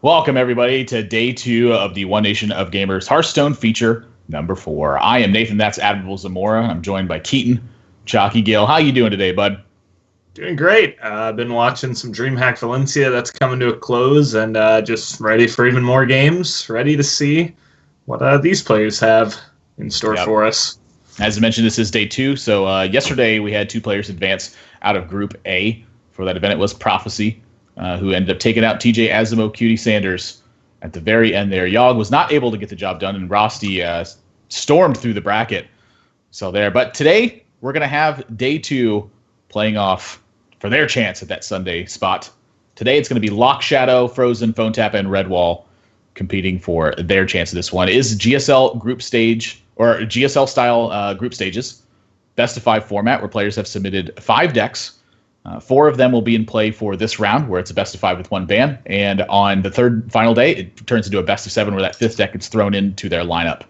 Welcome, everybody, to day 2 of the One Nation of Gamers Hearthstone feature number 4. I am Nathan, that's Admiral Zamora. I'm joined by Keaton, Chalky Gill. How you doing today, bud? Doing great. I've been watching some DreamHack Valencia that's coming to a close, and just ready for even more games, ready to see what these players have in store for us. As I mentioned, this is day 2, so yesterday we had 2 players advance out of Group A. For that event, it was Prophecy, who ended up taking out TJ Asimo, Cutie Sanders at the very end there. Yogg was not able to get the job done, and Rosti stormed through the bracket. So there. But today, we're going to have day 2 playing off for their chance at that Sunday spot. Today, it's going to be Lock Shadow, Frozen, Phone Tap, and Redwall competing for their chance of this one. It is GSL group stage, or GSL style group stages, best of 5 format, where players have submitted 5 decks. 4 of them will be in play for this round, where it's a best of 5 with 1 ban. And on the third final day, it turns into a best of 7, where that 5th deck gets thrown into their lineup.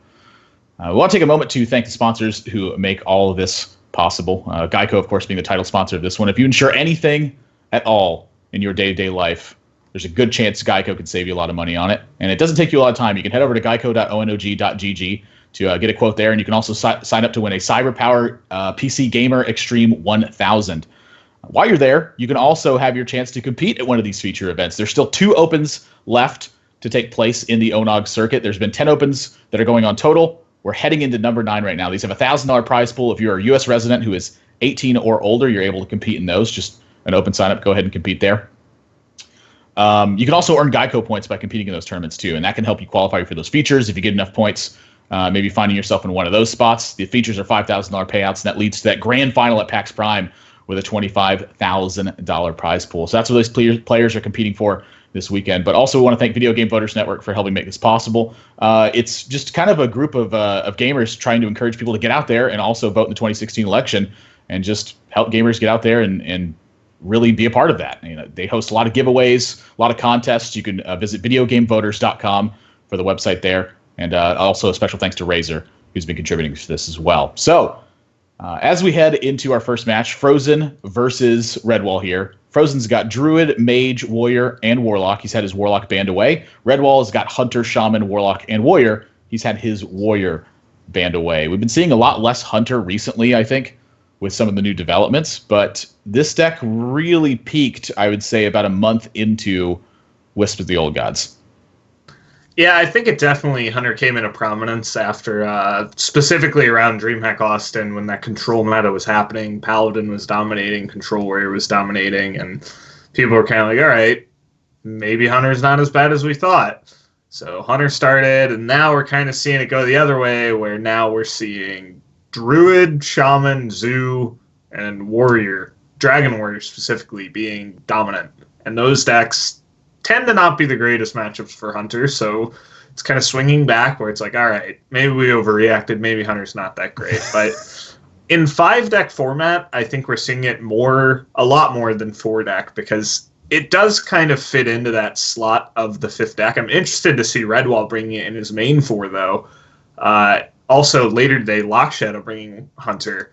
We want to take a moment to thank the sponsors who make all of this possible. Geico, of course, being the title sponsor of this one. If you insure anything at all in your day-to-day life, there's a good chance Geico can save you a lot of money on it. And it doesn't take you a lot of time. You can head over to geico.onog.gg to get a quote there. And you can also sign up to win a CyberPower PC Gamer Extreme 1000. While you're there, you can also have your chance to compete at one of these feature events. There's still 2 opens left to take place in the ONOG circuit. There's been 10 opens that are going on total. We're heading into number 9 right now. These have a $1,000 prize pool. If you're a U.S. resident who is 18 or older, you're able to compete in those. Just an open sign-up. Go ahead and compete there. You can also earn Geico points by competing in those tournaments, too, and that can help you qualify for those features if you get enough points. Maybe finding yourself in one of those spots. The features are $5,000 payouts, and that leads to that grand final at PAX Prime with a $25,000 prize pool. So that's what those players are competing for this weekend. But also we want to thank Video Game Voters Network for helping make this possible. It's just kind of a group of gamers trying to encourage people to get out there and also vote in the 2016 election and just help gamers get out there and really be a part of that. You know, they host a lot of giveaways, a lot of contests. You can visit videogamevoters.com for the website there. And also a special thanks to Razer, who's been contributing to this as well. So as we head into our first match, Frozen versus Redwall here. Frozen's got Druid, Mage, Warrior, and Warlock. He's had his Warlock banned away. Redwall has got Hunter, Shaman, Warlock, and Warrior. He's had his Warrior banned away. We've been seeing a lot less Hunter recently, I think, with some of the new developments. But this deck really peaked, I would say, about a month into Wisp of the Old Gods. Yeah, I think it definitely, Hunter came into prominence after, specifically around DreamHack Austin, when that control meta was happening. Paladin was dominating, Control Warrior was dominating, and people were kind of like, all right, maybe Hunter's not as bad as we thought. So Hunter started, and now we're kind of seeing it go the other way, where now we're seeing Druid, Shaman, Zoo, and Warrior, Dragon Warrior specifically, being dominant. And those decks tend to not be the greatest matchups for Hunter, so it's kind of swinging back where it's like, all right, maybe we overreacted, maybe Hunter's not that great. But in 5-deck format, I think we're seeing it a lot more than 4-deck, because it does kind of fit into that slot of the 5th deck. I'm interested to see Redwall bringing it in his main 4, though. Also, later today, Lock Shadow bringing Hunter.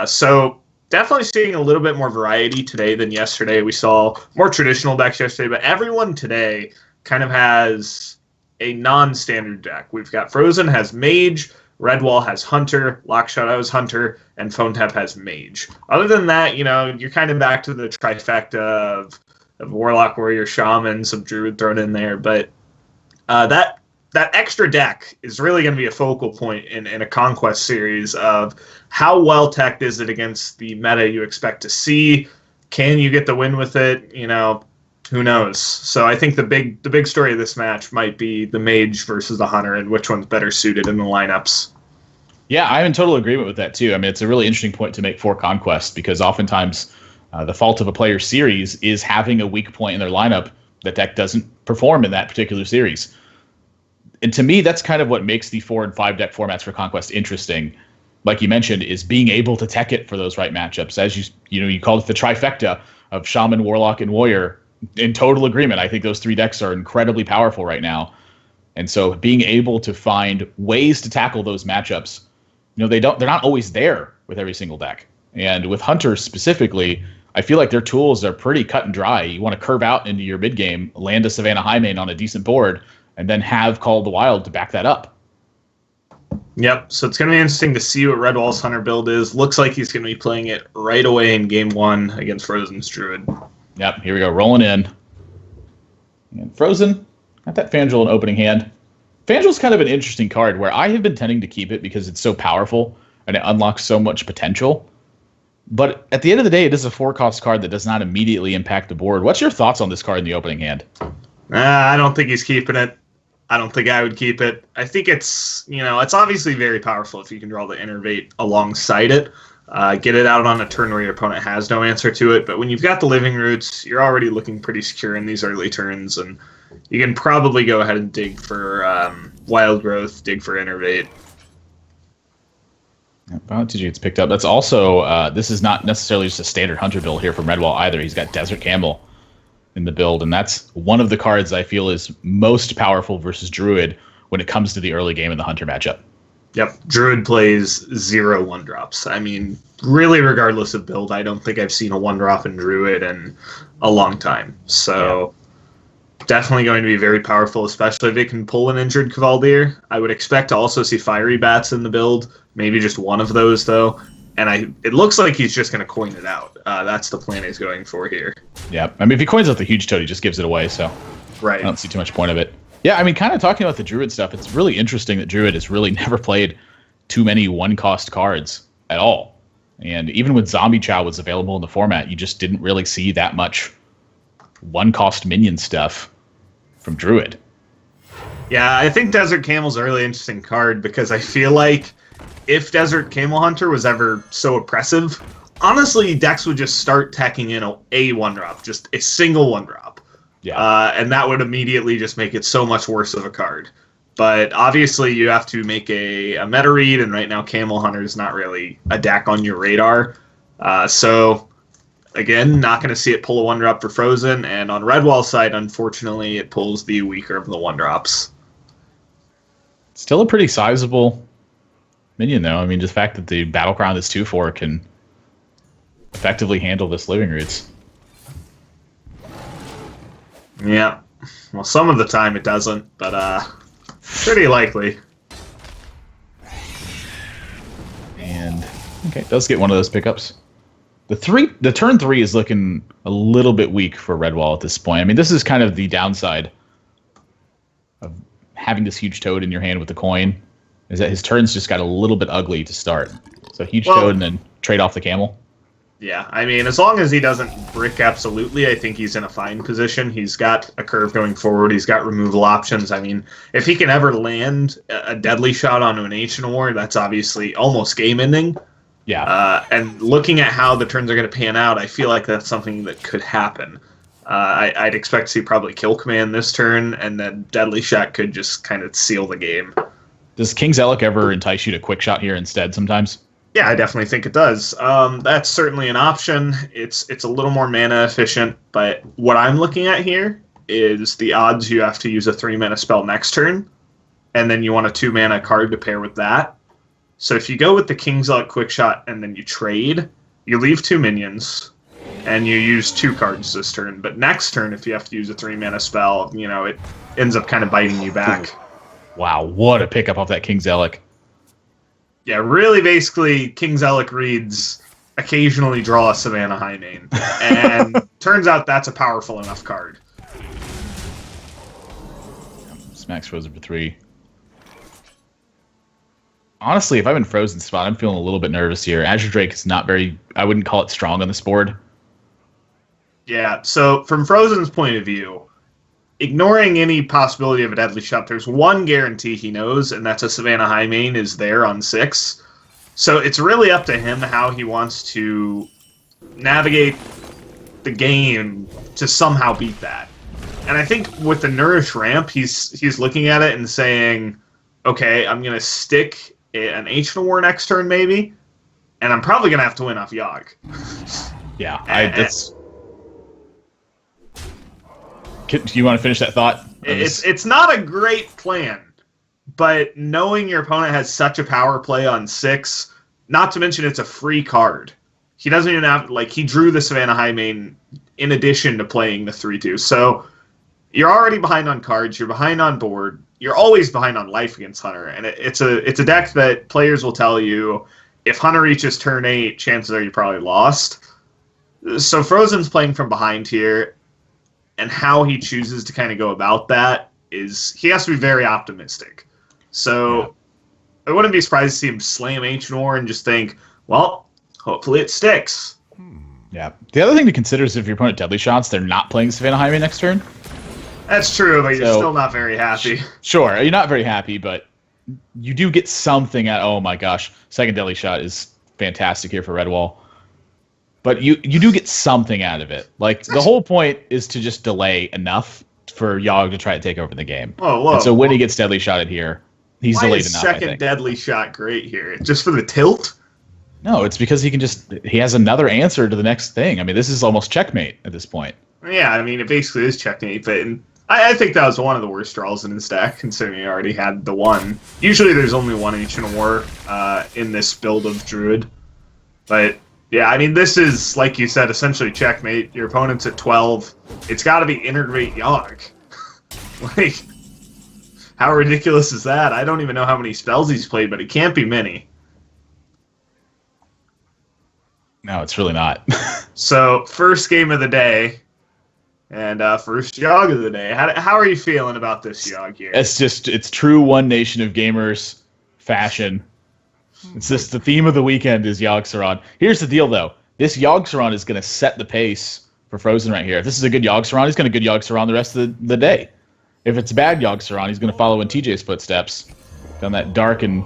So definitely seeing a little bit more variety today than yesterday. We saw more traditional decks yesterday, but everyone today kind of has a non-standard deck. We've got Frozen has Mage, Redwall has Hunter, Lock Shadow has Hunter, and Phone Tap has Mage. Other than that, you know, you're kind of back to the trifecta of Warlock, Warrior, Shaman, some Druid thrown in there, but that extra deck is really going to be a focal point in a Conquest series of how well-teched is it against the meta you expect to see. Can you get the win with it? You know, who knows? So I think the big story of this match might be the Mage versus the Hunter and which one's better suited in the lineups. Yeah, I'm in total agreement with that, too. I mean, it's a really interesting point to make for Conquest, because oftentimes the fault of a player's series is having a weak point in their lineup that deck doesn't perform in that particular series. And to me, that's kind of what makes the 4 and 5 deck formats for Conquest interesting. Like you mentioned, is being able to tech it for those right matchups. As you called it the trifecta of Shaman, Warlock, and Warrior. In total agreement. I think those 3 decks are incredibly powerful right now. And so being able to find ways to tackle those matchups, you know, they're not always there with every single deck. And with Hunter specifically, I feel like their tools are pretty cut and dry. You want to curve out into your mid game, land a Savannah Highmane on a decent board, and then have Call of the Wild to back that up. Yep, so it's going to be interesting to see what Redwall's Hunter build is. Looks like he's going to be playing it right away in Game 1 against Frozen's Druid. Yep, here we go, rolling in. And Frozen, got that Fandral in opening hand. Fandral's kind of an interesting card where I have been tending to keep it because it's so powerful and it unlocks so much potential. But at the end of the day, it is a 4-cost card that does not immediately impact the board. What's your thoughts on this card in the opening hand? I don't think he's keeping it. I don't think I would keep it. I think it's obviously very powerful if you can draw the Innervate alongside it. Get it out on a turn where your opponent has no answer to it. But when you've got the Living Roots, you're already looking pretty secure in these early turns. And you can probably go ahead and dig for Wild Growth, dig for Innervate. Bounty gets picked up. That's also, this is not necessarily just a standard Hunter build here from Redwall either. He's got Desert Camel in the build, and that's one of the cards I feel is most powerful versus Druid when it comes to the early game in the Hunter matchup. Yep, Druid plays 0 1-drops. I mean, really, regardless of build, I don't think I've seen a 1-drop in Druid in a long time. So, definitely going to be very powerful, especially if it can pull an injured Cavaldier. I would expect to also see Fiery Bats in the build, maybe just one of those, though. And it looks like he's just going to coin it out. That's the plan he's going for here. Yeah, I mean, if he coins out the Huge Toad, he just gives it away, so right. I don't see too much point of it. Yeah, I mean, kind of talking about the Druid stuff, it's really interesting that Druid has really never played too many 1-cost cards at all. And even when Zombie Chow was available in the format, you just didn't really see that much 1-cost minion stuff from Druid. Yeah, I think Desert Camel's a really interesting card because I feel like if Desert Camel Hunter was ever so oppressive, honestly, decks would just start tacking in a 1-drop, just a single 1-drop. Yeah. And that would immediately just make it so much worse of a card. But obviously, you have to make a meta read, and right now, Camel Hunter is not really a deck on your radar. So, again, not going to see it pull a 1-drop for Frozen. And on Redwall's side, unfortunately, it pulls the weaker of the 1-drops. Still a pretty sizable minion, though. I mean, just the fact that the Battle Crown is 2/4 can effectively handle this Living Roots. Yeah. Well, some of the time it doesn't, but pretty likely. And okay, it does get one of those pickups. The turn 3 is looking a little bit weak for Redwall at this point. I mean, this is kind of the downside of having this Huge Toad in your hand with the coin, is that his turns just got a little bit ugly to start. So Huge Toad and then trade off the Camel. Yeah, I mean, as long as he doesn't brick absolutely, I think he's in a fine position. He's got a curve going forward. He's got removal options. I mean, if he can ever land a deadly shot onto an Ancient War, that's obviously almost game-ending. Yeah. And looking at how the turns are going to pan out, I feel like that's something that could happen. I'd expect to see probably Kill Command this turn, and then Deadly Shot could just kind of seal the game. Does King Zealot ever entice you to Quick Shot here instead sometimes? Yeah, I definitely think it does. That's certainly an option. It's a little more mana efficient, but what I'm looking at here is the odds you have to use a 3-mana spell next turn, and then you want a 2-mana card to pair with that. So if you go with the King Zealot Quick Shot and then you trade, you leave 2 minions, and you use 2 cards this turn. But next turn, if you have to use a 3-mana spell, it ends up kind of biting you back. Wow, what a pickup off that King Zealot. Yeah, really, basically, King Zealot reads occasionally draw a Savannah Highmane. And turns out that's a powerful enough card. Smacks Frozen for 3. Honestly, if I'm in Frozen spot, I'm feeling a little bit nervous here. Azure Drake is not very, I wouldn't call it strong on this board. Yeah, so from Frozen's point of view, ignoring any possibility of a deadly shot, there's one guarantee he knows, and that's a Savannah Highmane is there on 6. So it's really up to him how he wants to navigate the game to somehow beat that. And I think with the Nourish ramp, he's looking at it and saying, okay, I'm going to stick an Ancient War next turn maybe, and I'm probably going to have to win off Yogg. Yeah, that's... Do you want to finish that thought? It's not a great plan, but knowing your opponent has such a power play on 6, not to mention it's a free card, he doesn't even have, like, he drew the Savannah High main in addition to playing the 3-2. So you're already behind on cards, you're behind on board, you're always behind on life against Hunter. And it's a deck that players will tell you, if Hunter reaches turn 8, chances are you probably lost. So Frozen's playing from behind here, and how he chooses to kind of go about that is he has to be very optimistic. So I wouldn't be surprised to see him slam Ancient War and just think, well, hopefully it sticks. Yeah. The other thing to consider is if your opponent deadly shots, they're not playing Savannah Highway next turn. That's true, but you're still not very happy. Sure, you're not very happy, but you do get something at, oh my gosh, second deadly shot is fantastic here for Redwall. But you do get something out of it. Like, the whole point is to just delay enough for Yogg to try to take over the game. Whoa. And so when he gets deadly shotted here, he's delayed enough, I think. Second deadly shot great here? Just for the tilt? No, it's because he has another answer to the next thing. I mean, this is almost checkmate at this point. Yeah, I mean, it basically is checkmate, but I think that was one of the worst draws in his deck, considering he already had the one. Usually there's only one Ancient War in this build of Druid. But, yeah, I mean, this is, like you said, essentially checkmate. Your opponent's at 12. It's got to be integrate Yogg. Like, how ridiculous is that? I don't even know how many spells he's played, but it can't be many. No, it's really not. So, first game of the day. And first Yogg of the day. How are you feeling about this Yogg here? It's true One Nation of Gamers fashion. It's just the theme of the weekend is Yogg-Saron. Here's the deal, though. This Yogg-Saron is going to set the pace for Frozen right here. If this is a good Yogg-Saron, he's going to good Yogg-Saron the rest of the day. If it's a bad Yogg-Saron, he's going to follow in TJ's footsteps down that dark and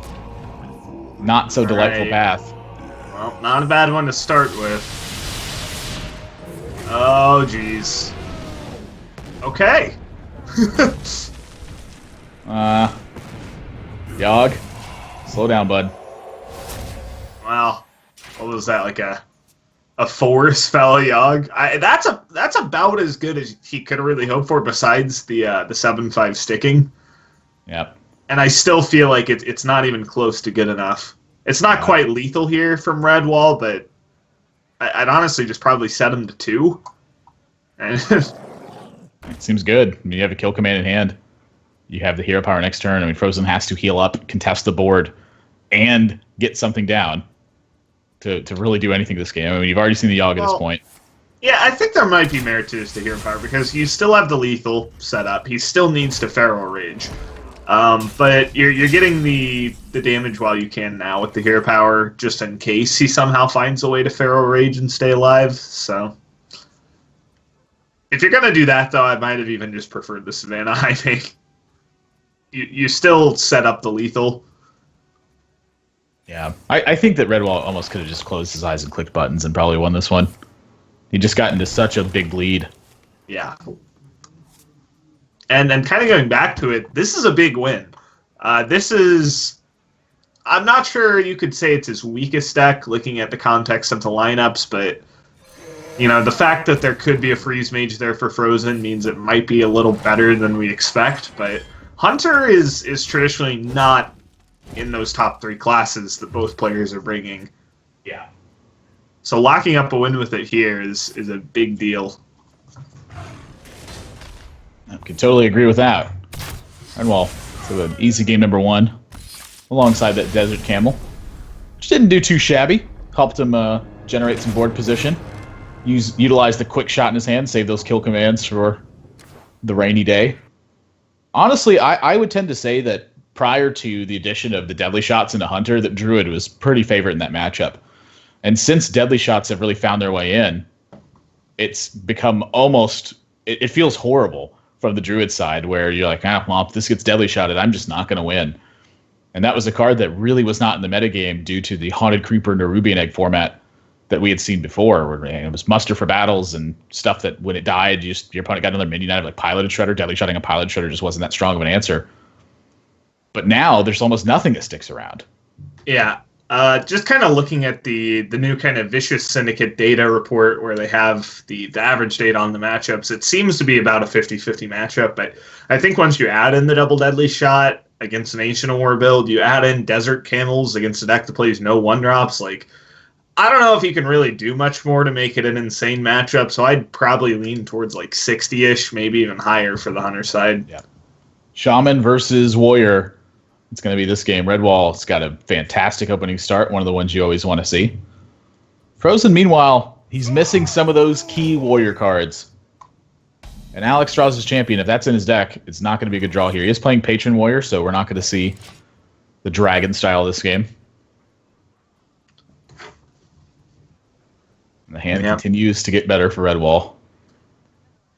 not so delightful path. Well, not a bad one to start with. Oh, jeez. Okay. Yogg, slow down, bud. Well, what was that, like a 4 spell Yogg? That's about as good as he could have really hoped for, besides the 7/5 sticking. Yep. And I still feel like it's not even close to good enough. It's not quite lethal here from Redwall, but I'd honestly just probably set him to 2. And it seems good. I mean, you have a kill command in hand. You have the hero power next turn. I mean, Frozen has to heal up, contest the board, and get something down to really do anything this game. I mean, you've already seen the Yogg at this point. Yeah, I think there might be merit to his hero power, because you still have the lethal set up. He still needs to Feral Rage. But you're getting the damage while you can now with the hero power, just in case he somehow finds a way to Feral Rage and stay alive. So if you're gonna do that, though, I might have even just preferred the Savannah. I think you still set up the lethal. Yeah, I think that Redwall almost could have just closed his eyes and clicked buttons and probably won this one. He just got into such a big bleed. Yeah. And then kind of going back to it, this is a big win. This is... I'm not sure you could say it's his weakest deck, looking at the context of the lineups, but you know, the fact that there could be a Freeze Mage there for Frozen means it might be a little better than we expect, but Hunter is traditionally not in those top 3 classes that both players are bringing. Yeah. So locking up a win with it here is a big deal. I can totally agree with that. Redwall, so an easy game number 1, alongside that Desert Camel, which didn't do too shabby. Helped him generate some board position. Utilize the quick shot in his hand, save those kill commands for the rainy day. Honestly, I would tend to say that prior to the addition of the Deadly Shots into Hunter, that Druid was pretty favorite in that matchup. And since Deadly Shots have really found their way in, it's become almost... It feels horrible from the Druid side, where you're like, well, if this gets Deadly Shotted, I'm just not going to win. And that was a card that really was not in the metagame due to the Haunted Creeper Nerubian Egg format that we had seen before, where it was muster for battles and stuff that when it died, your opponent got another minion out of, like Piloted Shredder. Deadly Shotting a Piloted Shredder just wasn't that strong of an answer. But now there's almost nothing that sticks around. Yeah. Just kind of looking at the new kind of Vicious Syndicate data report where they have the average data on the matchups, it seems to be about a 50-50 matchup. But I think once you add in the double Deadly Shot against an Ancient War build, you add in Desert Camels against a deck that plays no 1-drops, like, I don't know if you can really do much more to make it an insane matchup, so I'd probably lean towards like 60-ish, maybe even higher for the Hunter side. Yeah. Shaman versus Warrior. It's going to be this game. Redwall's got a fantastic opening start, one of the ones you always want to see. Frozen, meanwhile, he's missing some of those key Warrior cards. And Alex draws his champion. If that's in his deck, it's not going to be a good draw here. He is playing Patron Warrior, so we're not going to see the dragon style of this game. And the hand continues to get better for Redwall.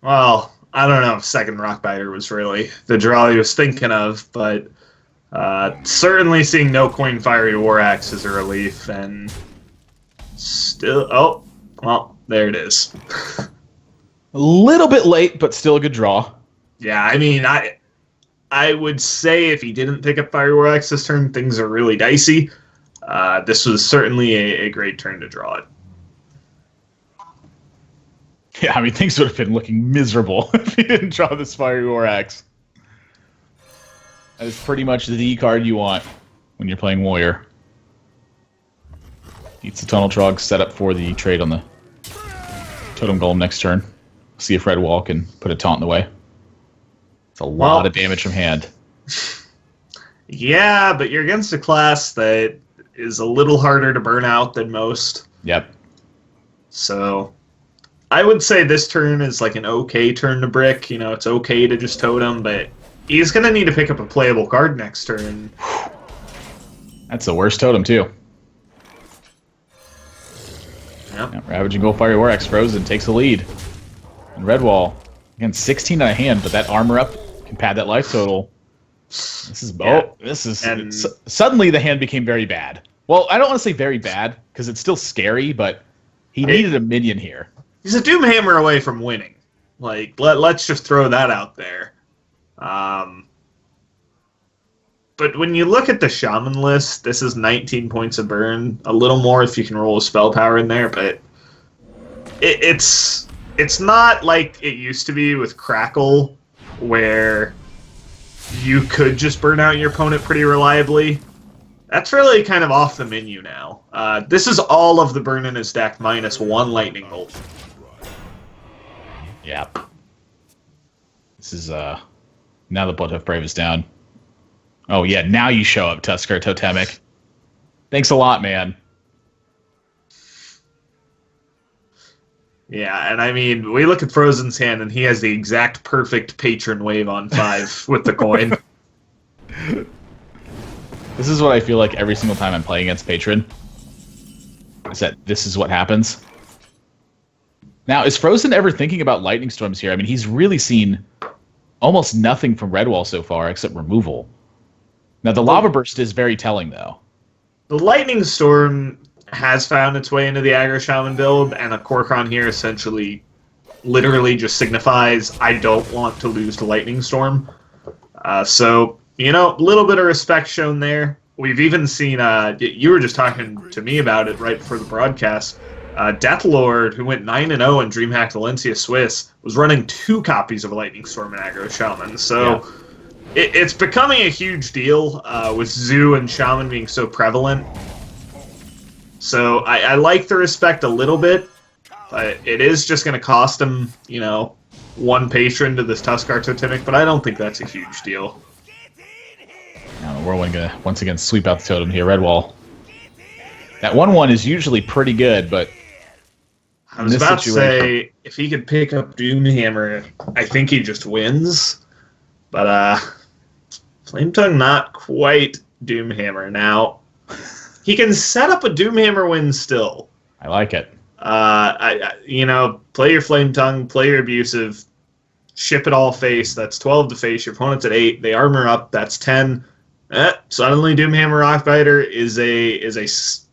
Well, I don't know if second Rockbiter was really the draw he was thinking of, but certainly seeing no Coin Fiery War Axe is a relief, and still, oh, well, there it is. A little bit late, but still a good draw. Yeah, I mean, I would say if he didn't pick up Fiery War Axe this turn, things are really dicey. This was certainly a great turn to draw it. Yeah, I mean, things would have been looking miserable if he didn't draw this Fiery War Axe. That is pretty much the card you want when you're playing Warrior. Eats the Tunnel Trog, set up for the trade on the Totem Golem next turn. See if Redwall can put a taunt in the way. It's a lot of damage from hand. Yeah, but you're against a class that is a little harder to burn out than most. Yep. So I would say this turn is like an okay turn to brick. You know, it's okay to just totem, but he's going to need to pick up a playable card next turn. That's the worst totem, too. Yep. Ravaging Gold Fiery War Axe Frozen takes the lead. And Redwall, again, 16 on a hand, but that armor up can pad that life total. Suddenly the hand became very bad. Well, I don't want to say very bad, because it's still scary, but he needed a minion here. He's a Doomhammer away from winning. Like, let's just throw that out there. But when you look at the Shaman list, this is 19 points of burn. A little more if you can roll a spell power in there, but it's not like it used to be with Crackle, where you could just burn out your opponent pretty reliably. That's really kind of off the menu now. This is all of the burn in his deck minus one Lightning Bolt. Yeah. This is, now the Bloodhoof Brave is down. Oh, yeah, now you show up, Tuskar Totemic. Thanks a lot, man. Yeah, and I mean, we look at Frozen's hand, and he has the exact perfect Patron wave on 5 with the coin. This is what I feel like every single time I'm playing against Patron. Is that this is what happens. Now, is Frozen ever thinking about Lightning Storms here? I mean, he's really seen almost nothing from Redwall so far except removal. Now, the Lava Burst is very telling, though. The Lightning Storm has found its way into the Aggro Shaman build, and a Kor'kron here essentially literally just signifies, I don't want to lose to Lightning Storm. So, you know, a little bit of respect shown there. We've even seen, you were just talking to me about it right before the broadcast, Deathlord, who went 9-0 in DreamHack Valencia Swiss, was running 2 copies of Lightning Storm and Aggro Shaman. So it's becoming a huge deal with Zoo and Shaman being so prevalent. So I like the respect a little bit, but it is just going to cost him, you know, 1 patron to this Tuskar Totemic, but I don't think that's a huge deal. Now, Whirlwind going to once again sweep out the totem here. Redwall. That 1-1 is usually pretty good, but I was about to say, if he could pick up Doomhammer, I think he just wins. But Flametongue not quite Doomhammer. Now, he can set up a Doomhammer win still. I like it. You know, play your Flametongue, play your Abusive, ship it all face. That's 12 to face. Your opponent's at 8. They armor up. That's 10. Suddenly, Doomhammer Rockbiter is a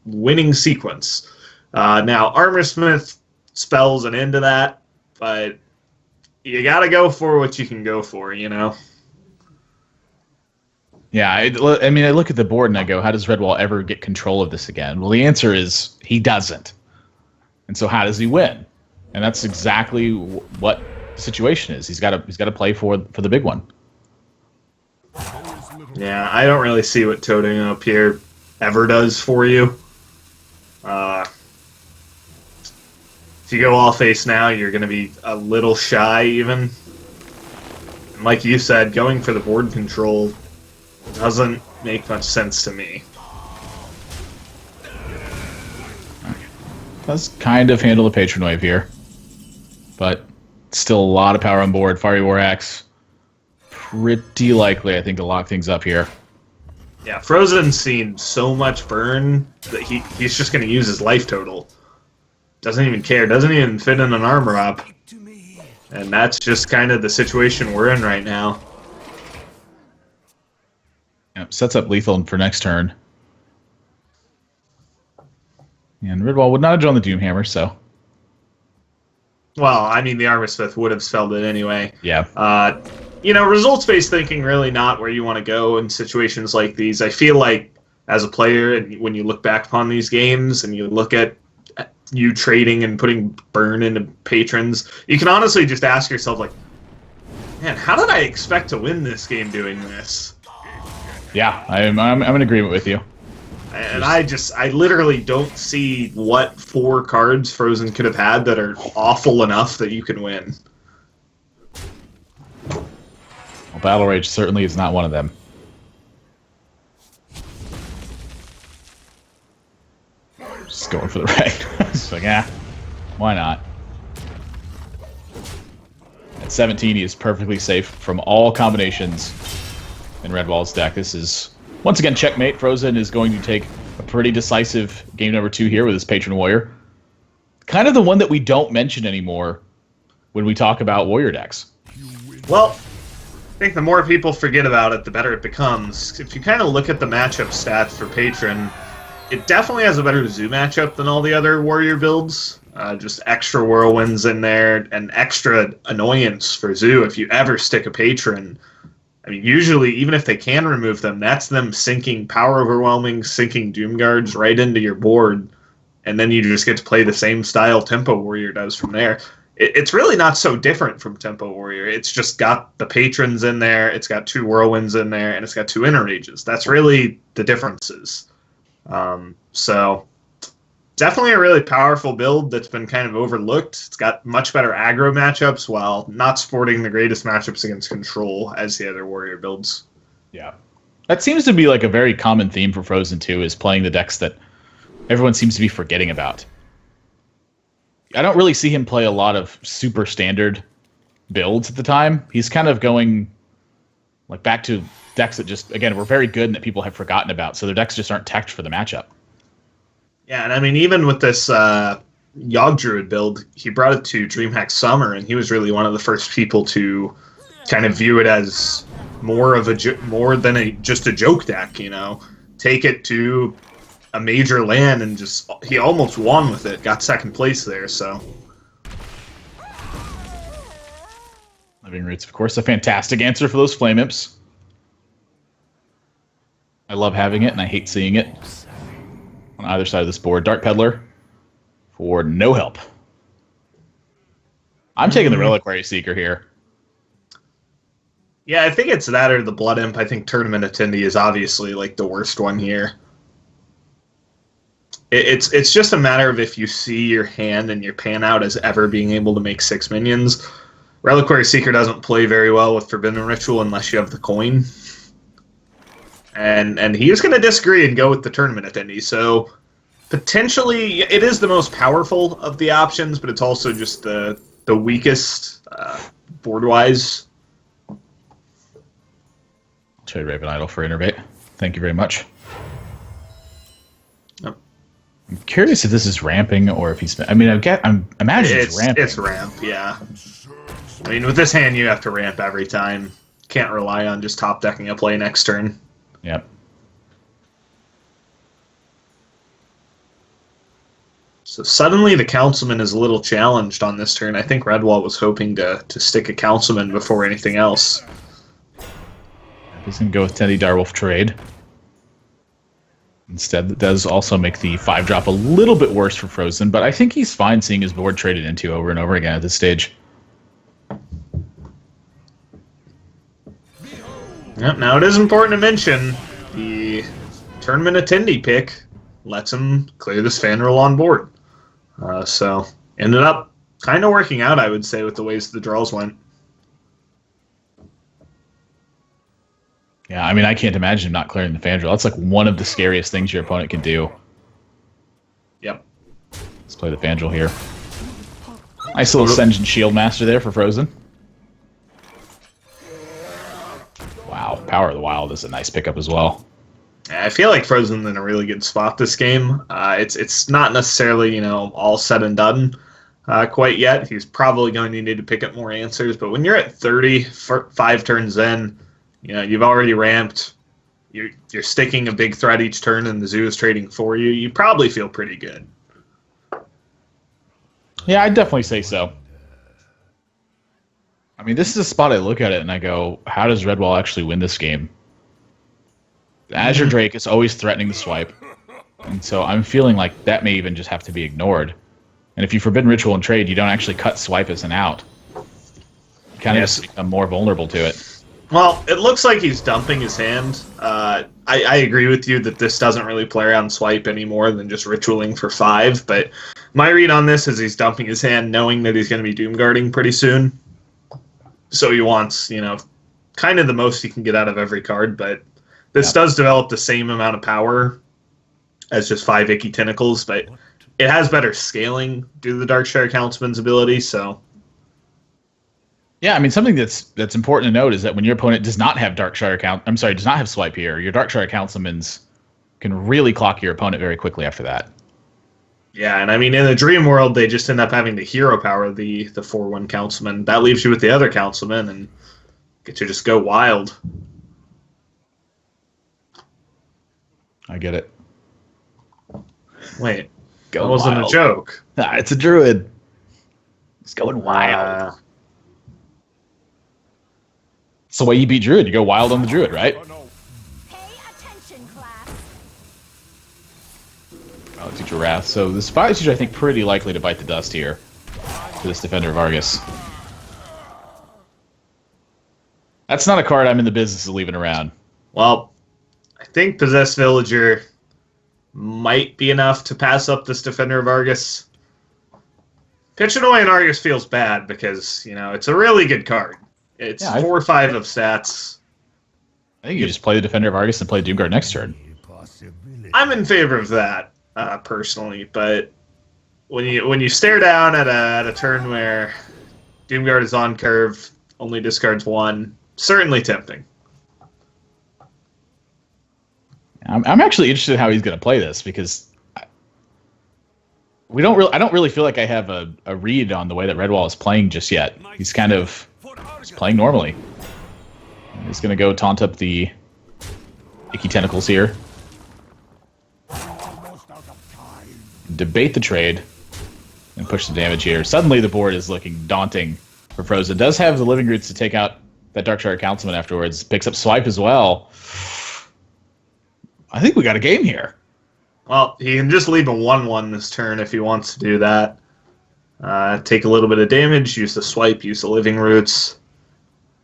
winning sequence. Now, Armorsmith spells an end to that, but you got to go for what you can go for, you know? Yeah, I mean, I look at the board and I go, how does Redwall ever get control of this again? Well, the answer is he doesn't. And so how does he win? And that's exactly what the situation is. He's got to play for the big one. Yeah, I don't really see what toting up here ever does for you. if you go all face now, you're going to be a little shy even. And like you said, going for the board control doesn't make much sense to me. Does kind of handle the Patron Wave here, but still a lot of power on board. Fiery War Axe, pretty likely, I think, to lock things up here. Yeah, Frozen's seen so much burn that he's just going to use his life total. Doesn't even care. Doesn't even fit in an armor up. And that's just kind of the situation we're in right now. Yep, sets up lethal for next turn. And Redwall would not have drawn the Doomhammer, so... Well, I mean, the Armor Smith would have spelled it anyway. Yeah. You know, results-based thinking really not where you want to go in situations like these. I feel like, as a player, and when you look back upon these games and you look at you trading and putting burn into patrons, you can honestly just ask yourself, like, man, how did I expect to win this game doing this? Yeah, I'm in agreement with you. And I literally don't see what 4 cards Frozen could have had that are awful enough that you can win. Well, Battle Rage certainly is not one of them. Just going for the right. It's like, why not? At 17, he is perfectly safe from all combinations in Redwall's deck. This is, once again, checkmate. Frozen is going to take a pretty decisive game number 2 here with his Patron Warrior. Kind of the one that we don't mention anymore when we talk about Warrior decks. Well, I think the more people forget about it, the better it becomes. If you kind of look at the matchup stats for Patron, it definitely has a better Zoo matchup than all the other Warrior builds. Just extra Whirlwinds in there and extra annoyance for Zoo if you ever stick a Patron. I mean, usually, even if they can remove them, that's them sinking Power Overwhelming, sinking Doom Guards right into your board, and then you just get to play the same style Tempo Warrior does from there. It's really not so different from Tempo Warrior. It's just got the Patrons in there, it's got 2 Whirlwinds in there, and it's got 2 Inner Rages. That's really the differences. So, definitely a really powerful build that's been kind of overlooked. It's got much better aggro matchups while not sporting the greatest matchups against control as the other Warrior builds. Yeah. That seems to be like a very common theme for Frozen 2, is playing the decks that everyone seems to be forgetting about. I don't really see him play a lot of super standard builds at the time. He's kind of going like back to decks that just, again, were very good and that people have forgotten about, so their decks just aren't teched for the matchup. Yeah, and I mean, even with this Yogg Druid build, he brought it to DreamHack Summer, and he was really one of the first people to kind of view it as more than just a joke deck, you know. Take it to a major land, and he almost won with it, got second place there, so. Living Roots, of course, a fantastic answer for those Flame Imps. I love having it, and I hate seeing it on either side of this board. Dark Peddler for no help. I'm taking the Reliquary Seeker here. Yeah, I think it's that or the Blood Imp. I think Tournament Attendee is obviously like the worst one here. It's just a matter of if you see your hand and your pan out as ever being able to make 6 minions. Reliquary Seeker doesn't play very well with Forbidden Ritual unless you have the coin. And he is going to disagree and go with the Tournament Attendee. So potentially it is the most powerful of the options, but it's also just the weakest board-wise. Trade Raven Idol for Innervate. Thank you very much. Yep. I'm curious if this is ramping or if he's... I mean, I'm imagining it's ramping. It's ramp, yeah. I mean, with this hand, you have to ramp every time. Can't rely on just top decking a play next turn. Yep. So suddenly the Councilman is a little challenged on this turn. I think Redwall was hoping to stick a Councilman before anything else. He's going to go with Teddy Direwolf trade. Instead, that does also make the 5-drop a little bit worse for Frozen, but I think he's fine seeing his board traded into over and over again at this stage. Yep, now it is important to mention the Tournament Attendee pick lets him clear this fan roll on board. So ended up kind of working out, I would say, with the ways the draws went. Yeah, I mean, I can't imagine him not clearing the Fandral. That's like one of the scariest things your opponent can do. Yep. Let's play the Fandral here. Nice little Sen'jin Shield Master there for Frozen. Wow, Power of the Wild is a nice pickup as well. I feel like Frozen's in a really good spot this game. It's not necessarily, all said and done quite yet. He's probably going to need to pick up more answers. But when you're at 30, 5 turns in, you've already ramped. You're sticking a big threat each turn, and the zoo is trading for you. You probably feel pretty good. Yeah, I'd definitely say so. I mean, this is a spot I look at it and I go, how does Redwall actually win this game? Azure Drake is always threatening the swipe. And so I'm feeling like that may even just have to be ignored. And if you Forbidden Ritual and trade, you don't actually cut swipe as an out. You kind of just become more vulnerable to it. Well, it looks like he's dumping his hand. I agree with you that this doesn't really play around swipe any more than just ritualing for 5, but my read on this is he's dumping his hand knowing that he's going to be Doomguarding pretty soon. So he wants, kind of the most he can get out of every card, but this does develop the same amount of power as just 5 Icky Tentacles, but it has better scaling due to the Darkshire Councilman's ability, so... Yeah, I mean, something that's important to note is that when your opponent does not have does not have swipe here, your Darkshire Councilmans can really clock your opponent very quickly after that. Yeah, and I mean, in the Dream World, they just end up having to hero power the 4/1 Councilman. That leaves you with the other Councilman, and get to just go wild. I get it. Wait, that wasn't a joke. Nah, it's a druid. It's going wild. It's the way you beat Druid. You go wild on the Druid, right? Pay attention, class. Oh, Teacher Wrath. So the Spy Teacher, I think, pretty likely to bite the dust here for this Defender of Argus. That's not a card I'm in the business of leaving around. Well, I think Possessed Villager might be enough to pass up this Defender of Argus. Pitching away an Argus feels bad because, it's a really good card. It's 4 or 5 of stats. I think you just play the Defender of Argus and play Doomguard next turn. I'm in favor of that, personally, but when you stare down at a turn where Doomguard is on curve, only discards 1, certainly tempting. I'm actually interested in how he's going to play this because I don't really feel like I have a read on the way that Redwall is playing just yet. He's kind of just playing normally. He's going to go taunt up the Icky Tentacles here. Debate the trade and push the damage here. Suddenly the board is looking daunting for Frozen. Does have the Living Roots to take out that Darkshire Councilman afterwards. Picks up Swipe as well. I think we got a game here. Well, he can just leave a 1/1 this turn if he wants to do that. Take a little bit of damage, use the Swipe, use the Living Roots.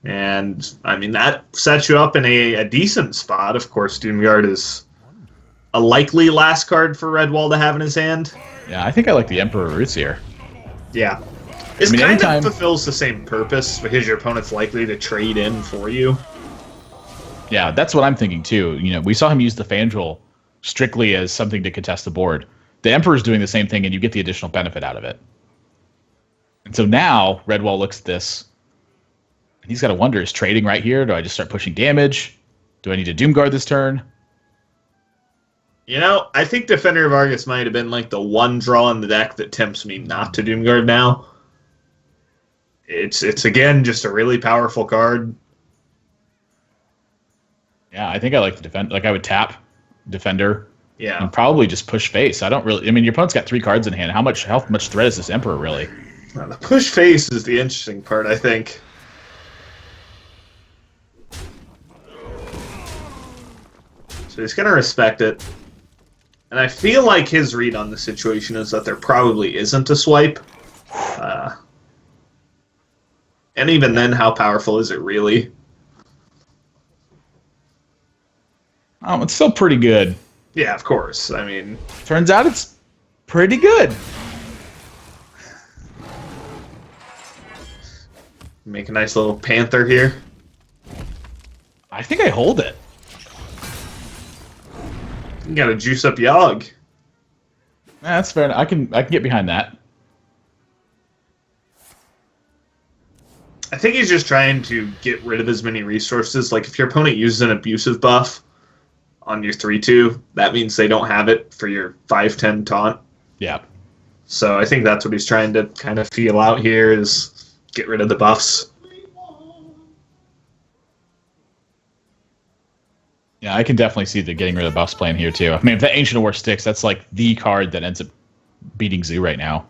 And, I mean, that sets you up in a decent spot. Of course, Doomguard is a likely last card for Redwall to have in his hand. Yeah, I think I like the Emperor Roots here. Yeah. It kind of fulfills the same purpose because your opponent's likely to trade in for you. Yeah, that's what I'm thinking too. We saw him use the Fandral strictly as something to contest the board. The Emperor's doing the same thing, and you get the additional benefit out of it. And so now Redwall looks at this, and he's got to wonder, is trading right here? Do I just start pushing damage? Do I need to Doomguard this turn? I think Defender of Argus might have been like the one draw in the deck that tempts me not to Doomguard now. It's again just a really powerful card. Yeah, I think I like the defend. Like I would tap Defender. Yeah. And probably just push face. I don't really. I mean, your opponent's got 3 cards in hand. How much threat is this Emperor really? Well, the push face is the interesting part, I think. So he's gonna respect it. And I feel like his read on the situation is that there probably isn't a swipe. And even then, how powerful is it really? Oh, it's still pretty good. Yeah, of course. I mean... Turns out it's pretty good. Make a nice little panther here. I think I hold it. You gotta juice up Yogg. That's fair. I can get behind that. I think he's just trying to get rid of as many resources. Like, if your opponent uses an abusive buff on your 3-2, that means they don't have it for your 5-10 taunt. Yeah. So I think that's what he's trying to kind of feel out here, is get rid of the buffs. Yeah, I can definitely see the getting rid of buffs playing here too. I mean, if that Ancient War sticks, that's like the card that ends up beating Zoo right now.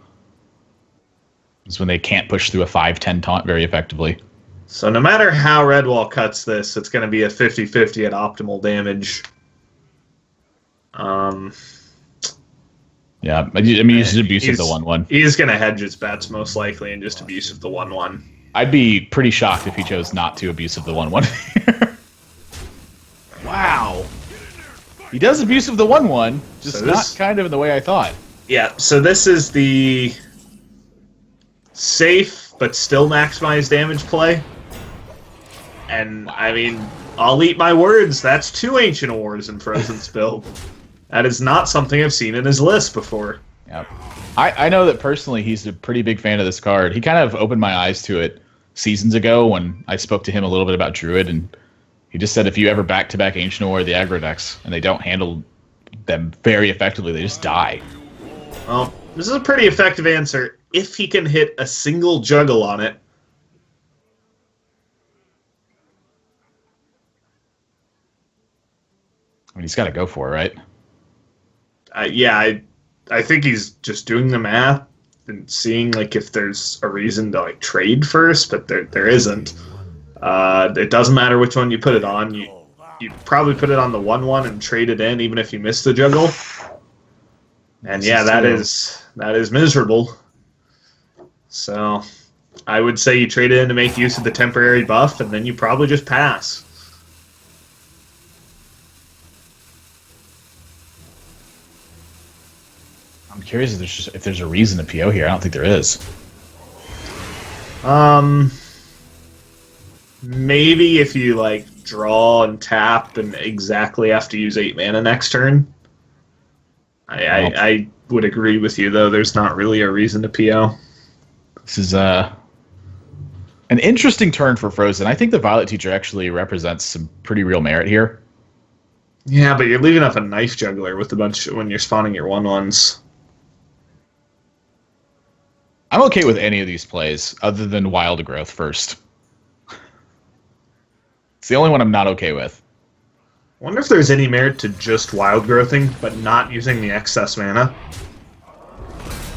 It's when they can't push through a 5-10 taunt very effectively. So no matter how Redwall cuts this, it's going to be a 50-50 at optimal damage. Yeah, I mean, he's just abusive the 1/1. He's going to hedge his bets most likely and just abusive the 1/1. I'd be pretty shocked if he chose not to abusive the 1/1. Wow. He does abusive the 1/1, just So not kind of in the way I thought. Yeah, so this is the safe but still maximize damage play. And, I mean, I'll eat my words. That's 2 Ancient Wars in Frozen's build. That is not something I've seen in his list before. Yeah. I know that personally he's a pretty big fan of this card. He kind of opened my eyes to it seasons ago when I spoke to him a little bit about Druid, and he just said if you ever back-to-back Ancient War the aggro decks and they don't handle them very effectively, they just die. Well, this is a pretty effective answer if he can hit a single juggle on it. I mean, he's got to go for it, right? Yeah, I think he's just doing the math and seeing like if there's a reason to like trade first, but there isn't. It doesn't matter which one you put it on. You probably put it on the 1/1 and trade it in, even if you miss the juggle. And yeah, that is miserable. So I would say you trade it in to make use of the temporary buff, and then you probably just pass. I'm curious if there's a reason to PO here. I don't think there is. Maybe if you like draw and tap and exactly have to use 8 mana next turn. I would agree with you though. There's not really a reason to PO. This is an interesting turn for Frozen. I think the Violet Teacher actually represents some pretty real merit here. Yeah, but you're leaving up a Knife Juggler with a bunch when you're spawning your 1/1s. I'm okay with any of these plays other than Wild Growth first. It's the only one I'm not okay with. I wonder if there's any merit to just Wild Growthing, but not using the excess mana.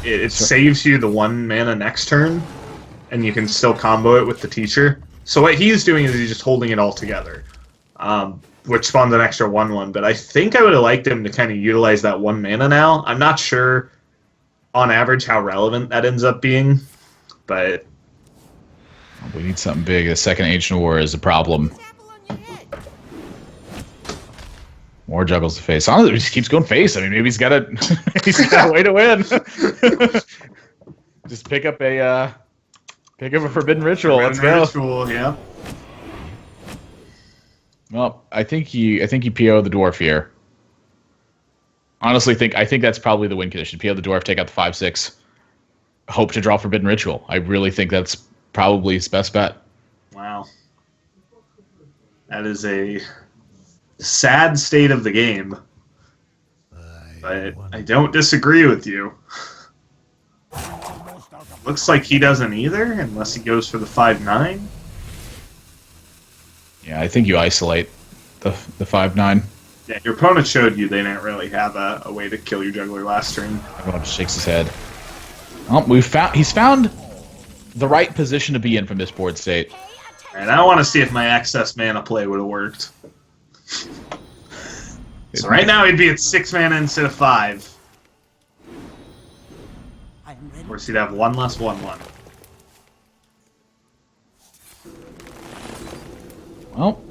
It saves you the 1 mana next turn, and you can still combo it with the Teacher. So what he's doing is he's just holding it all together, which spawns an extra 1/1. But I think I would have liked him to kind of utilize that 1 mana now. I'm not sure on average how relevant that ends up being, but We need something big. The second Ancient War is a problem. More juggles to face. Honestly, he just keeps going face. I mean, maybe he's got a way to win. Just pick up a Forbidden Ritual. Let's go. Ritual, yeah. Well, I think you PO the Dwarf here. Honestly, I think that's probably the win condition. PO the Dwarf, take out the 5/6. Hope to draw Forbidden Ritual. I really think that's probably his best bet. Wow. That is a sad state of the game. But I don't disagree with you. Looks like he doesn't either, unless he goes for the 5/9. Yeah, I think you isolate the 5/9. Yeah, your opponent showed you they didn't really have a way to kill your juggler last turn. Everyone just shakes his head. Oh, he's found the right position to be in from this board state. And I want to see if my excess mana play would have worked. So right now he'd be at 6 mana instead of 5. Of course, he'd have 1 less 1/1. Well,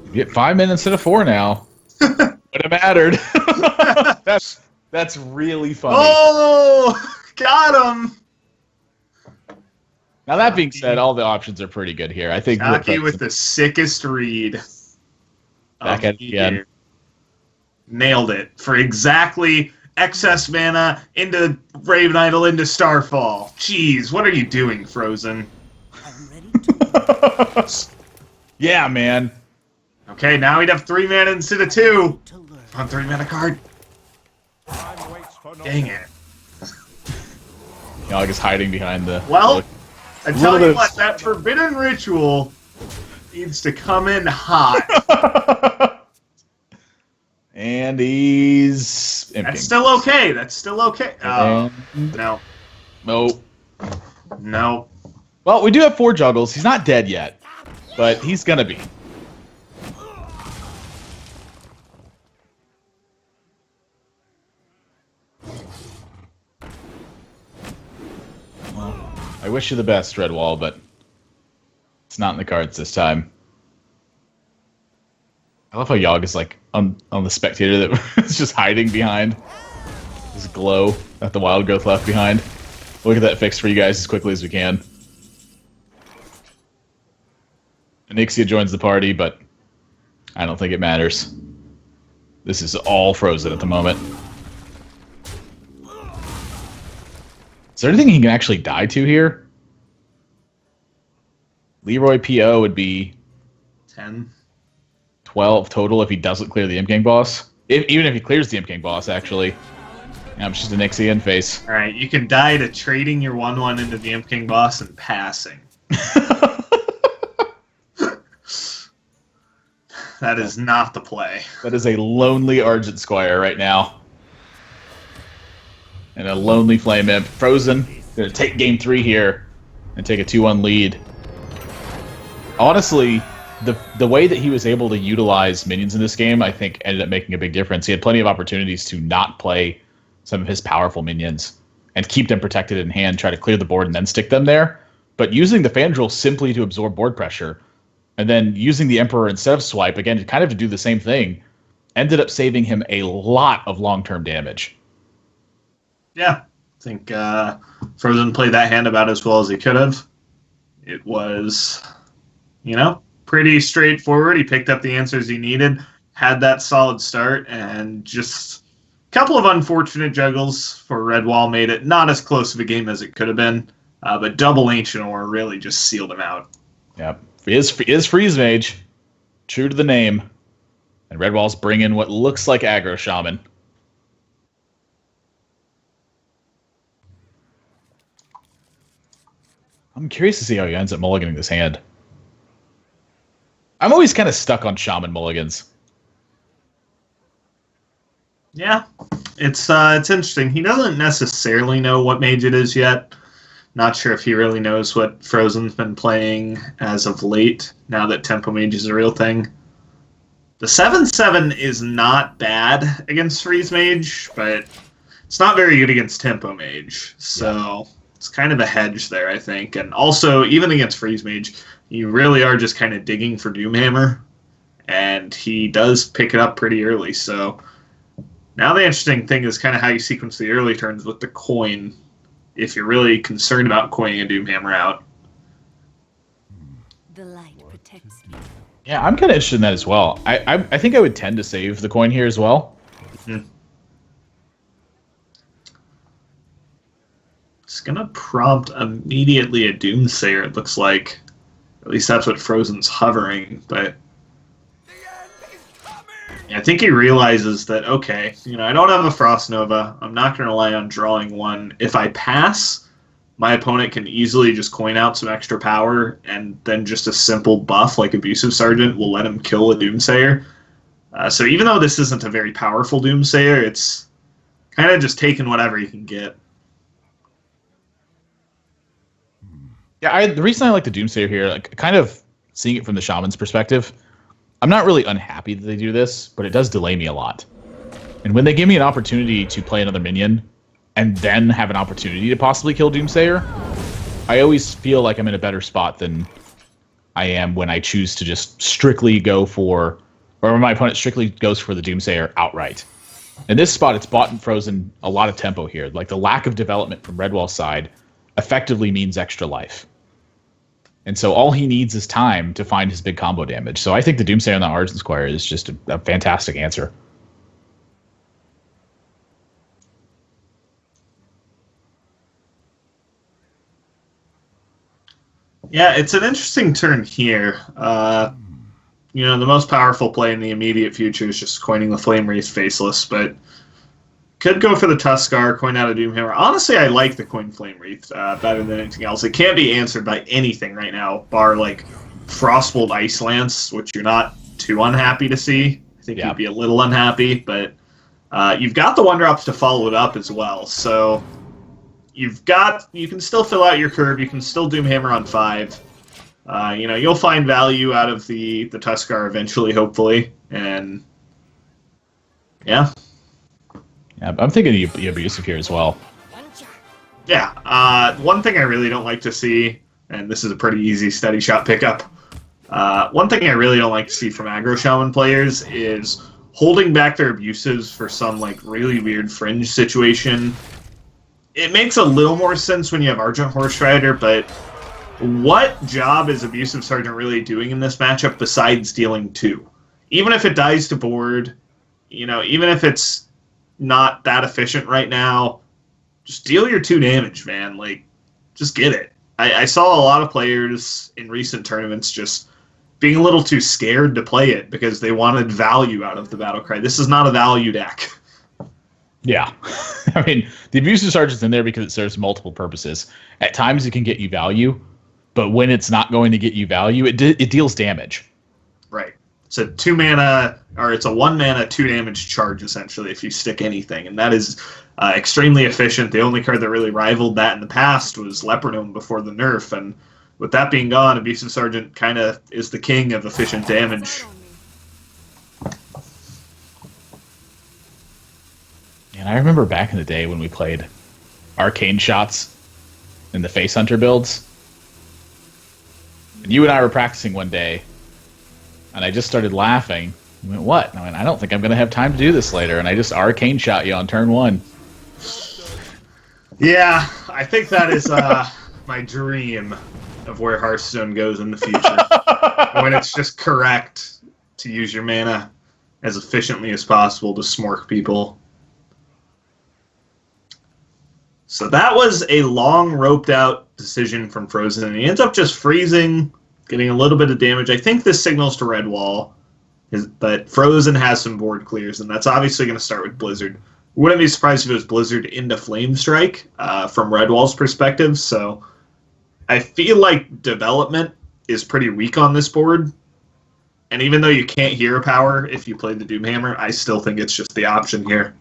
you get 5 minutes instead of 4 now. But it mattered. That's really funny. Oh, got him! Now that being said, all the options are pretty good here. I think Jockey with the sickest read. Back at it again. Nailed it for exactly excess mana into Raven Idol into Starfall. Jeez, what are you doing, Frozen? I'm ready to Yeah, man. Okay, now we'd have 3 mana instead of 2. learn. On 3 mana card. Dang it. Yogg is hiding behind the. Well, I tell little you bit what, of- that Forbidden Ritual needs to come in hot. And he's imping. That's still okay. That's still okay. Oh, And- no. Nope. No. Well, we do have 4 juggles. He's not dead yet, but he's gonna be. Well, I wish you the best, Redwall, but it's not in the cards this time. I love how Yogg is like on the spectator that is just hiding behind his glow that the wild growth left behind. We'll get that fixed for you guys as quickly as we can. Onyxia joins the party, but I don't think it matters. This is all frozen at the moment. Is there anything he can actually die to here? Leroy PO would be 10. 12 total if he doesn't clear the Imp King boss. Even if he clears the Imp King boss, actually. Yeah, it's just an Onyxia in face. Alright, you can die to trading your 1/1 into the Imp King boss and passing. That is not the play. That is a lonely Argent Squire right now. And a lonely Flame Imp. Frozen. Gonna take game 3 here and take a 2-1 lead. Honestly, the way that he was able to utilize minions in this game, I think, ended up making a big difference. He had plenty of opportunities to not play some of his powerful minions and keep them protected in hand, try to clear the board and then stick them there. But using the Fandral simply to absorb board pressure, and then using the Emperor instead of Swipe, again, kind of to do the same thing, ended up saving him a lot of long-term damage. Yeah, I think Frozen played that hand about as well as he could have. It was, pretty straightforward. He picked up the answers he needed, had that solid start, and just a couple of unfortunate juggles for Redwall made it not as close of a game as it could have been. But double Ancient Ore really just sealed him out. Yep. Is Freeze Mage. True to the name. And Redwall's bringing what looks like Aggro Shaman. I'm curious to see how he ends up mulliganing this hand. I'm always kind of stuck on Shaman mulligans. Yeah, it's interesting. He doesn't necessarily know what mage it is yet. Not sure if he really knows what Frozen's been playing as of late, now that Tempo Mage is a real thing. The 7/7 is not bad against Freeze Mage, but it's not very good against Tempo Mage. So it's kind of a hedge there, I think. And also, even against Freeze Mage, you really are just kind of digging for Doomhammer, and he does pick it up pretty early. So now the interesting thing is kind of how you sequence the early turns with the coin, if you're really concerned about coining a Doomhammer out. The light protects me. Yeah, I'm kind of interested in that as well. I think I would tend to save the coin here as well. Mm-hmm. It's going to prompt immediately a Doomsayer, it looks like. At least that's what Frozen's hovering, but I think he realizes that, okay, I don't have a Frost Nova. I'm not going to rely on drawing one. If I pass, my opponent can easily just coin out some extra power, and then just a simple buff like Abusive Sergeant will let him kill a Doomsayer. So even though this isn't a very powerful Doomsayer, it's kind of just taking whatever you can get. Yeah, the reason I like the Doomsayer here, like kind of seeing it from the Shaman's perspective, I'm not really unhappy that they do this, but it does delay me a lot. And when they give me an opportunity to play another minion, and then have an opportunity to possibly kill Doomsayer, I always feel like I'm in a better spot than I am when I choose to just strictly go for, or when my opponent strictly goes for the Doomsayer outright. In this spot, it's bought and frozen a lot of tempo here. Like the lack of development from Redwall's side effectively means extra life. And so all he needs is time to find his big combo damage. So I think the Doomsayer on the Argent Squire is just a fantastic answer. Yeah, it's an interesting turn here. The most powerful play in the immediate future is just coining the Flame Wraith Faceless, but could go for the Tuskar, coin out a Doomhammer. Honestly, I like the coin Flame Wraith better than anything else. It can't be answered by anything right now, bar like Frostbolt Ice Lance, which you're not too unhappy to see. I think you'd be a little unhappy, but you've got the 1-drops to follow it up as well, so you can still fill out your curve, you can still Doomhammer on 5. You'll find value out of the Tuskar eventually, hopefully, and yeah. Yeah, I'm thinking the abusive here as well. Yeah, one thing I really don't like to see, and this is a pretty easy steady shot pickup, one thing I really don't like to see from aggro shaman players is holding back their abusives for some like really weird fringe situation. It makes a little more sense when you have Argent Horse Rider, but what job is Abusive Sergeant really doing in this matchup besides dealing 2? Even if it dies to board, even if it's not that efficient right now, just deal your 2 damage, man. Like, just get it. I saw a lot of players in recent tournaments just being a little too scared to play it because they wanted value out of the Battlecry. This is not a value deck. Yeah. I mean, the Abusive Sergeant's in there because it serves multiple purposes. At times it can get you value, but when it's not going to get you value, it deals damage. Right. It's a 2 mana, or it's a 1 mana 2 damage charge, essentially, if you stick anything. And that is extremely efficient. The only card that really rivaled that in the past was Leopardome before the nerf. And with that being gone, Abusive Sergeant kind of is the king of efficient damage. And I remember back in the day when we played Arcane Shots in the Face Hunter builds. And you and I were practicing one day, and I just started laughing. I went, what? And I went, I don't think I'm going to have time to do this later. And I just Arcane Shot you on turn 1. Yeah, I think that is my dream of where Hearthstone goes in the future. When it's just correct to use your mana as efficiently as possible to smork people. So that was a long roped out decision from Frozen. He ends up just freezing, getting a little bit of damage. I think this signals to Red Wall, but Frozen has some board clears, and that's obviously going to start with Blizzard. Wouldn't be surprised if it was Blizzard into Flame Strike from Red Wall's perspective. So I feel like development is pretty weak on this board. And even though you can't hero power if you play the Doomhammer, I still think it's just the option here.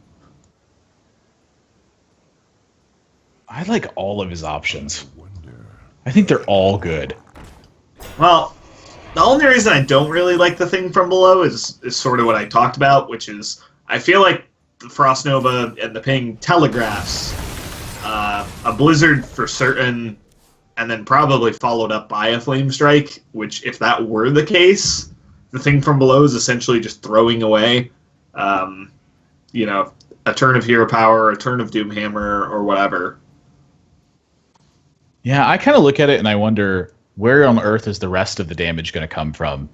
I like all of his options. I think they're all good. Well, the only reason I don't really like the thing from below is sort of what I talked about, which is I feel like the Frost Nova and the ping telegraphs a Blizzard for certain, and then probably followed up by a Flame Strike, which if that were the case, the thing from below is essentially just throwing away, a turn of hero power, a turn of Doomhammer, or whatever. Yeah, I kind of look at it and I wonder where on earth is the rest of the damage going to come from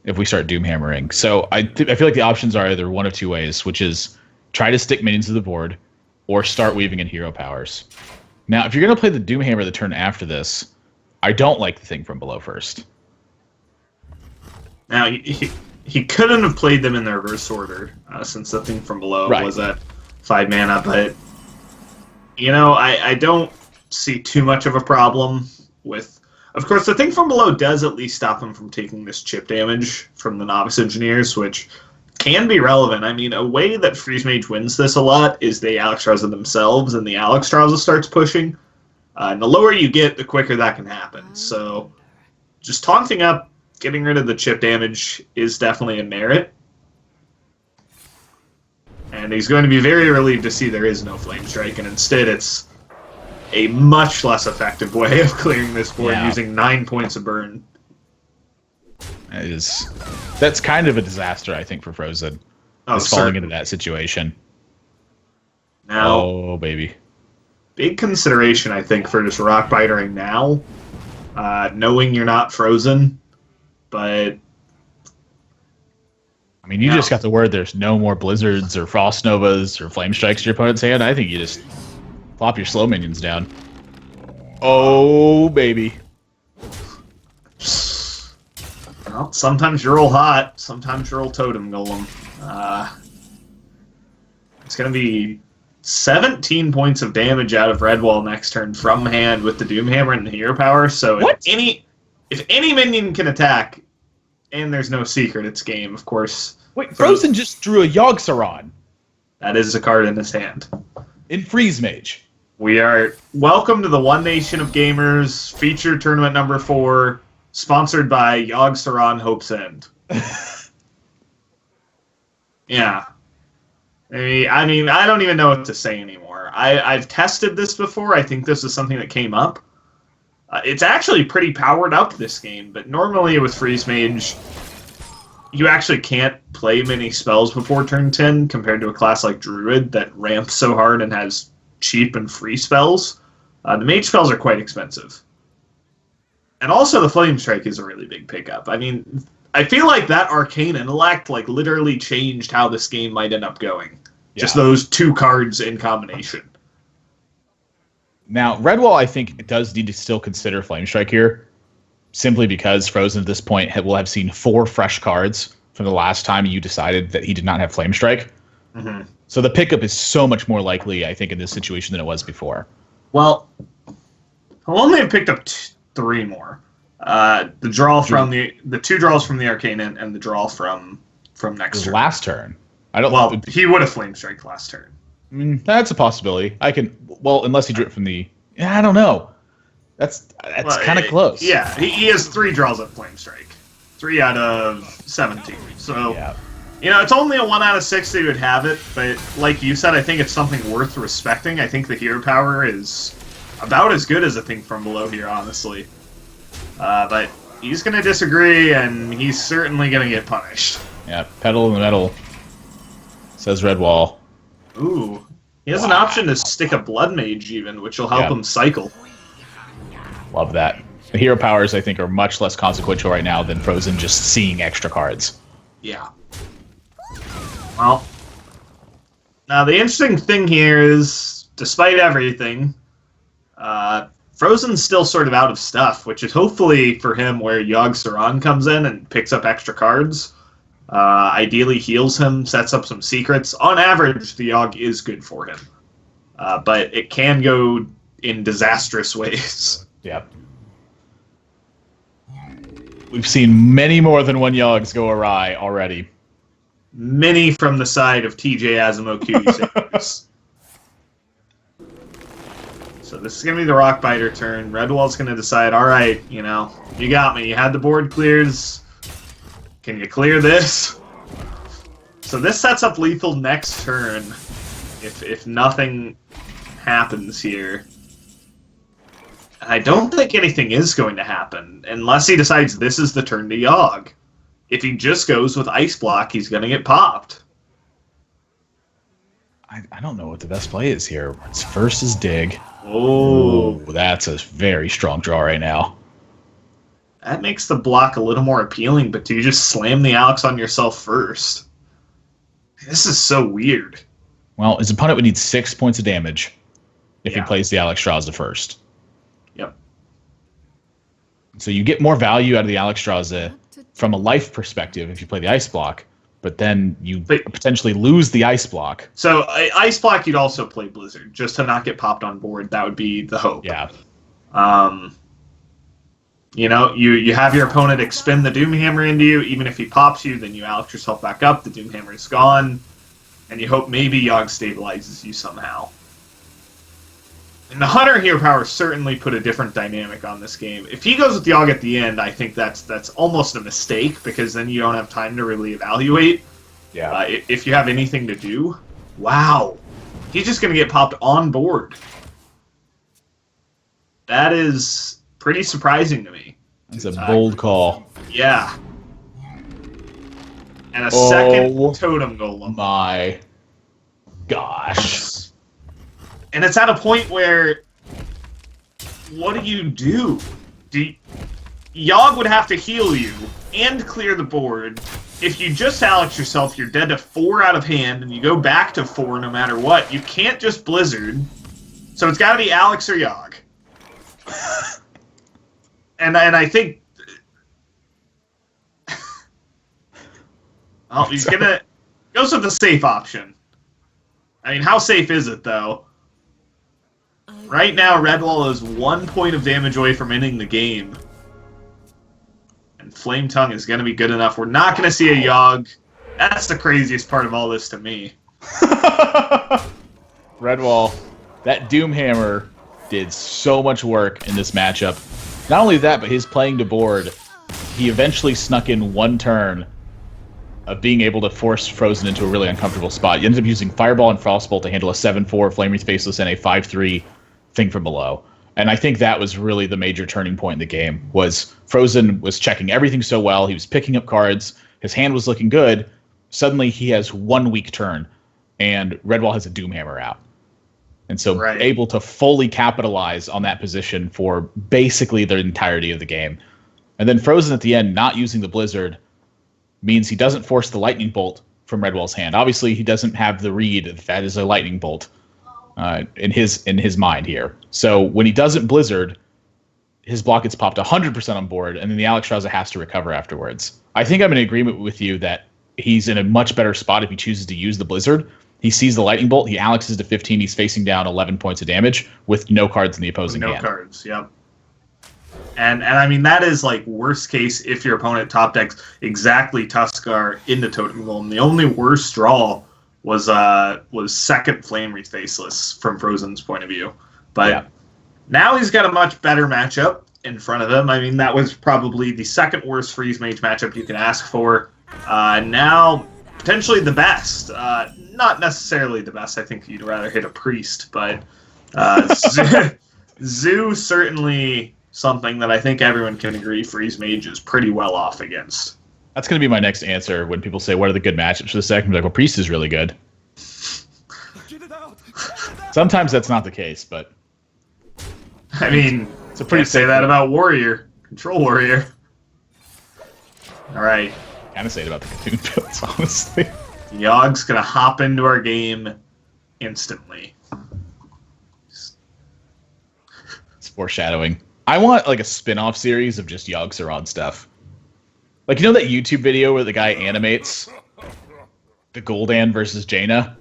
if we start Doomhammering. So I feel like the options are either one of 2 ways, which is try to stick minions to the board or start weaving in hero powers. Now, if you're going to play the Doomhammer the turn after this, I don't like the thing from below first. Now, he couldn't have played them in the reverse order since the thing from below was at 5 mana, but, I don't see too much of a problem with... Of course, the thing from below does at least stop him from taking this chip damage from the Novice Engineers, which can be relevant. I mean, a way that Freeze Mage wins this a lot is they Alexstrasza themselves, and the Alexstrasza starts pushing. And the lower you get, the quicker that can happen. So just taunting up, getting rid of the chip damage is definitely a merit. And he's going to be very relieved to see there is no Flame Strike, and instead it's a much less effective way of clearing this board using 9 points of burn. That's kind of a disaster, I think, for Frozen. Falling into that situation. Now, baby. Big consideration, I think, for just rock bitering now knowing you're not frozen. But I mean, you just got the word there's no more blizzards or frost novas or flame strikes to your opponent's hand. I think you just plop your slow minions down. Oh, baby. Well, sometimes you roll hot, sometimes you roll totem golem. It's going to be 17 points of damage out of Redwall next turn from hand with the Doomhammer and the hero power. So if any minion can attack, and there's no secret, it's game, of course. Wait, Frozen just drew a Yogg-Saron. That is a card in his hand. In Freeze Mage. We are welcome to the One Nation of Gamers feature tournament number 4, sponsored by Yogg-Saron Hope's End. Yeah. I mean, I don't even know what to say anymore. I've tested this before. I think this is something that came up. It's actually pretty powered up, this game, but normally with Freeze Mage, you actually can't play many spells before turn 10 compared to a class like Druid that ramps so hard and has cheap and free spells. The mage spells are quite expensive. And also the Flame Strike is a really big pickup. I mean, I feel like that Arcane Intellect literally changed how this game might end up going. Yeah. Just those 2 cards in combination. Now, Redwall, I think, does need to still consider Flame Strike here, simply because Frozen at this point will have seen 4 fresh cards from the last time you decided that he did not have Flame Strike. Mm-hmm. So the pickup is so much more likely, I think, in this situation than it was before. Well, he'll only have picked up 3 more. The draw from the 2 draws from the Arcane and the draw from next turn. Last turn. He would have Flame Strike last turn. I mean, that's a possibility. Unless he drew it from the... I don't know. That's kind of close. Yeah, he has 3 draws at Flame Strike. 3 out of 17. So, yeah. It's only a 1 out of 6 that he would have it, but like you said, I think it's something worth respecting. I think the hero power is about as good as a thing from below here, honestly. But he's going to disagree, and he's certainly going to get punished. Yeah, pedal in the metal, says Redwall. Ooh. He has an option to stick a Blood Mage even, which will help him cycle. Love that. The hero powers, I think, are much less consequential right now than Frozen just seeing extra cards. Yeah. Well, now the interesting thing here is, despite everything, Frozen's still sort of out of stuff, which is hopefully for him where Yogg-Saron comes in and picks up extra cards. Ideally heals him, sets up some secrets. On average, the Yogg is good for him. But it can go in disastrous ways. Yep. We've seen many more than one Yoggs go awry already. Many from the side of TJ Azamo Cutie Sanders. So this is going to be the Rockbiter turn. Redwall's going to decide, alright, you got me. You had the board clears. Can you clear this? So this sets up lethal next turn if nothing happens here. I don't think anything is going to happen unless he decides this is the turn to Yogg. If he just goes with Ice Block, he's going to get popped. I don't know what the best play is here. It's first is Dig. Oh, that's a very strong draw right now. That makes the block a little more appealing, but do you just slam the Alex on yourself first? This is so weird. Well, his opponent would need 6 points of damage if he plays the Alexstrasza first. Yep. So you get more value out of the Alexstrasza from a life perspective if you play the Ice Block, but then you potentially lose the Ice Block. So Ice Block, you'd also play Blizzard, just to not get popped on board. That would be the hope. Yeah. You have your opponent expend the Doomhammer into you. Even if he pops you, then you Alex yourself back up. The Doomhammer is gone. And you hope maybe Yogg stabilizes you somehow. And the Hunter hero power certainly put a different dynamic on this game. If he goes with Yogg at the end, I think that's almost a mistake, because then you don't have time to really evaluate. Yeah. If you have anything to do. Wow. He's just going to get popped on board. That is pretty surprising to me. It's a bold call. Yeah. And a second Totem Golem. My gosh. And it's at a point where, what do? Yogg would have to heal you and clear the board. If you just Alex yourself, you're dead to 4 out of hand, and you go back to 4 no matter what. You can't just Blizzard. So it's got to be Alex or Yogg. and I think... well, he's going to... goes with the safe option. I mean, how safe is it, though? Right now, Redwall is 1 point of damage away from ending the game. And Flame Tongue is going to be good enough. We're not going to see a Yogg. That's the craziest part of all this to me. Redwall, that Doomhammer did so much work in this matchup. Not only that, but his playing to board, he eventually snuck in one turn of being able to force Frozen into a really uncomfortable spot. You ended up using Fireball and Frostbolt to handle a 7-4 Flame Wreath Faceless and a 5-3 Thing from Below. And I think that was really the major turning point in the game, was Frozen was checking everything so well. He was picking up cards. His hand was looking good. Suddenly he has 1 weak turn, and Redwall has a Doomhammer out. And so able to fully capitalize on that position for basically the entirety of the game. And then Frozen at the end, not using the Blizzard, means he doesn't force the Lightning Bolt from Redwall's hand. Obviously, he doesn't have the read that is a Lightning Bolt in his mind here. So when he doesn't Blizzard, his block gets popped 100% on board, and then the Alexstrasza has to recover afterwards. I think I'm in agreement with you that he's in a much better spot if he chooses to use the Blizzard. He sees the Lightning Bolt, he Alexes to 15, he's facing down 11 points of damage with no cards in the opposing hand. No cards, yep. And I mean, that is like worst case if your opponent top decks exactly Tuskar into Totem Golem. The only worst draw was second Flame Wreath Faceless from Frozen's point of view. But now he's got a much better matchup in front of him. I mean, that was probably the second worst Freeze Mage matchup you can ask for. Now, potentially the best. Not necessarily the best. I think you'd rather hit a Priest, but Zoo certainly something that I think everyone can agree Freeze Mage is pretty well off against. That's going to be my next answer when people say, what are the good matchups for the second? I'm like, well, Priest is really good. Sometimes that's not the case, but... I mean, it's a pretty say that about Warrior. Control Warrior. All right. Kind of say it about the Cthulhu builds, honestly. Yogg's going to hop into our game instantly. It's foreshadowing. I want like a spin-off series of just Yogg-Saron stuff. Like, you know that YouTube video where the guy animates the Gul'dan versus Jaina?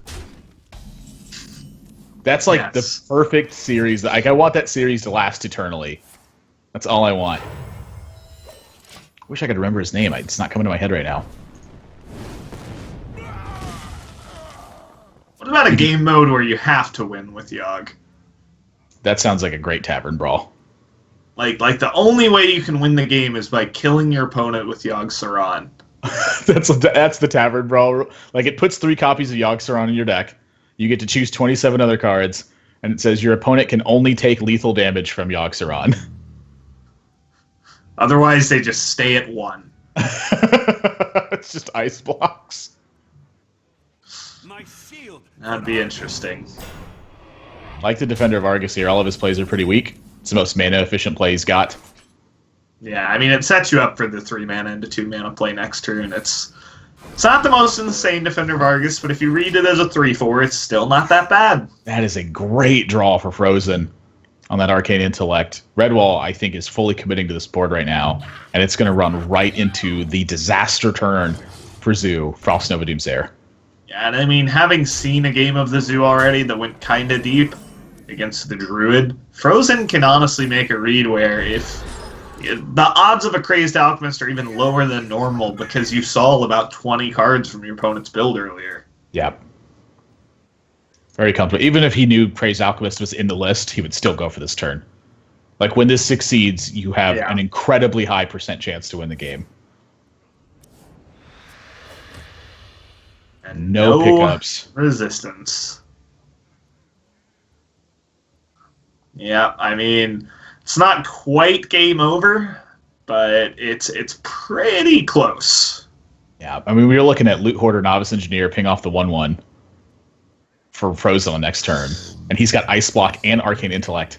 That's like the perfect series. Like, I want that series to last eternally. That's all I want. Wish I could remember his name. It's not coming to my head right now. What about a game mode where you have to win with Yogg? That sounds like a great tavern brawl. Like the only way you can win the game is by killing your opponent with Yogg-Saron. That's the tavern brawl. Like, it puts 3 copies of Yogg-Saron in your deck. You get to choose 27 other cards, and it says your opponent can only take lethal damage from Yogg-Saron. Otherwise, they just stay at 1. It's just ice blocks. My shield. That'd be interesting. Like the Defender of Argus here, all of his plays are pretty weak. It's the most mana-efficient play he's got. Yeah, I mean, it sets you up for the 3 mana into 2 mana play next turn. It's not the most insane Defender of Argus, but if you read it as a 3/4, it's still not that bad. That is a great draw for Frozen on that Arcane Intellect. Redwall, I think, is fully committing to this board right now, and it's going to run right into the disaster turn for Zoo, Frost Nova Doomsayer. Yeah, and I mean, having seen a game of the Zoo already that went kind of deep against the Druid, Frozen can honestly make a read where if the odds of a Crazed Alchemist are even lower than normal because you saw about 20 cards from your opponent's build earlier. Yep. Very comfortable. Even if he knew Crazed Alchemist was in the list, he would still go for this turn. Like, when this succeeds, you have an incredibly high % chance to win the game. And no pickups. Resistance. Yeah, I mean, it's not quite game over, but it's pretty close. Yeah, I mean, we were looking at Loot Hoarder, Novice Engineer, ping off the 1/1 for Frozen on next turn, and he's got Ice Block and Arcane Intellect.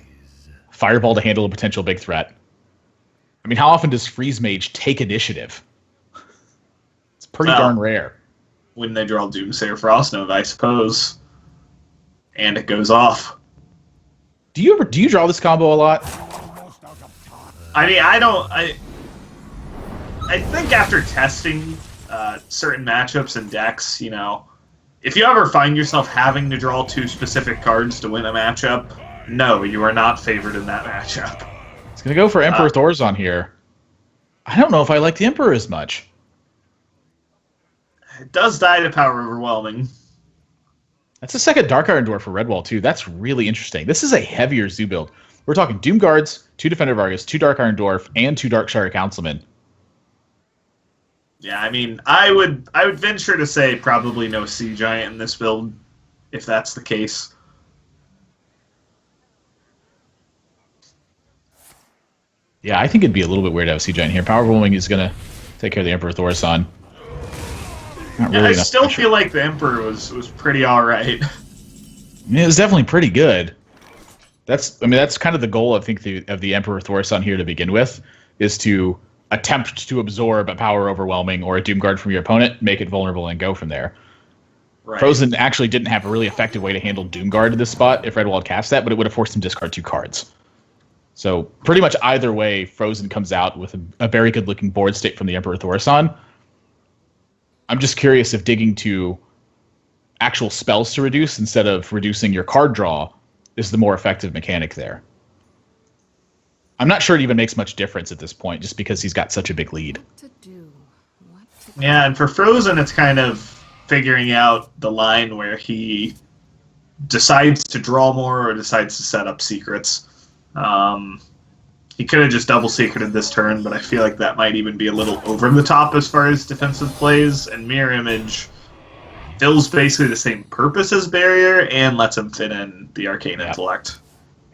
Fireball to handle a potential big threat. I mean, how often does Freeze Mage take initiative? It's pretty darn rare. When they draw Doomsayer Frostnova, I suppose. And it goes off. Do you draw this combo a lot? I mean, I think after testing certain matchups and decks, you know, if you ever find yourself having to draw 2 specific cards to win a matchup, no, you are not favored in that matchup. It's going to go for Emperor Thorazon here. I don't know if I like the Emperor as much. It does die to Power Overwhelming. That's the second Dark Iron Dwarf for Redwall, too. That's really interesting. This is a heavier zoo build. We're talking Doom Guards, 2 Defender Vargas, 2 Dark Iron Dwarf, and 2 Darkshire Councilmen. Yeah, I mean, I would venture to say probably no Sea Giant in this build, if that's the case. Yeah, I think it'd be a little bit weird to have Sea Giant here. Power Overwhelming is going to take care of the Emperor Thorazon. Not really I enough still pressure. feel like the Emperor was pretty alright. I mean, it was definitely pretty good. That's kind of the goal, I think, of the Emperor Thorazon here to begin with, is to attempt to absorb a Power Overwhelming or a Doom Guard from your opponent, make it vulnerable, and go from there. Right. Frozen actually didn't have a really effective way to handle Doom Guard in this spot if Redwall cast that, but it would have forced him to discard 2 cards. So pretty much either way, Frozen comes out with a very good-looking board state from the Emperor Thorazon. I'm just curious if digging to actual spells to reduce instead of reducing your card draw is the more effective mechanic there. I'm not sure it even makes much difference at this point, just because he's got such a big lead. Yeah, and for Frozen, it's kind of figuring out the line where he decides to draw more or decides to set up secrets. He could have just double secreted this turn, but I feel like that might even be a little over the top as far as defensive plays, and Mirror Image fills basically the same purpose as Barrier and lets him fit in the Arcane Intellect.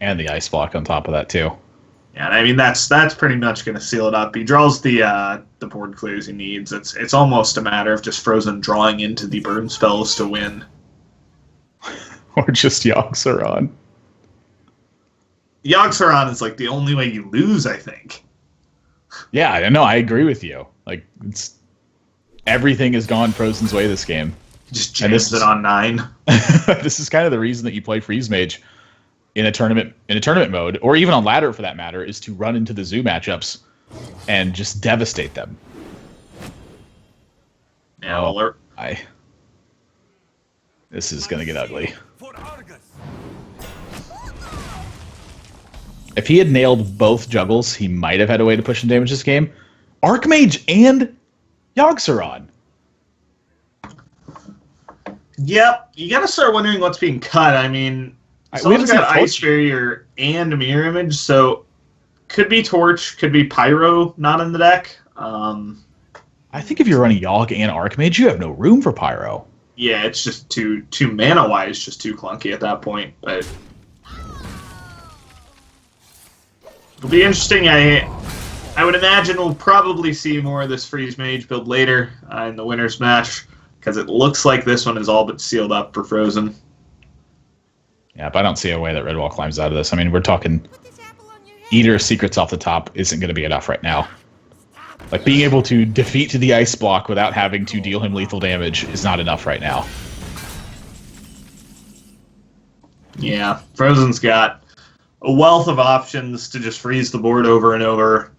And the Ice Block on top of that, too. Yeah, and I mean, that's pretty much going to seal it up. He draws the board clears he needs. It's almost a matter of just Frozen drawing into the burn spells to win. Or just Yogg-Saron. Yogg-Saron is like the only way you lose, I think. Yeah, no, I agree with you. Like, everything has gone Frozen's way this game. Just jams it on 9. This is kind of the reason that you play Freeze Mage in a tournament mode, or even on ladder for that matter, is to run into the zoo matchups and just devastate them. Yeah, This is gonna get ugly. For Argus. If he had nailed both juggles, he might have had a way to push and damage this game. Archmage and Yogg-Saron. Yep, you gotta start wondering what's being cut. I mean, We someone's haven't got seen Ice Torch. Barrier and Mirror Image, so could be Torch, could be Pyro not in the deck. I think if you're running Yogg and Archmage, you have no room for Pyro. Yeah, it's just too mana wise, just too clunky at that point. But it'll be interesting. I would imagine we'll probably see more of this Freeze Mage build later in the winners match, because it looks like this one is all but sealed up for Frozen. Yeah, but I don't see a way that Redwall climbs out of this. I mean, we're talking Eater Secrets off the top isn't going to be enough right now. Like, being able to defeat the Ice Block without having to deal him lethal damage is not enough right now. Yeah, Frozen's got a wealth of options to just freeze the board over and over.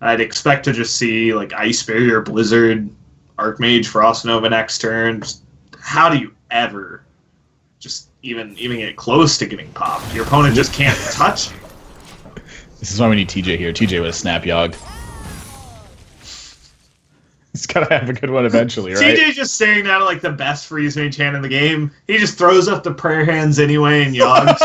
I'd expect to just see, like, Ice Barrier, Blizzard, Archmage, Frostnova next turn. Just, how do you ever just even get close to getting popped? Your opponent just can't touch you. This is why we need TJ here. TJ with a Snap Yogg. He's got to have a good one eventually, right? TJ just staring down at, like, the best Freeze Mage hand in the game. He just throws up the prayer hands anyway and yogs.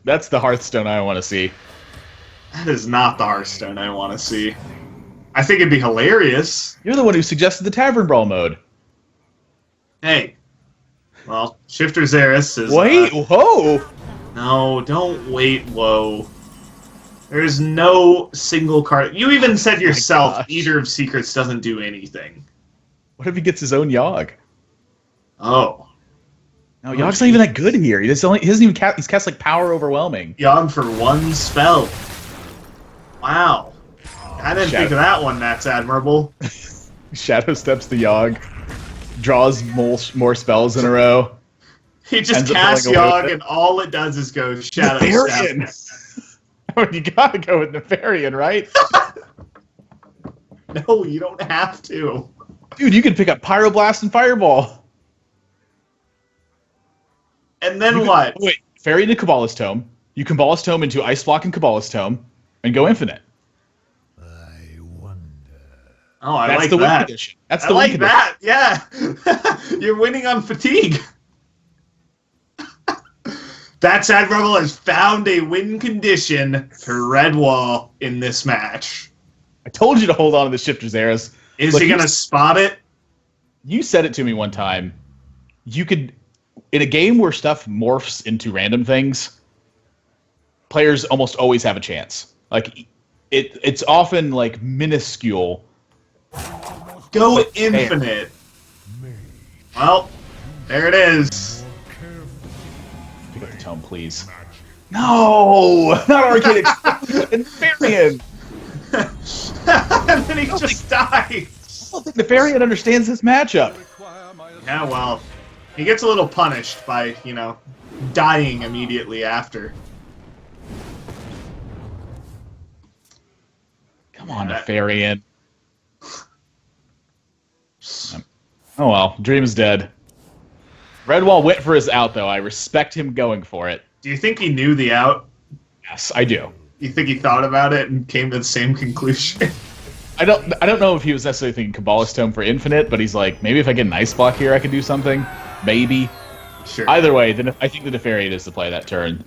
That's the Hearthstone I want to see. That is not the Hearthstone I want to see. I think it'd be hilarious. You're the one who suggested the Tavern Brawl mode. Hey. Well, Shifter Xeris is... Wait, whoa! No, don't wait, whoa. There's no single card... You even said yourself, gosh. Eater of Secrets doesn't do anything. What if he gets his own Yogg? Oh. No, Yogg's not even that good here. He doesn't even cast. He's cast like Power Overwhelming. Yogg for one spell. Wow. I didn't think of that one. That's admirable. Shadow steps the Yogg, draws more spells in a row. He just casts Yogg, and all it does is go Shadow Nefarian. Step. You gotta go with Nefarian, right? No, you don't have to. Dude, you can pick up Pyroblast and Fireball. And then what? Wait, Fairy into Kabbalist Tome. You Kabbalist Tome into Ice Block and Kabbalist Tome, and go Infinite. I wonder. Oh, I That's like the that. win condition. That's the I win like that. Yeah, you're winning on fatigue. That's Admirable has found a win condition for Redwall in this match. I told you to hold on to the Shifter's Arrows. Is he going to spot it? You said it to me one time. You could, in a game where stuff morphs into random things, players almost always have a chance. Like, it's often like minuscule. Go Infinite. Well, there it is. Pick up the tome, please. No! Not Arcade Nefarian! And then he just died. I don't think Nefarian understands this matchup. Yeah, well, he gets a little punished by, dying immediately after. Come on, Nefarian. Oh well, Dream is dead. Redwall went for his out, though. I respect him going for it. Do you think he knew the out? Yes, I do. You think he thought about it and came to the same conclusion? I don't know if he was necessarily thinking Kabbalist Tome for Infinite, but he's like, maybe if I get an Ice Block here, I can do something. Maybe. Sure. Either way, then I think the Nefarian is the play that turn.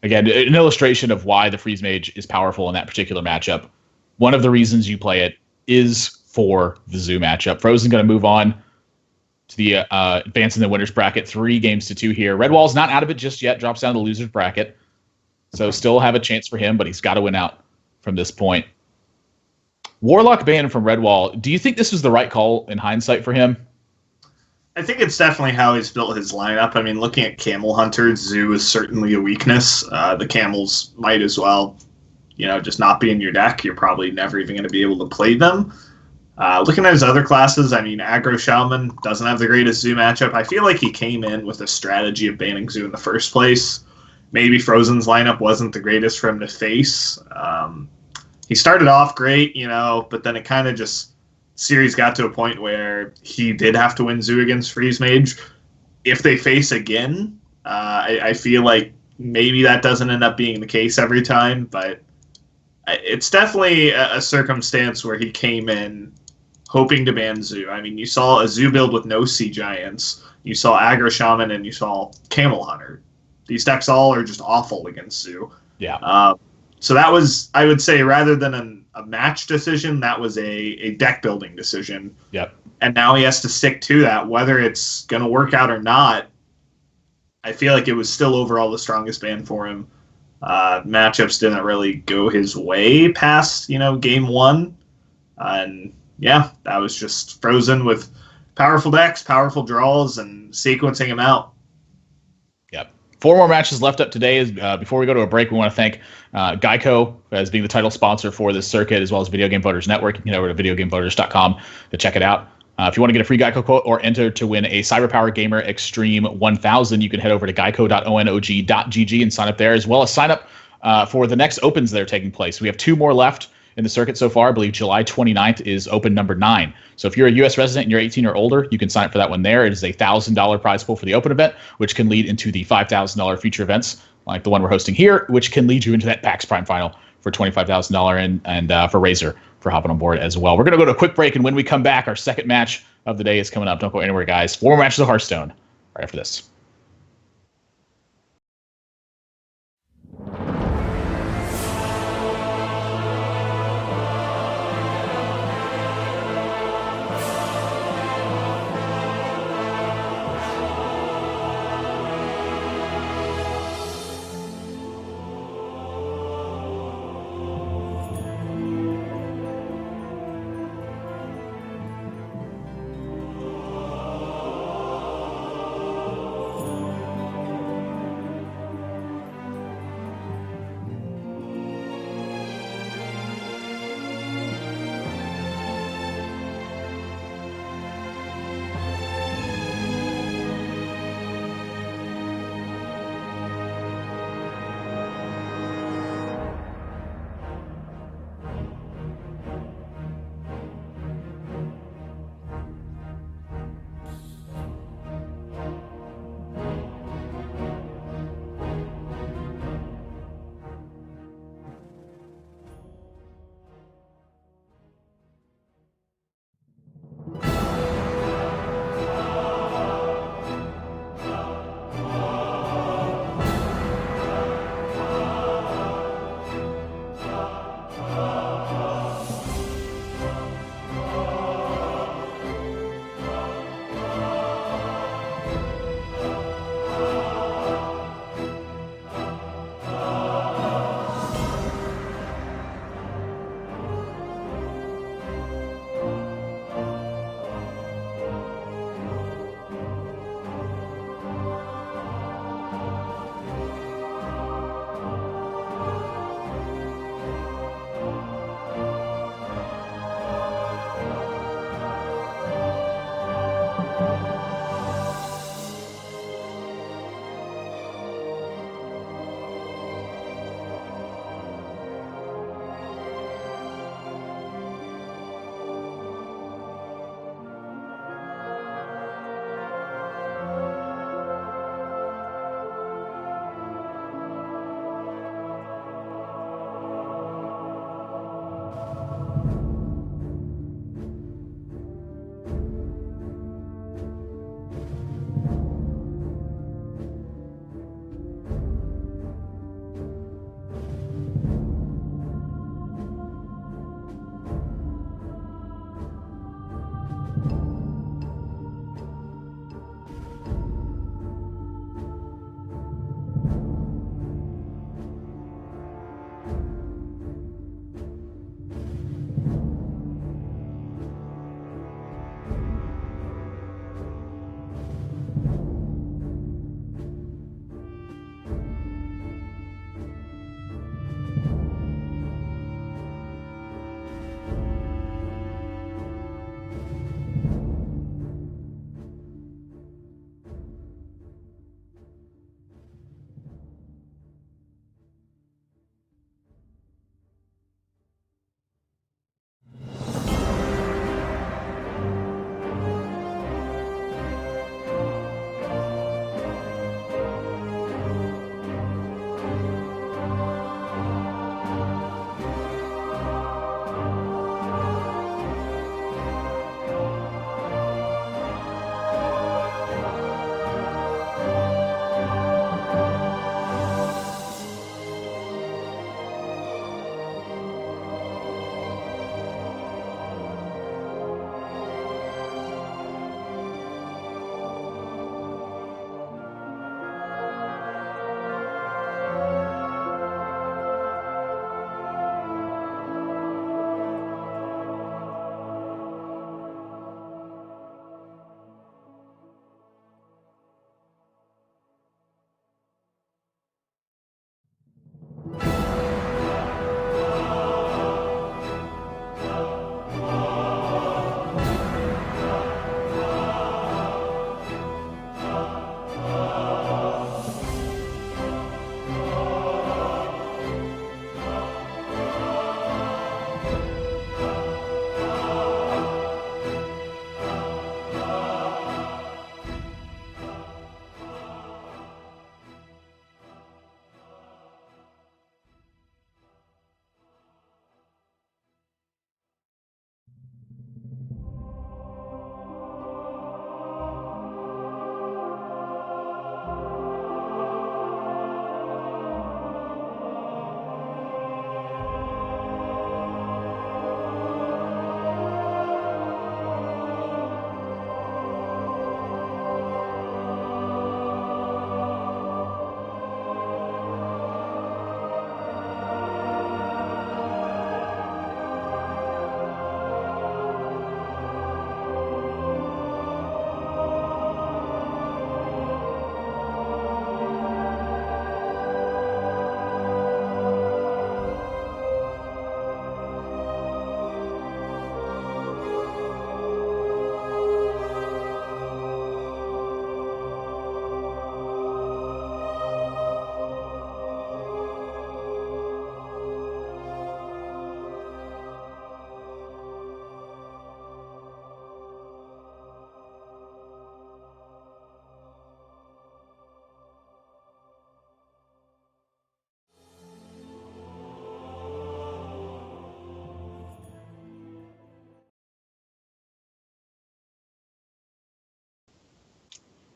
Again, an illustration of why the Freeze Mage is powerful in that particular matchup. One of the reasons you play it is for the Zoo matchup. Frozen going to move on to the advance in the winners bracket, 3-2 here. Redwall's not out of it just yet. Drops down to the losers bracket, so still have a chance for him, but he's got to win out from this point. Warlock ban from Redwall. Do you think this was the right call in hindsight for him? I think it's definitely how he's built his lineup. I mean, looking at Camel Hunters, Zoo is certainly a weakness. The Camels might as well, just not be in your deck. You're probably never even going to be able to play them. Looking at his other classes, I mean, Aggro Shaman doesn't have the greatest Zoo matchup. I feel like he came in with a strategy of banning Zoo in the first place. Maybe Frozen's lineup wasn't the greatest for him to face. He started off great, but then it kind of just... Series got to a point where he did have to win Zoo against Freeze Mage. If they face again, I feel like maybe that doesn't end up being the case every time, but it's definitely a circumstance where he came in hoping to ban Zoo. I mean, you saw a Zoo build with no Sea Giants, you saw Aggro Shaman, and you saw Camel Hunter. These decks all are just awful against Zoo. Yeah. So that was, I would say, rather than a match decision, that was a deck building decision. Yep. And now he has to stick to that, whether it's going to work out or not. I feel like it was still overall the strongest ban for him. Matchups didn't really go his way past, game one. And yeah, that was just Frozen with powerful decks, powerful draws, and sequencing him out. Yep. 4 more matches left up today. Before we go to a break, we want to thank Geico as being the title sponsor for this circuit, as well as Video Game Voters Network. You can head over to videogamevoters.com to check it out. If you want to get a free Geico quote or enter to win a Cyberpower Gamer Extreme 1000, you can head over to geico.onog.gg and sign up there, as well as sign up for the next opens that are taking place. We have 2 more left in the circuit so far. I believe July 29th is open number 9. So if you're a U.S. resident and you're 18 or older, you can sign up for that one there. It is a $1,000 prize pool for the open event, which can lead into the $5,000 future events like the one we're hosting here, which can lead you into that PAX Prime final for $25,000 and for Razor for hopping on board as well. We're going to go to a quick break, and when we come back, our second match of the day is coming up. Don't go anywhere, guys. 4 more matches of Hearthstone right after this.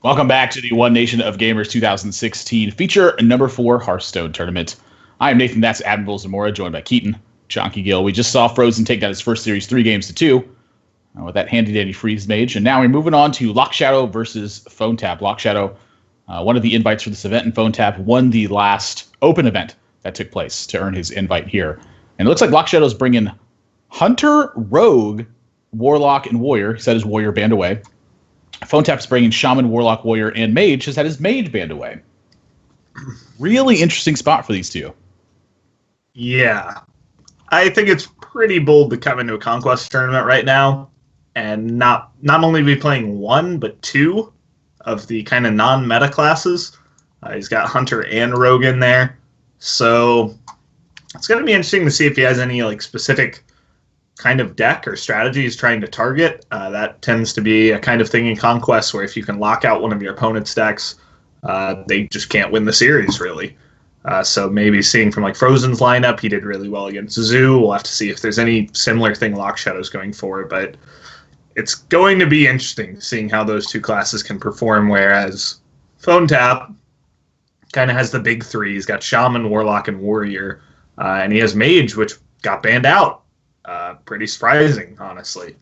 Welcome back to the One Nation of Gamers 2016 feature number 4 Hearthstone tournament. I am Nathan, that's Admiral Zamora, joined by Keaton, Chonky Gill. We just saw Frozen take down his first series 3-2 with that handy-dandy Freeze Mage. And now we're moving on to Lock Shadow versus Phone Tap. Lock Shadow, one of the invites for this event, and Phone Tap won the last open event that took place to earn his invite here. And it looks like Lock Shadow's bringing Hunter, Rogue, Warlock, and Warrior. He's had his Warrior banned away. Phone Tap's bringing Shaman, Warlock, Warrior, and Mage. Has had his Mage banned away. Really interesting spot for these two. Yeah. I think it's pretty bold to come into a Conquest tournament right now and not only be playing one, but two of the kind of non-meta classes. He's got Hunter and Rogue in there. So it's going to be interesting to see if he has any like specific kind of deck or strategy he's trying to target. That tends to be a kind of thing in Conquest where if you can lock out one of your opponent's decks, they just can't win the series, really. So maybe seeing from like Frozen's lineup, he did really well against Zoo. We'll have to see if there's any similar thing Lock Shadow's going for, but it's going to be interesting seeing how those two classes can perform, whereas Phone Tap kind of has the big three. He's got Shaman, Warlock, and Warrior, and he has Mage, which got banned out. Pretty surprising, honestly.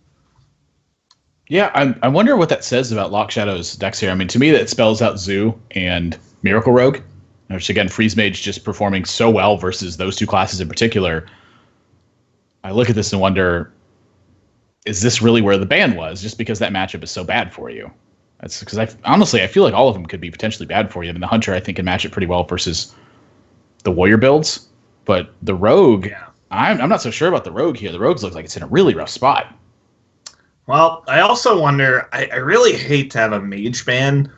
Yeah, I wonder what that says about Lock Shadow's decks here. I mean, to me, that spells out Zoo and Miracle Rogue, which, again, Freeze Mage just performing so well versus those two classes in particular. I look at this and wonder, is this really where the ban was, just because that matchup is so bad for you? That's because, honestly, I feel like all of them could be potentially bad for you. I mean, the Hunter, I think, can match it pretty well versus the Warrior builds, but the Rogue... Yeah. I'm not so sure about the Rogue here. The Rogue looks like it's in a really rough spot. Well, I also wonder, I really hate to have a Mage ban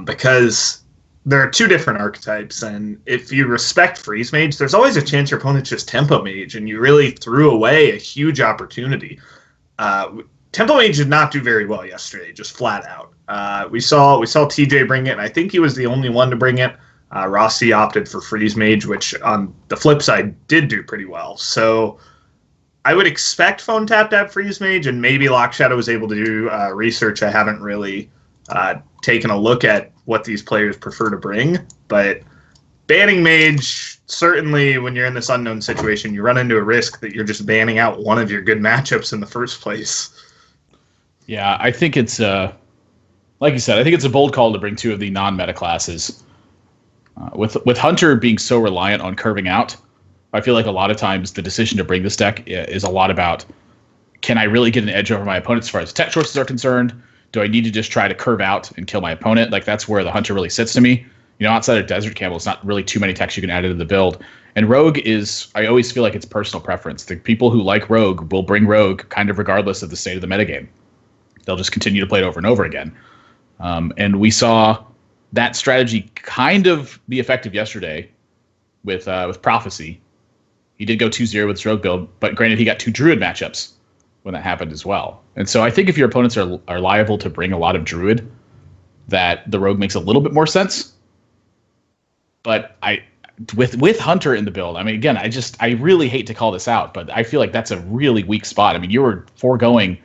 because there are two different archetypes, and if you respect Freeze Mage, there's always a chance your opponent's just Tempo Mage, and you really threw away a huge opportunity. Tempo Mage did not do very well yesterday, just flat out. We saw TJ bring it, and I think he was the only one to bring it. Rossi opted for Freeze Mage, which on the flip side did do pretty well. So I would expect Phone Tap to have Freeze Mage, and maybe Lock Shadow was able to do research. I haven't really taken a look at what these players prefer to bring, but banning Mage, certainly when you're in this unknown situation, you run into a risk that you're just banning out one of your good matchups in the first place. Yeah, I think it's, like you said, I think it's a bold call to bring two of the non-meta classes. With Hunter being so reliant on curving out, I feel like a lot of times the decision to bring this deck is a lot about, can I really get an edge over my opponent as far as tech choices are concerned? Do I need to just try to curve out and kill my opponent? Like, that's where the Hunter really sits to me. You know, outside of Desert Camel, it's not really too many techs you can add into the build. And Rogue is, I always feel like it's personal preference. The people who like Rogue will bring Rogue kind of regardless of the state of the metagame. They'll just continue to play it over and over again. And we saw that strategy kind of be effective yesterday with Prophecy. He did go 2-0 with his Rogue build, but granted, he got two Druid matchups when that happened as well. And so I think if your opponents are liable to bring a lot of Druid, that the Rogue makes a little bit more sense. But with Hunter in the build, I mean, again, I really hate to call this out, but I feel like that's a really weak spot. I mean, you were foregoing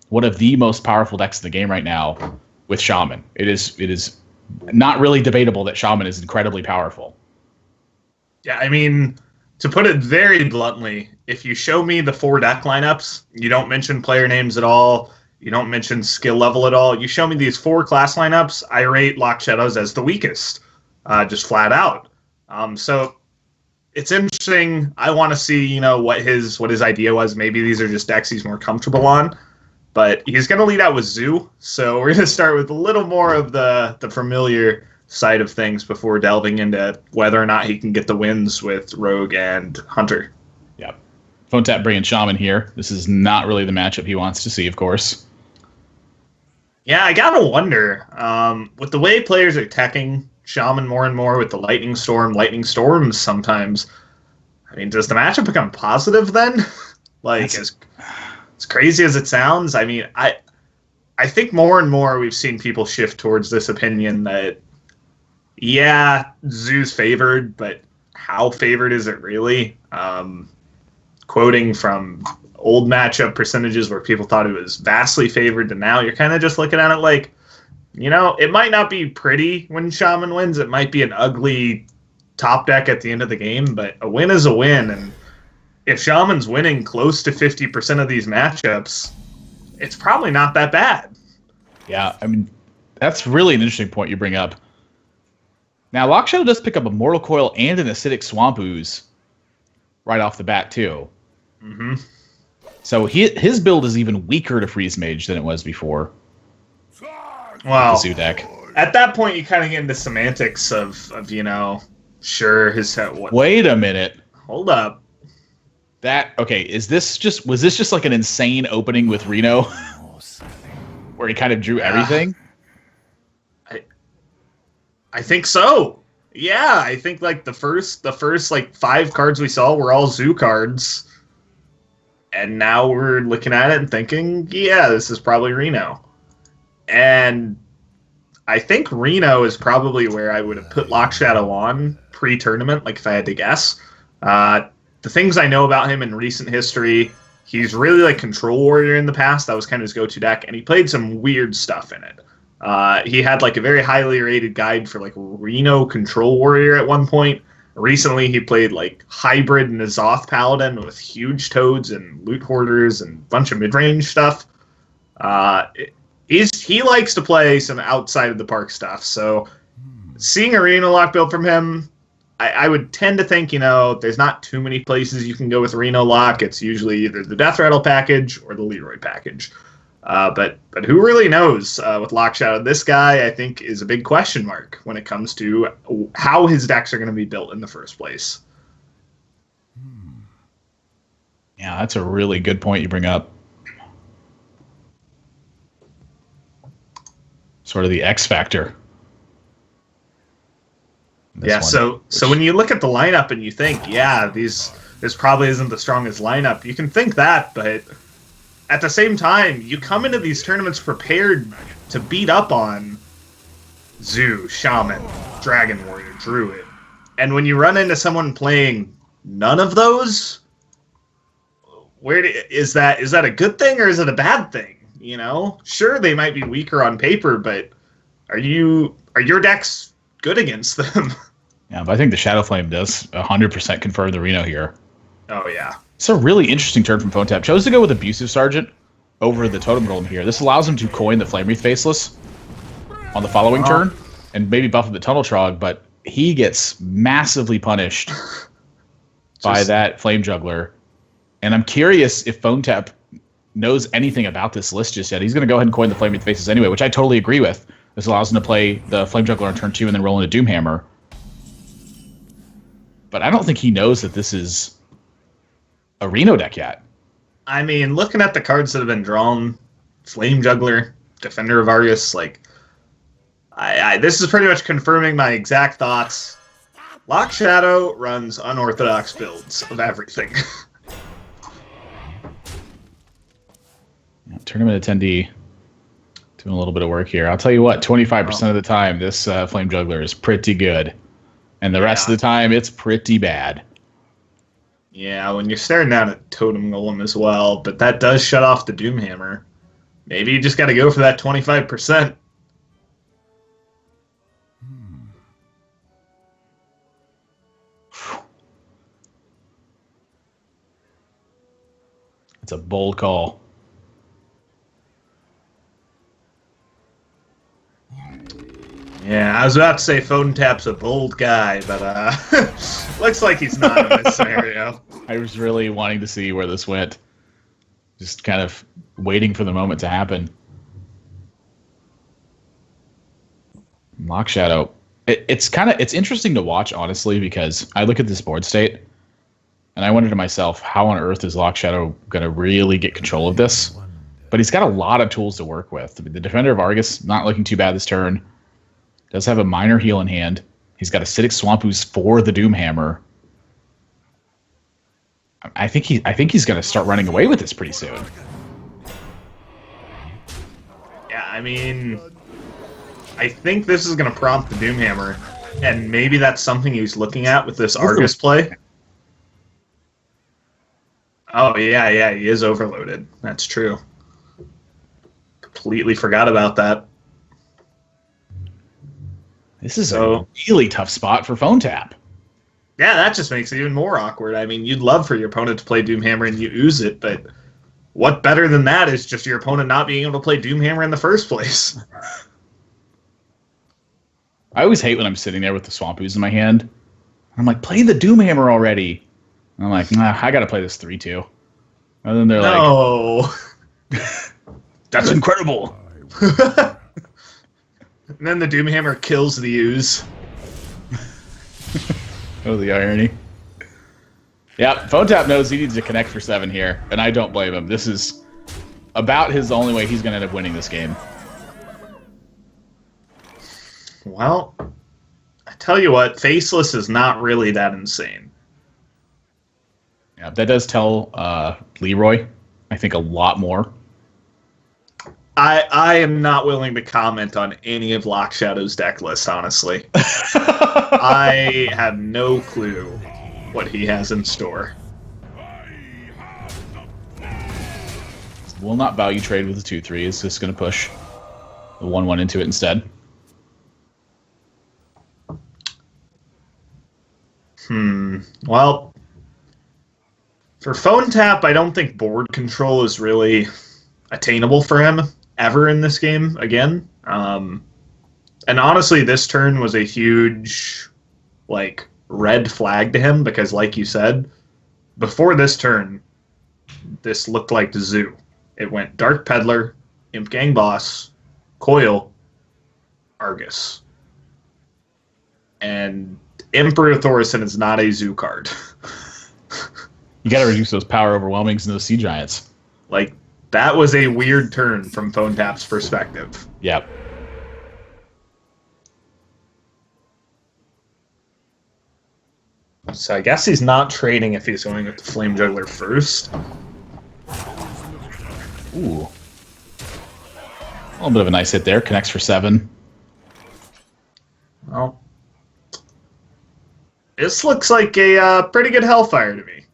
one of the most powerful decks in the game right now with Shaman. It is not really debatable that Shaman is incredibly powerful. Yeah, I mean, to put it very bluntly, if you show me the 4 deck lineups, you don't mention player names at all, you don't mention skill level at all, you show me these 4 class lineups, I rate Lock Shadows as the weakest, just flat out. So it's interesting. I want to see, what his idea was. Maybe these are just decks he's more comfortable on. But he's going to lead out with Zoo, so we're going to start with a little more of the familiar side of things before delving into whether or not he can get the wins with Rogue and Hunter. Yep. Phone Tap bringing Shaman here. This is not really the matchup he wants to see, of course. Yeah, I got to wonder, with the way players are teching Shaman more and more with the Lightning Storms sometimes, I mean, does the matchup become positive then? As crazy as it sounds, I mean, I think more and more we've seen people shift towards this opinion that, yeah, Zoo's favored, but how favored is it really? Quoting from old matchup percentages where people thought it was vastly favored, to now you're kind of just looking at it like, it might not be pretty when Shaman wins. It might be an ugly top deck at the end of the game, but a win is a win. And if Shaman's winning close to 50% of these matchups, it's probably not that bad. Yeah, I mean, that's really an interesting point you bring up. Now, Lock Shadow does pick up a Mortal Coil and an Acidic Swamp Ooze right off the bat, too. Mm-hmm. So his build is even weaker to Freeze Mage than it was before. Well, The Zoo deck. at that point, you kind of get into semantics of sure, what? Wait a minute. Hold up. Was this just like an insane opening with Reno? Where he kind of drew everything? I think so. Yeah, I think like the first like 5 cards we saw were all Zoo cards. And now we're looking at it and thinking, yeah, this is probably Reno. And I think Reno is probably where I would have put Lock Shadow on pre-tournament, like if I had to guess. The things I know about him in recent history, he's really like Control Warrior in the past. That was kind of his go-to deck, and he played some weird stuff in it. He had like a very highly rated guide for like Reno Control Warrior at one point. Recently, he played like hybrid N'Zoth Paladin with huge toads and loot hoarders and a bunch of mid-range stuff. He likes to play some outside of the park stuff. So seeing a Reno lock build from him, I would tend to think, there's not too many places you can go with Reno lock. It's usually either the Death Rattle package or the Leroy package. But who really knows with Lock Shadow? This guy, I think, is a big question mark when it comes to how his decks are going to be built in the first place. Yeah, that's a really good point you bring up. Sort of the X factor. Yeah, so when you look at the lineup and you think, yeah, this probably isn't the strongest lineup, you can think that, but at the same time, you come into these tournaments prepared to beat up on Zoo, Shaman, Dragon Warrior, Druid. And when you run into someone playing none of those, is that a good thing or is it a bad thing? Sure, they might be weaker on paper, but are your decks good against them? Yeah, but I think the Shadow Flame does 100% confirm the Reno here. Oh, yeah. It's a really interesting turn from Phone Tap. Chose to go with Abusive Sergeant over the Totem Golem here. This allows him to coin the Flame Wreath Faceless on the following turn and maybe buff the Tunnel Trog, but he gets massively punished by that Flame Juggler. And I'm curious if Phone Tap knows anything about this list just yet. He's going to go ahead and coin the Flame Wreath Faces anyway, which I totally agree with. This allows him to play the Flame Juggler on turn 2 and then roll into Doomhammer. But I don't think he knows that this is a Reno deck yet. I mean, looking at the cards that have been drawn, Flame Juggler, Defender of Argus, like, this is pretty much confirming my exact thoughts. Lock Shadow runs unorthodox builds of everything. Tournament attendee doing a little bit of work here. I'll tell you what, 25% of the time, this Flame Juggler is pretty good. And the rest of the time, it's pretty bad. Yeah, when you're staring down at Totem Golem as well, but that does shut off the Doomhammer. Maybe you just got to go for that 25%. It's a bold call. Yeah, I was about to say Phone Tap's a bold guy, but looks like he's not in this scenario. I was really wanting to see where this went. Just kind of waiting for the moment to happen. Lock Shadow. It's interesting to watch, honestly, because I look at this board state and I wonder to myself, how on earth is Lock Shadow going to really get control of this? But he's got a lot of tools to work with. I mean, the Defender of Argus, not looking too bad this turn. Does have a minor heal in hand. He's got Acidic Swamp Ooze for the Doomhammer. I think he's going to start running away with this pretty soon. Yeah, I mean, I think this is going to prompt the Doomhammer, and maybe that's something he's looking at with this Argus play. Oh, yeah, he is overloaded. That's true. Completely forgot about that. This is So- a really tough spot for phone tap. Yeah, that just makes it even more awkward. I mean, you'd love for your opponent to play Doomhammer and you ooze it, but what better than that is just your opponent not being able to play Doomhammer in the first place? I always hate when I'm sitting there with the Swamp Ooze in my hand. I'm like, play the Doomhammer already. And I'm like, nah, I gotta play this 3-2. And then they're No. that's incredible. And then the Doomhammer kills the ooze. Oh, the irony. Yeah, phone tap knows he needs to connect for 7 here, and I don't blame him. This is about his only way he's gonna end up winning this game. Well, I tell you what, Faceless is not really that insane. Yeah, that does tell Leroy, I think, a lot more. I am not willing to comment on any of Lock Shadow's deck list, honestly. I have no clue what he has in store. Will not value trade with the 2-3. It's just going to push the 1-1 into it instead. Well, for phone tap, I don't think board control is really attainable for him ever in this game again. And honestly, this turn was a huge, like, red flag to him because, like you said, before this turn, this looked like the zoo. It went Dark Peddler, Imp Gang Boss, Coil, Argus. And Emperor Thorson is not a zoo card. You got to reduce those power overwhelmings and those sea giants. Like, that was a weird turn from phone tap's perspective. Yep. So I guess he's not trading if he's going with the Flame Juggler first. Ooh. A little bit of a nice hit there. Connects for 7. Well, this looks like a pretty good Hellfire to me.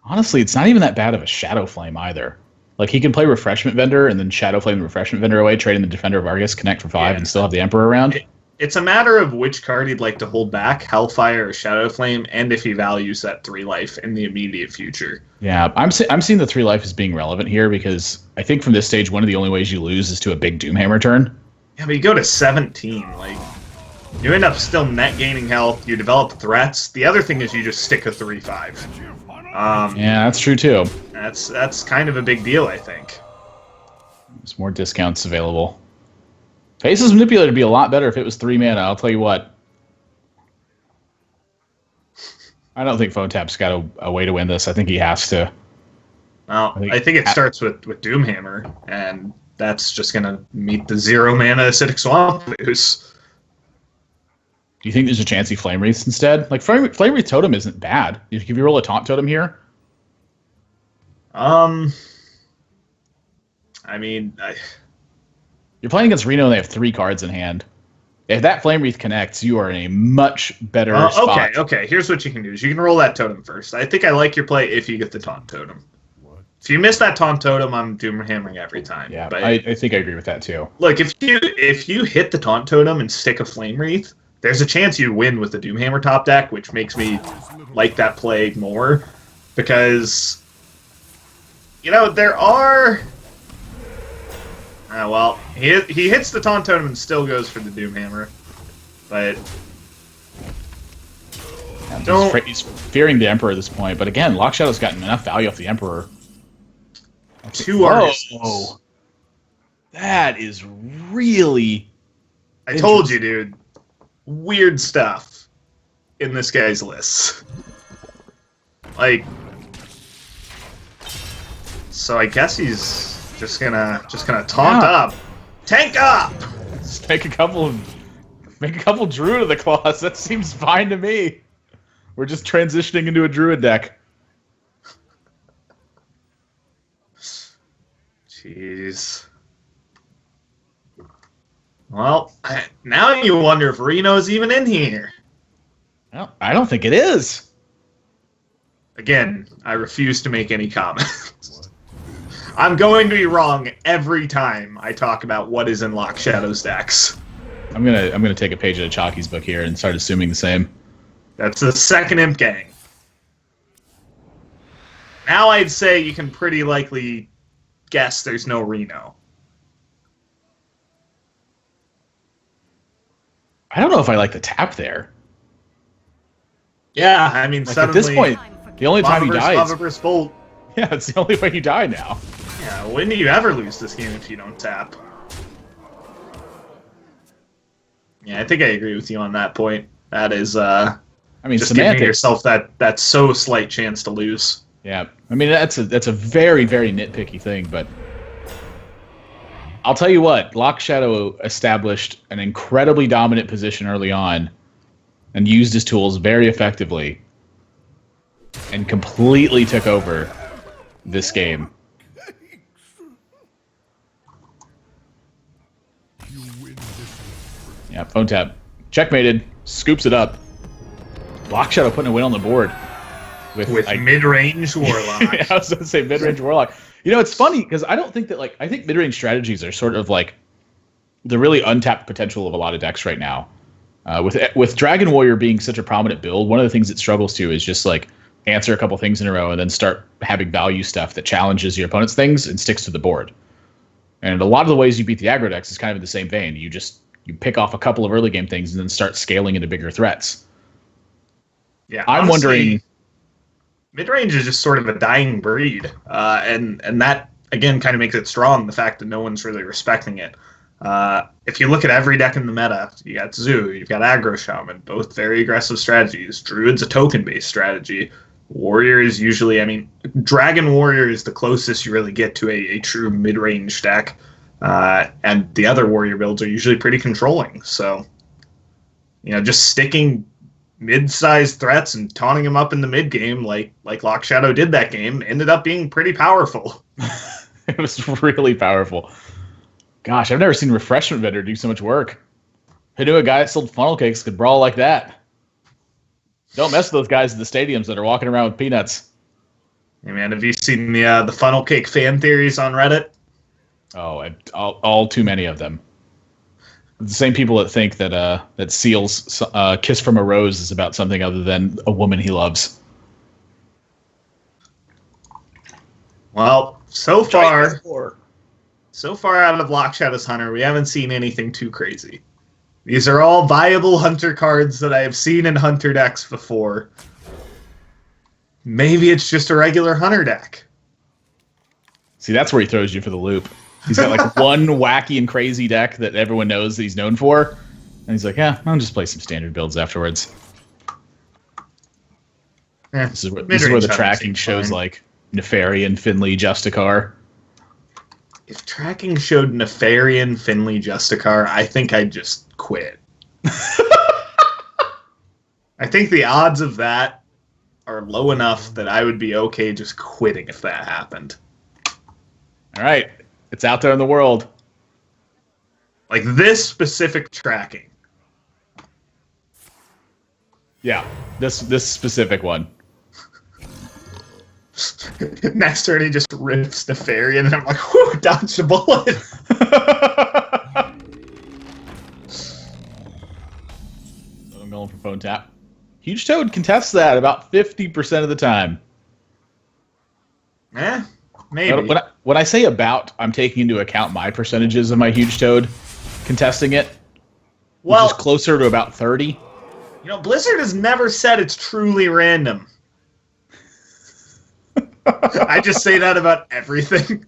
Honestly, it's not even that bad of a Shadow Flame either. Like, he can play Refreshment Vendor and then Shadow Flame the Refreshment Vendor away, trading the Defender of Argus, connect for 5, Yeah. and still have the Emperor around. It's a matter of which card he'd like to hold back, Hellfire or Shadow Flame, and if he values that 3 life in the immediate future. Yeah, I'm seeing the 3 life as being relevant here because I think from this stage, one of the only ways you lose is to a big Doomhammer turn. Yeah, but you go to 17, like, you end up still net gaining health, you develop threats. The other thing is you just stick a 3-5. Yeah, that's true too. That's kind of a big deal, I think. There's more discounts available. Faceless Manipulator would be a lot better if it was 3 mana, I'll tell you what. I don't think phone tap's got a way to win this. I think he has to. Well, I think it starts with Doomhammer, and that's just going to meet the 0 mana Acidic Swamp Ooze. Do you think there's a chance he Flame Wreaths instead? Like, Flame Wreath Totem isn't bad. If you roll a Taunt Totem here, I mean, you're playing against Reno and they have 3 cards in hand. If that Flame Wreath connects, you are in a much better spot. okay. Here's what you can do: is you can roll that totem first. I think I like your play if you get the Taunt Totem. If you miss that Taunt Totem, I'm Doomhammering every time. Yeah, but I think I agree with that too. look, if you hit the Taunt Totem and stick a Flame Wreath, there's a chance you win with the Doomhammer top deck, which makes me like that play more because, you know, there are. Well, he hits the Taunt Totem and still goes for the Doomhammer, but don't. He's fearing the Emperor at this point, but again, Lock Shadow's gotten enough value off the Emperor. 2 Argus. Whoa. That is really... I told you, dude. Weird stuff in this guy's list. Like, so I guess he's just gonna taunt up, tank up. Just make a couple Druid of the Claws. That seems fine to me. We're just transitioning into a Druid deck. Jeez. Well, now you wonder if Reno's even in here. Well, I don't think it is. Again, I refuse to make any comments. I'm going to be wrong every time I talk about what is in Lock Shadow's decks. I'm gonna take a page out of Chalky's book here and start assuming the same. That's the second Imp Gang. Now I'd say you can pretty likely guess there's no Reno. I don't know if I like the tap there. Yeah, I mean, Like, suddenly... at this point, the only time he dies. Lava versus Volt. Yeah, it's the only way you die now. Yeah, when do you ever lose this game if you don't tap? Yeah, I think I agree with you on that point. That is, I mean, just giving semantics. yourself that so slight chance to lose. Yeah, I mean that's a very very nitpicky thing, but I'll tell you what, Lock Shadow established an incredibly dominant position early on, and used his tools very effectively, and completely took over this game. Yeah, phone tap, checkmated, scoops it up. Lock Shadow putting a win on the board. With like, mid-range Warlock. I was going to say mid-range Warlock. You know, it's funny because I don't think that I think mid-range strategies are sort of like the really untapped potential of a lot of decks right now. With Dragon Warrior being such a prominent build, one of the things it struggles to is just like answer a couple things in a row and then start having value stuff that challenges your opponent's things and sticks to the board. And a lot of the ways you beat the aggro decks is kind of in the same vein. You pick off a couple of early game things and then start scaling into bigger threats. Yeah, I'm wondering. Mid-range is just sort of a dying breed, and that again kind of makes it strong. The fact that no one's really respecting it. If you look at every deck in the meta, you got Zoo, you've got Aggro Shaman, both very aggressive strategies. Druid's a token-based strategy. Warrior is usually, I mean, Dragon Warrior is the closest you really get to a true mid-range deck, and the other Warrior builds are usually pretty controlling. So, you know, just sticking mid-sized threats and taunting them up in the mid game, like Lock Shadow did that game, ended up being pretty powerful. It was really powerful. Gosh, I've never seen Refreshment Vendor do so much work. Who knew a guy that sold funnel cakes could brawl like that? Don't mess with those guys in the stadiums that are walking around with peanuts. Hey man, have you seen the funnel cake fan theories on Reddit? Oh, all too many of them. The same people that think that Seal's Kiss from a Rose is about something other than a woman he loves. Well, so far out of Lock Shadow's Hunter, we haven't seen anything too crazy. These are all viable Hunter cards that I have seen in Hunter decks before. Maybe it's just a regular Hunter deck. See, that's where he throws you for the loop. He's got like one wacky and crazy deck that everyone knows that he's known for. And he's like, yeah, I'll just play some standard builds afterwards. This is where the tracking shows like Nefarian, Finley, Justicar. If tracking showed Nefarian, Finley, Justicar, I think I'd just quit. I think the odds of that are low enough that I would be okay just quitting if that happened. All right. It's out there in the world. Like this specific tracking. Yeah, this specific one. Next turn he just rips Nefarian, and I'm like, whew, dodged a bullet. I'm going for phone tap. Huge Toad contests that about 50% of the time. Maybe. When I say about, I'm taking into account my percentages of my Huge Toad contesting it, which is closer to about 30. You know, Blizzard has never said it's truly random. I just say that about everything.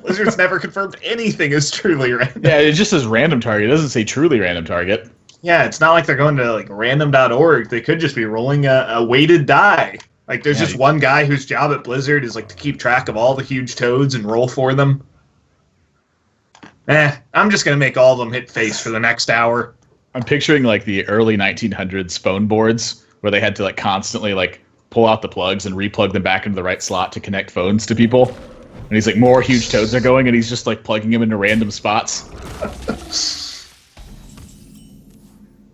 Blizzard's never confirmed anything is truly random. Yeah, it just says random target. It doesn't say truly random target. Yeah, it's not like they're going to like random.org. They could just be rolling a weighted die. Like, there's just one guy whose job at Blizzard is like to keep track of all the Huge Toads and roll for them. I'm just going to make all of them hit face for the next hour. I'm picturing like the early 1900s phone boards where they had to like constantly like pull out the plugs and replug them back into the right slot to connect phones to people. And he's like, more Huge Toads are going, and he's just like plugging them into random spots.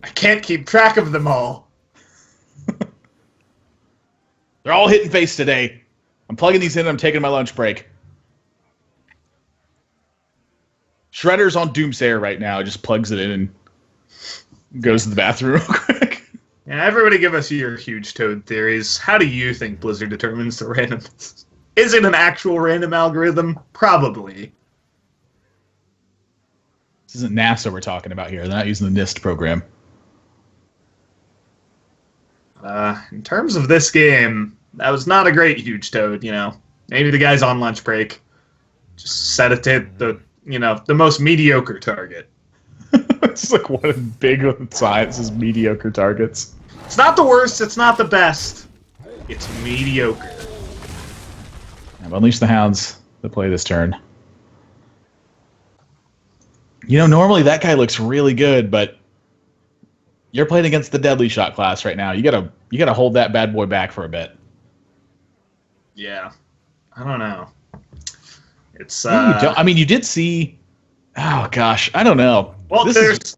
I can't keep track of them all. They're all hitting face today. I'm plugging these in and I'm taking my lunch break. Shredder's on Doomsayer right now. Just plugs it in and goes to the bathroom real quick. Yeah, everybody give us your huge toad theories. How do you think Blizzard determines the random? Is it an actual random algorithm? Probably. This isn't NASA we're talking about here. They're not using the NIST program. In terms of this game, that was not a great huge toad, Maybe the guy's on lunch break. Just set it to the most mediocre target. It's like what a big science is mediocre targets. It's not the worst, it's not the best. It's mediocre. I've unleashed the hounds to play this turn. Normally that guy looks really good, but you're playing against the deadly shot class right now. You gotta hold that bad boy back for a bit. Yeah, I don't know. It's you did see. Oh gosh, I don't know. Well, there's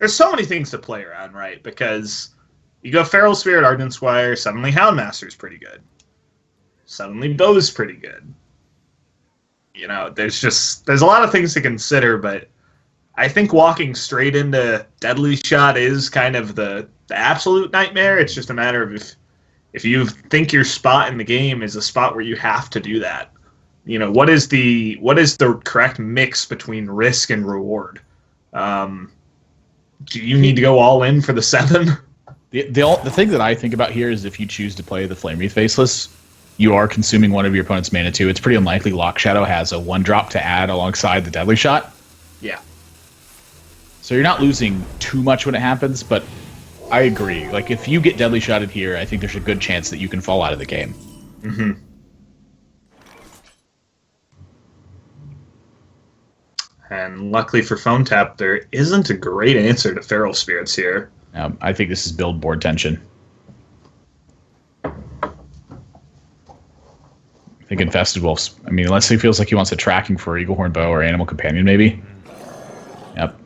so many things to play around, right? Because you go Feral Spirit, Ardent Squire, suddenly Houndmaster's pretty good. Suddenly Bow's pretty good. There's a lot of things to consider, but I think walking straight into Deadly Shot is kind of the absolute nightmare. It's just a matter of if you think your spot in the game is a spot where you have to do that. What is the correct mix between risk and reward? Do you need to go all in for the 7? The thing that I think about here is if you choose to play the Flame Wreath Faceless, you are consuming one of your opponent's mana too. It's pretty unlikely Lock Shadow has a 1-drop to add alongside the Deadly Shot. Yeah. So you're not losing too much when it happens, but I agree. Like, if you get Deadly Shotted here, I think there's a good chance that you can fall out of the game. Mm-hmm. And luckily for Phone Tap, there isn't a great answer to Feral Spirits here. I think this is build board tension. I think Infested Wolves. Unless he feels like he wants a tracking for Eaglehorn Bow or Animal Companion, maybe. Yep.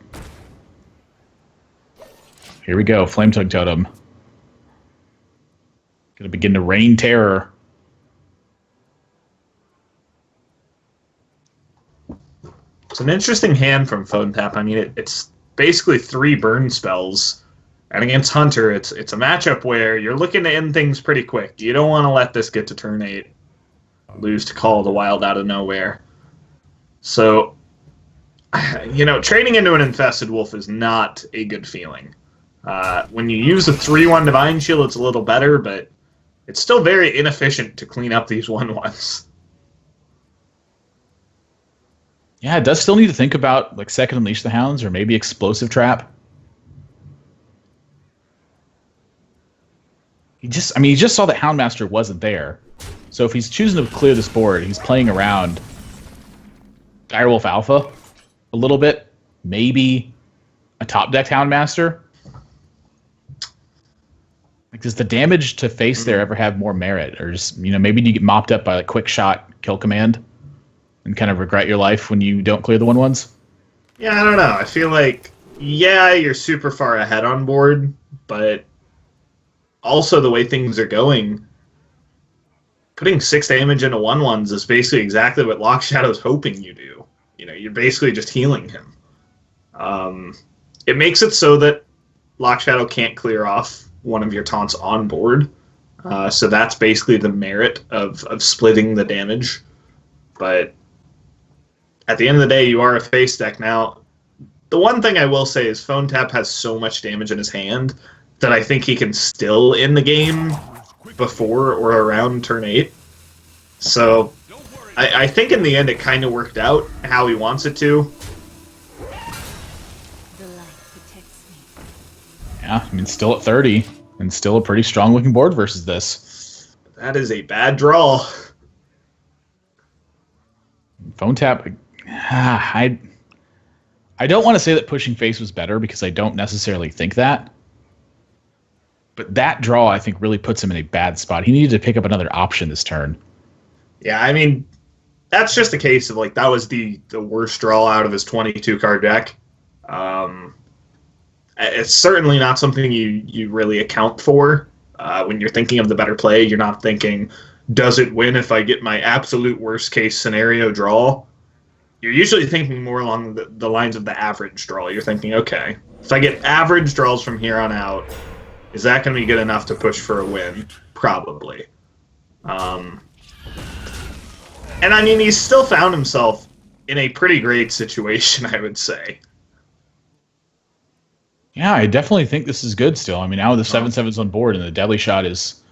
Here we go. Flame Tongue Totem. Gonna begin to rain terror. It's an interesting hand from Phone Tap. It's basically 3 burn spells. And against Hunter, it's a matchup where you're looking to end things pretty quick. You don't want to let this get to turn 8. Lose to Call of the Wild out of nowhere. So, trading into an Infested Wolf is not a good feeling. When you use a 3/1 Divine Shield, it's a little better, but it's still very inefficient to clean up these 1/1s. Yeah, it does still need to think about like second Unleash the Hounds or maybe Explosive Trap. You just saw that Houndmaster wasn't there. So if he's choosing to clear this board, he's playing around Direwolf Alpha a little bit. Maybe a top-decked Houndmaster. Like, does the damage to face there ever have more merit? Or just, maybe you get mopped up by like Quick Shot Kill Command and kind of regret your life when you don't clear the 1/1s? Yeah, I don't know. I feel like, you're super far ahead on board, but also the way things are going, putting 6 damage into 1/1s is basically exactly what Lock Shadow's hoping you do. You're basically just healing him. It makes it so that Lock Shadow can't clear off one of your taunts on board. So that's basically the merit of splitting the damage. But at the end of the day, you are a face deck. Now, the one thing I will say is Phone Tap has so much damage in his hand that I think he can still end the game before or around turn 8. So I think in the end it kind of worked out how he wants it to. The light protects me. Yeah, still at 30 and still a pretty strong looking board versus this. That is a bad draw. Phone Tap. I don't want to say that pushing face was better because I don't necessarily think that. But that draw, I think, really puts him in a bad spot. He needed to pick up another option this turn. Yeah, that's just a case of, that was the worst draw out of his 22-card deck. It's certainly not something you really account for when you're thinking of the better play. You're not thinking, does it win if I get my absolute worst-case scenario draw? you're usually thinking more along the lines of the average draw. You're thinking, okay, if I get average draws from here on out, is that going to be good enough to push for a win? Probably. And I mean, he's still found himself in a pretty great situation, I would say. Yeah, I definitely think this is good still. I mean, now the 7/7's on board, and the deadly shot is,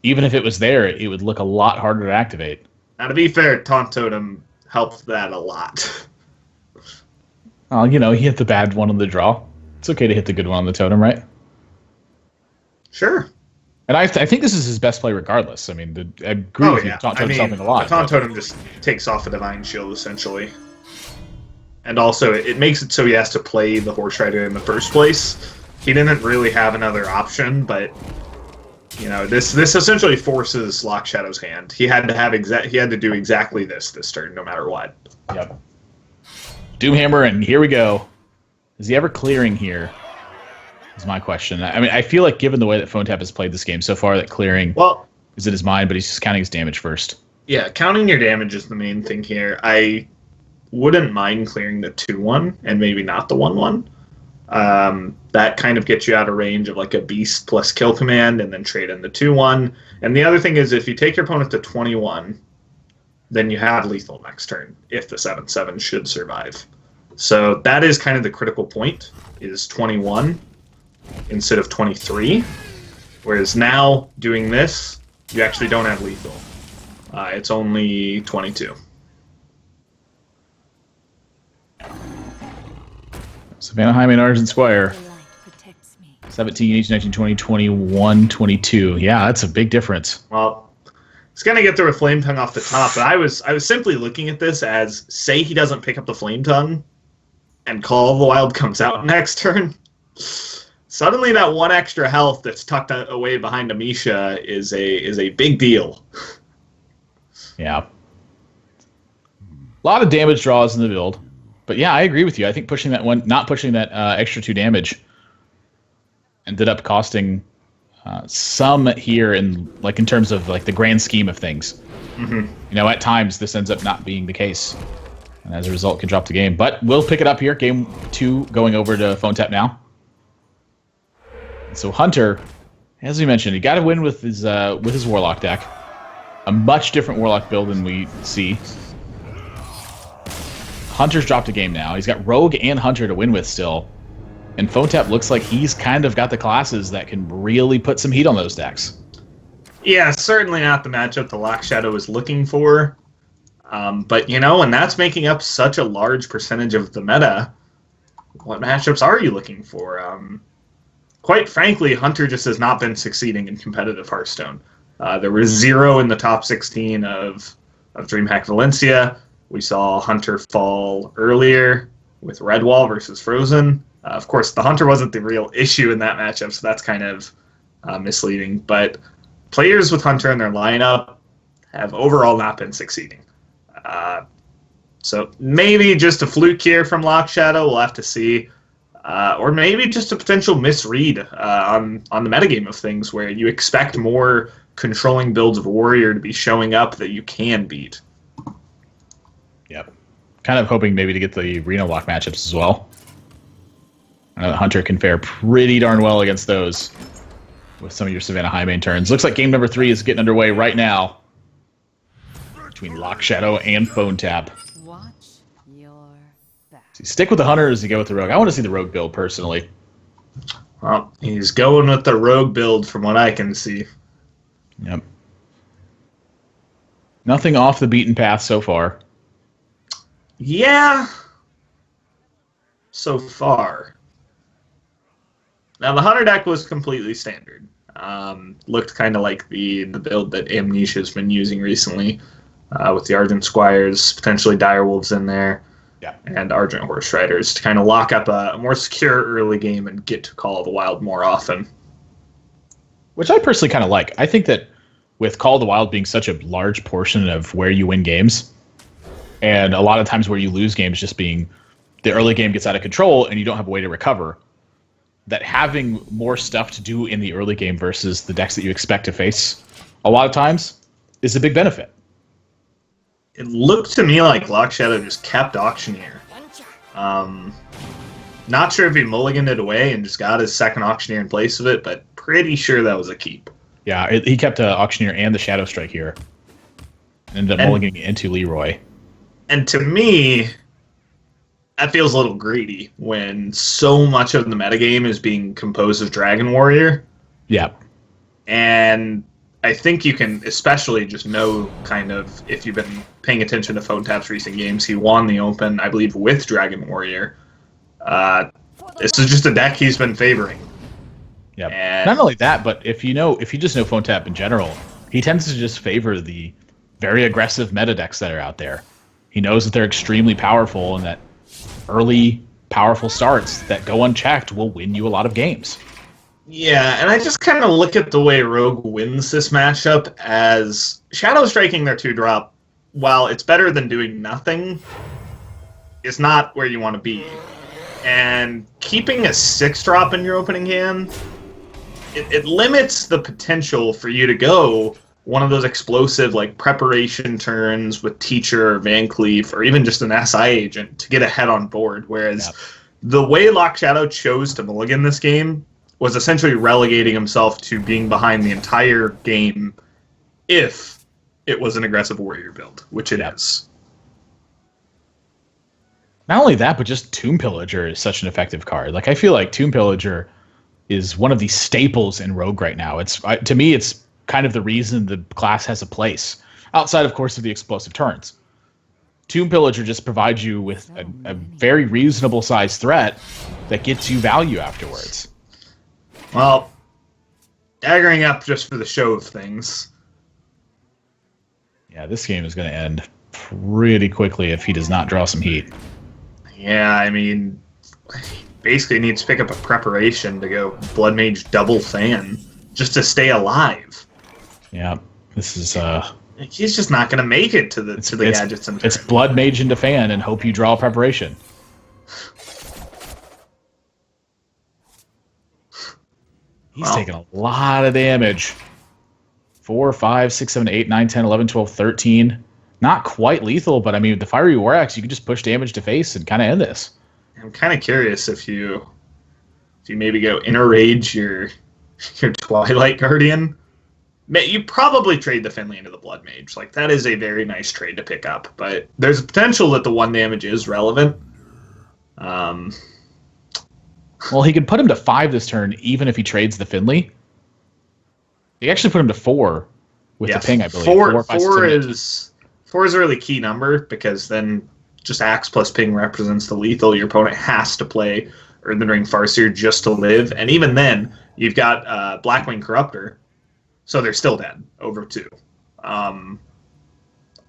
even if it was there, it would look a lot harder to activate. Now, to be fair, Taunt Totem helped that a lot. You know, he hit the bad one on the draw. It's okay to hit the good one on the totem, right? Sure. And I think this is his best play regardless. I mean, I agree with you. Taunt Totem's helping a lot. The Taunt Totem just takes off a Divine Shield, essentially. And also, it makes it so he has to play the Horse Rider in the first place. He didn't really have another option, but you know, this essentially forces Lock Shadow's hand. He had to do exactly this turn, no matter what. Yep. Doomhammer, and here we go. Is he ever clearing here? Is my question. I mean, I feel like given the way that PhoneTap has played this game so far, that clearing is in his mind, but he's just counting his damage first. Yeah, counting your damage is the main thing here. I wouldn't mind clearing the 2/1 and maybe not the 1/1. That kind of gets you out of range of like a Beast plus Kill Command and then trade in the 2/1. And the other thing is if you take your opponent to 21, then you have lethal next turn if the 7/7 should survive. So that is kind of the critical point, is 21 instead of 23. Whereas now, doing this, you actually don't have lethal. It's only 22. Savannah Hyman, Argent Squire. The light protects me. 17, 18, 19, 20, 21, 22. Yeah, that's a big difference. Well, it's gonna get through a Flame Tongue off the top, but I was simply looking at this as, say he doesn't pick up the Flame Tongue, and Call of the Wild comes out next turn. Suddenly, that one extra health that's tucked away behind Amisha is a big deal. Yeah. A lot of damage draws in the build. But yeah, I agree with you. I think pushing that one, not pushing that extra 2 damage, ended up costing some here in terms of like the grand scheme of things. Mm-hmm. You know, at times this ends up not being the case, and as a result, can drop the game. But we'll pick it up here. Game 2 going over to PhoneTap now. So Hunter, as we mentioned, he got to win with his Warlock deck. A much different Warlock build than we see. Hunter's dropped a game now. He's got Rogue and Hunter to win with still. And PhoneTap looks like he's kind of got the classes that can really put some heat on those decks. Yeah, certainly not the matchup the Lock Shadow is looking for. But, you know, and that's making up such a large percentage of the meta. What matchups are you looking for? Quite frankly, Hunter just has not been succeeding in competitive Hearthstone. There was 0 in the top 16 of DreamHack Valencia. We saw Hunter fall earlier with Redwall versus Frozen. Of course, the Hunter wasn't the real issue in that matchup, so that's kind of misleading. But players with Hunter in their lineup have overall not been succeeding. So maybe just a fluke here from Lock Shadow. We'll have to see. Or maybe just a potential misread on the metagame of things where you expect more controlling builds of Warrior to be showing up that you can beat. Yep. Kind of hoping maybe to get the Reno Lock matchups as well. I know that Hunter can fare pretty darn well against those with some of your Savannah High main turns. Looks like game number 3 is getting underway right now between Lock Shadow and PhoneTap. Watch your back. So you stick with the Hunter or does he go with the Rogue? I want to see the Rogue build personally. Well, he's going with the Rogue build from what I can see. Yep. Nothing off the beaten path so far. Yeah. So far. Now, the Hunter deck was completely standard. Looked kind of like the build that Amnesia's been using recently with the Argent Squires, potentially Direwolves in there, and Argent Horse Riders to kind of lock up a more secure early game and get to Call of the Wild more often. Which I personally kind of like. I think that with Call of the Wild being such a large portion of where you win games, and a lot of times where you lose games just being the early game gets out of control and you don't have a way to recover, that having more stuff to do in the early game versus the decks that you expect to face a lot of times is a big benefit. it looked to me like Lock Shadow just kept Auctioneer. Not sure if he mulliganed it away and just got his second Auctioneer in place of it, but pretty sure that was a keep. Yeah, he kept Auctioneer and the Shadow Strike here. And ended up mulliganing it into Leroy. And to me, that feels a little greedy when so much of the metagame is being composed of Dragon Warrior. Yeah. And I think you can especially just know kind of, if you've been paying attention to PhoneTap's recent games, he won the Open, I believe, with Dragon Warrior. This is just a deck he's been favoring. Yeah. And not only that, but if you just know PhoneTap in general, he tends to just favor the very aggressive meta decks that are out there. He knows that they're extremely powerful and that early powerful starts that go unchecked will win you a lot of games. Yeah, and I just kind of look at the way Rogue wins this matchup as Shadow Striking their 2-drop, while it's better than doing nothing, is not where you want to be. And keeping a 6-drop in your opening hand, it limits the potential for you to go one of those explosive like preparation turns with Teacher or Van Cleef or even just an SI agent to get ahead on board. Whereas the way Lock Shadow chose to mulligan this game was essentially relegating himself to being behind the entire game if it was an aggressive warrior build, which it is. Not only that, but just Tomb Pillager is such an effective card. Like, I feel like Tomb Pillager is one of the staples in Rogue right now. To me, it's kind of the reason the class has a place, outside, of course, of the explosive turns. Tomb Pillager just provides you with a very reasonable sized threat that gets you value afterwards. Well, daggering up just for the show of things. Yeah, this game is going to end pretty quickly if he does not draw some heat. Yeah, I mean, basically needs to pick up a preparation to go Blood Mage double fan just to stay alive. Yeah, this is he's just not going to make it to the gadgets. It's Blood Mage into fan and hope you draw preparation. He's taking a lot of damage. 4, 5, 6, 7, 8, 9, 10, 11, 12, 13. Not quite lethal, but I mean, with the Fiery War Axe, you can just push damage to face and kind of end this. I'm kind of curious if you maybe go Inner Rage your Twilight Guardian. You probably trade the Finley into the Blood Mage. Like, that is a very nice trade to pick up, but there's a potential that the 1 damage is relevant. Well, he could put him to 5 this turn, even if he trades the Finley. He actually put him to 4 with the ping, I believe. 4 is a really key number, because then just Axe plus ping represents the lethal. Your opponent has to play Earthen Ring Farseer just to live, and even then, you've got Blackwing Corruptor, so they're still dead over 2. I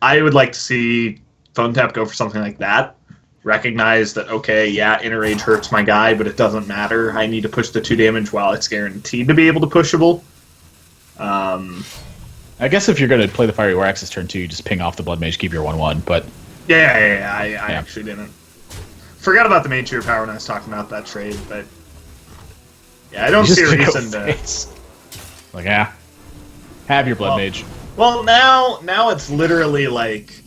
would like to see PhoneTap go for something like that. Recognize that, okay, yeah, Inner Rage hurts my guy, but it doesn't matter. I need to push the 2 damage while it's guaranteed to be able to pushable. I guess if you're going to play the Fiery War Axe this turn 2, you just ping off the Blood Mage, keep your 1/1, but... Yeah, I actually didn't. Forgot about the Mage Hero Power when I was talking about that trade, but... Yeah, I don't see a reason to... Like, have your Blood Mage. Well, now it's literally like...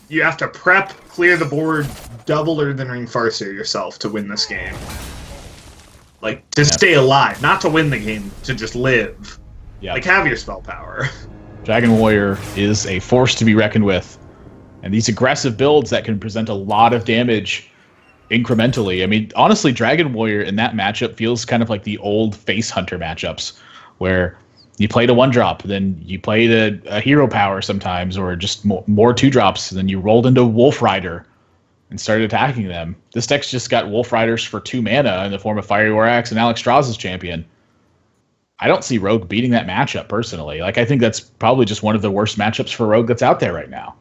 You have to prep, clear the board, double Earthen Ring Farseer yourself to win this game. Like, to stay alive, not to win the game, to just live. Yeah. Like, have your spell power. Dragon Warrior is a force to be reckoned with. And these aggressive builds that can present a lot of damage incrementally. I mean, honestly, Dragon Warrior in that matchup feels kind of like the old Face Hunter matchups, where you played a 1-drop, then you played a hero power sometimes, or just more 2-drops, and then you rolled into Wolf Rider and started attacking them. This deck's just got Wolf Riders for 2 mana in the form of Fiery War Axe and Alex Strauss' champion. I don't see Rogue beating that matchup, personally. Like, I think that's probably just one of the worst matchups for Rogue that's out there right now.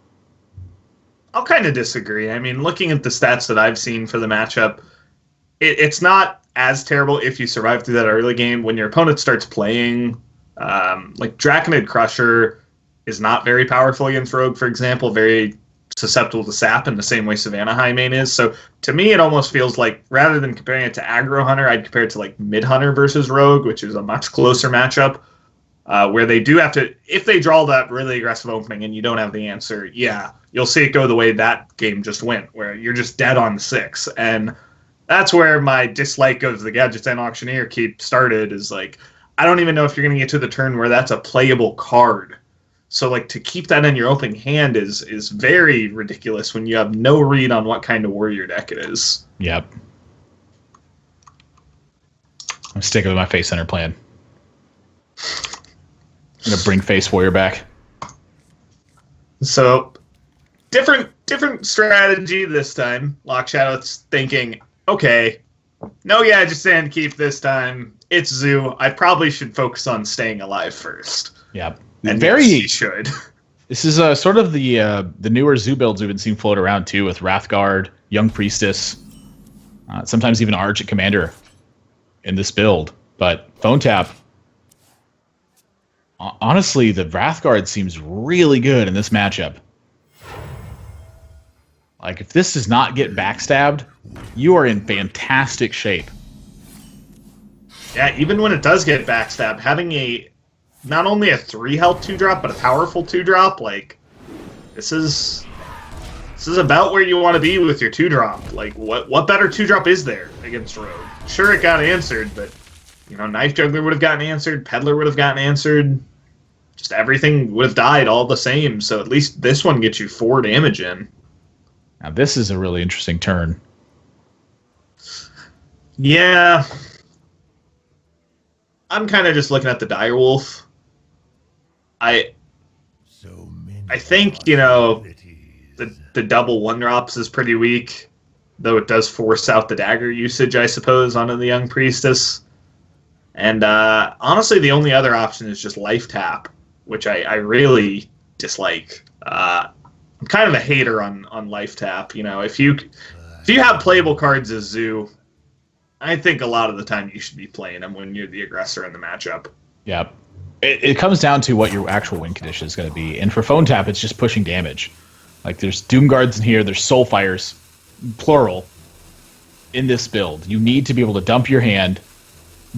I'll kind of disagree. I mean, looking at the stats that I've seen for the matchup, it's not as terrible if you survive through that early game. When your opponent starts playing, like Draconid Crusher is not very powerful against Rogue, for example, very susceptible to sap in the same way Savannah Highmane is. So to me, it almost feels like, rather than comparing it to Aggro Hunter, I'd compare it to like Mid Hunter versus Rogue, which is a much closer matchup. where they do have to, if they draw that really aggressive opening and you don't have the answer, yeah, you'll see it go the way that game just went, where you're just dead on 6. And that's where my dislike of the Gadgetzan and Auctioneer keep started, is like, I don't even know if you're going to get to the turn where that's a playable card. So, like, to keep that in your opening hand is very ridiculous when you have no read on what kind of warrior deck it is. Yep. I'm sticking with my face center plan. I'm going to bring face warrior back. So, different strategy this time. Lock Shadow's thinking, okay, no Gadgetzan keep this time. It's Zoo. I probably should focus on staying alive first. Yep. And very yes, he should. This is sort of the newer Zoo builds we've been seeing float around too, with Wrathguard, Young Priestess, sometimes even Arch at Commander in this build. But Phone Tap, honestly, the Wrathguard seems really good in this matchup. Like, if this does not get backstabbed, you are in fantastic shape. Yeah, even when it does get backstabbed, having not only a 3 health 2-drop, but a powerful 2-drop, like, this is about where you want to be with your 2-drop. Like, what better 2-drop is there against Rogue? Sure, it got answered, but, Knife Juggler would have gotten answered, Peddler would have gotten answered, just everything would have died all the same, so at least this one gets you 4 damage in. Now, this is a really interesting turn. Yeah. I'm kind of just looking at the Direwolf. I think, the double 1-drops is pretty weak, though it does force out the dagger usage, I suppose, onto the Young Priestess. And honestly, the only other option is just Life Tap, which I really dislike. I'm kind of a hater on Life Tap. If you have playable cards as Zoo, I think a lot of the time you should be playing them when you're the aggressor in the matchup. Yeah. It comes down to what your actual win condition is going to be. And for Phone Tap, it's just pushing damage. Like, there's Doomguards in here, there's Soulfires, plural, in this build. You need to be able to dump your hand,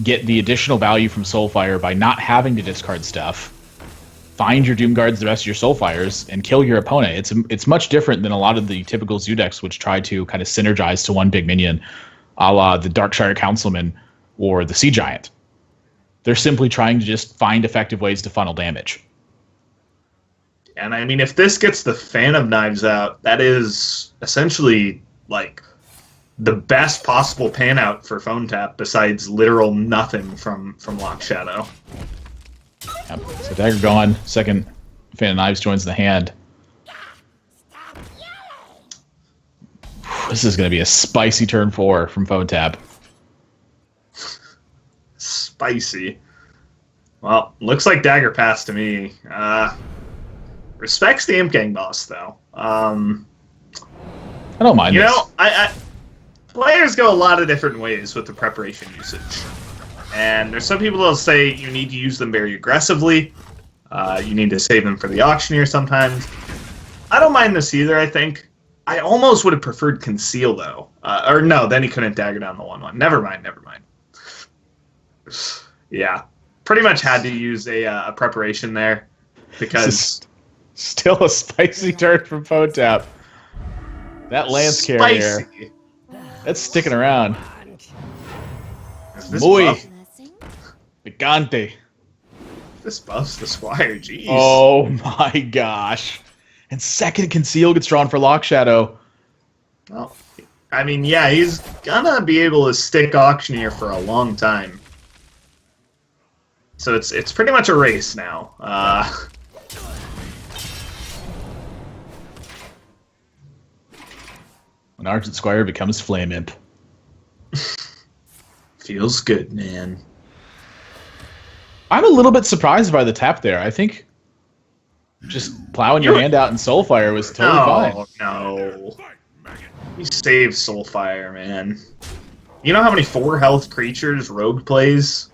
get the additional value from Soulfire by not having to discard stuff, find your Doomguards, the rest of your Soulfires, and kill your opponent. It's much different than a lot of the typical Zoo decks, which try to kind of synergize to one big minion, a la the Darkshire Councilman or the Sea Giant. They're simply trying to just find effective ways to funnel damage. And I mean, if this gets the Fan of Knives out, that is essentially, like, the best possible pan out for Phone Tap, besides literal nothing from Lock Shadow. Yep. So dagger gone. Second Fan of Knives joins the hand. This is going to be a spicy turn 4 from Phone Tap. Spicy. Well, looks like dagger pass to me. Respects the Imp Gang boss, though. I don't mind this. Players go a lot of different ways with the preparation usage. And there's some people that'll say you need to use them very aggressively. You need to save them for the Auctioneer sometimes. I don't mind this either, I think. I almost would have preferred Conceal, though. Or no, then he couldn't dagger down the 1/1. Never mind. Yeah. Pretty much had to use a preparation there. Because... Still a spicy turn from Phone Tap. That Lance Carrier. That's sticking around. Muy picante. This buffs the Squire, jeez. Oh my gosh. And second Conceal gets drawn for Lock Shadow. Well, I mean, yeah, he's gonna be able to stick Auctioneer for a long time. So it's pretty much a race now. When Argent Squire becomes Flame Imp. Feels good, man. I'm a little bit surprised by the tap there. I think just plowing your hand out in Soulfire was totally fine. No. You saved Soulfire, man. You know how many 4 health creatures Rogue plays?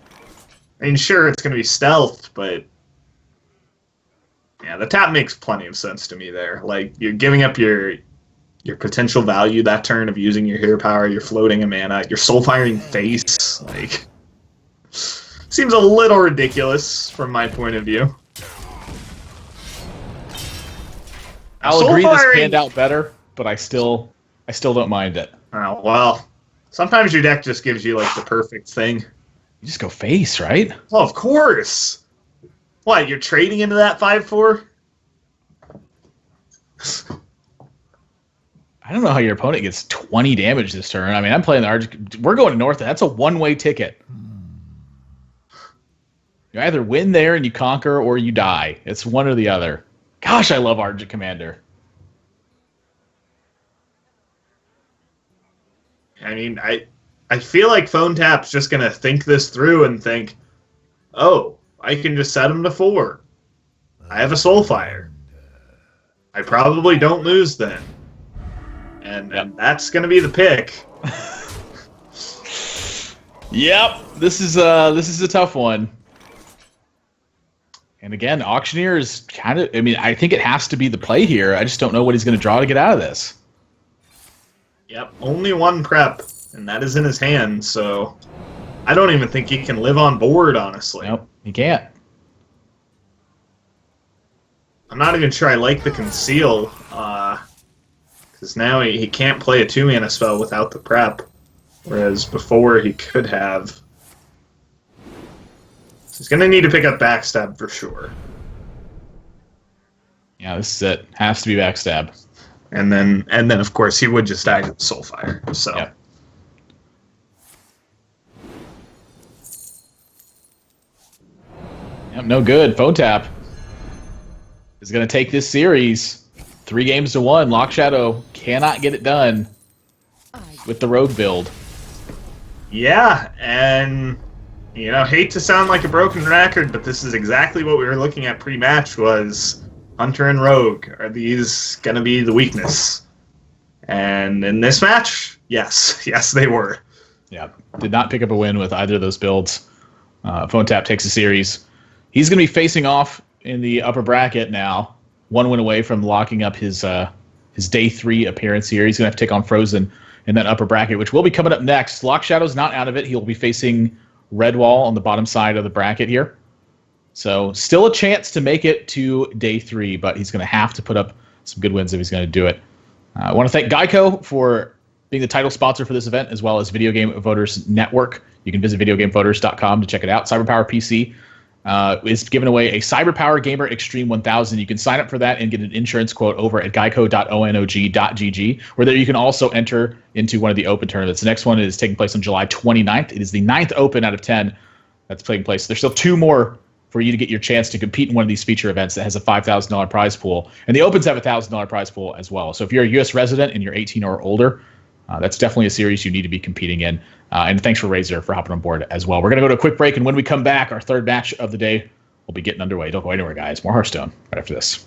I mean, sure, it's going to be stealth, but... Yeah, the tap makes plenty of sense to me there. Like, you're giving up your potential value that turn of using your hero power, you're floating a mana, you're soul firing face. Like, seems a little ridiculous from my point of view. I'll Soul agree this firing- panned out better, but I still don't mind it. Oh, well, sometimes your deck just gives you like the perfect thing. You just go face, right? Well, of course. What, you're trading into that 5/4? I don't know how your opponent gets 20 damage this turn. I mean, I'm playing the RG. We're going north. That's a one-way ticket. You either win there and you conquer, or you die. It's one or the other. Gosh, I love Argent Commander. I mean, I feel like Phone Tap's just going to think this through and think, oh, I can just set him to 4. I have a Soulfire. I probably don't lose then. And that's going to be the pick. Yep, this is a tough one. And again, Auctioneer is kind of. I mean, I think it has to be the play here. I just don't know what he's going to draw to get out of this. Yep, only one prep, and that is in his hand, so I don't even think he can live on board, honestly. Nope, he can't. I'm not even sure I like the Conceal, because now he can't play a 2-mana spell without the prep, whereas before he could have. So he's going to need to pick up Backstab for sure. Yeah, this is it. Has to be Backstab. And then of course he would just die to the Soulfire. So Yep. Yep, no good. Phone Tap is going to take this series 3-1. Lock Shadow cannot get it done with the Rogue build. yeah, and hate to sound like a broken record, but this is exactly what we were looking at pre-match was Hunter and Rogue. Are these going to be the weakness? And in this match, yes. Yes, they were. Yeah, did not pick up a win with either of those builds. Phone Tap takes a series. He's going to be facing off in the upper bracket now. 1 win away from locking up his day 3 appearance here. He's going to have to take on Frozen in that upper bracket, which will be coming up next. Lock Shadow's not out of it. He'll be facing Redwall on the bottom side of the bracket here. So still a chance to make it to day 3, but he's going to have to put up some good wins if he's going to do it. I want to thank Geico for being the title sponsor for this event, as well as Video Game Voters Network. You can visit videogamevoters.com to check it out. CyberPower PC is giving away a CyberPower Gamer Extreme 1000. You can sign up for that and get an insurance quote over at geico.onog.gg, where there you can also enter into one of the open tournaments. The next one is taking place on July 29th. It is the 9th open out of 10 that's taking place. There's still 2 more for you to get your chance to compete in one of these feature events that has a $5,000 prize pool. And the Opens have a $1,000 prize pool as well. So if you're a U.S. resident and you're 18 or older, that's definitely a series you need to be competing in. And thanks for Razor for hopping on board as well. We're going to go to a quick break, and when we come back, our third match of the day will be getting underway. Don't go anywhere, guys. More Hearthstone right after this.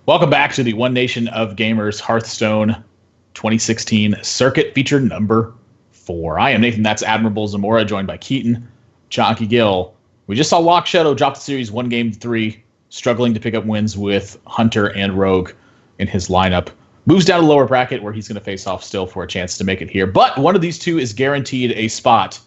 Welcome back to the One Nation of Gamers Hearthstone 2016 Circuit feature number 4. I am Nathan, that's Admirable Zamora, joined by Keaton, Chonky Gill. We just saw Lock Shadow drop the series 1 game 3, struggling to pick up wins with Hunter and Rogue in his lineup. Moves down to lower bracket where he's going to face off still for a chance to make it here. But one of these two is guaranteed a spot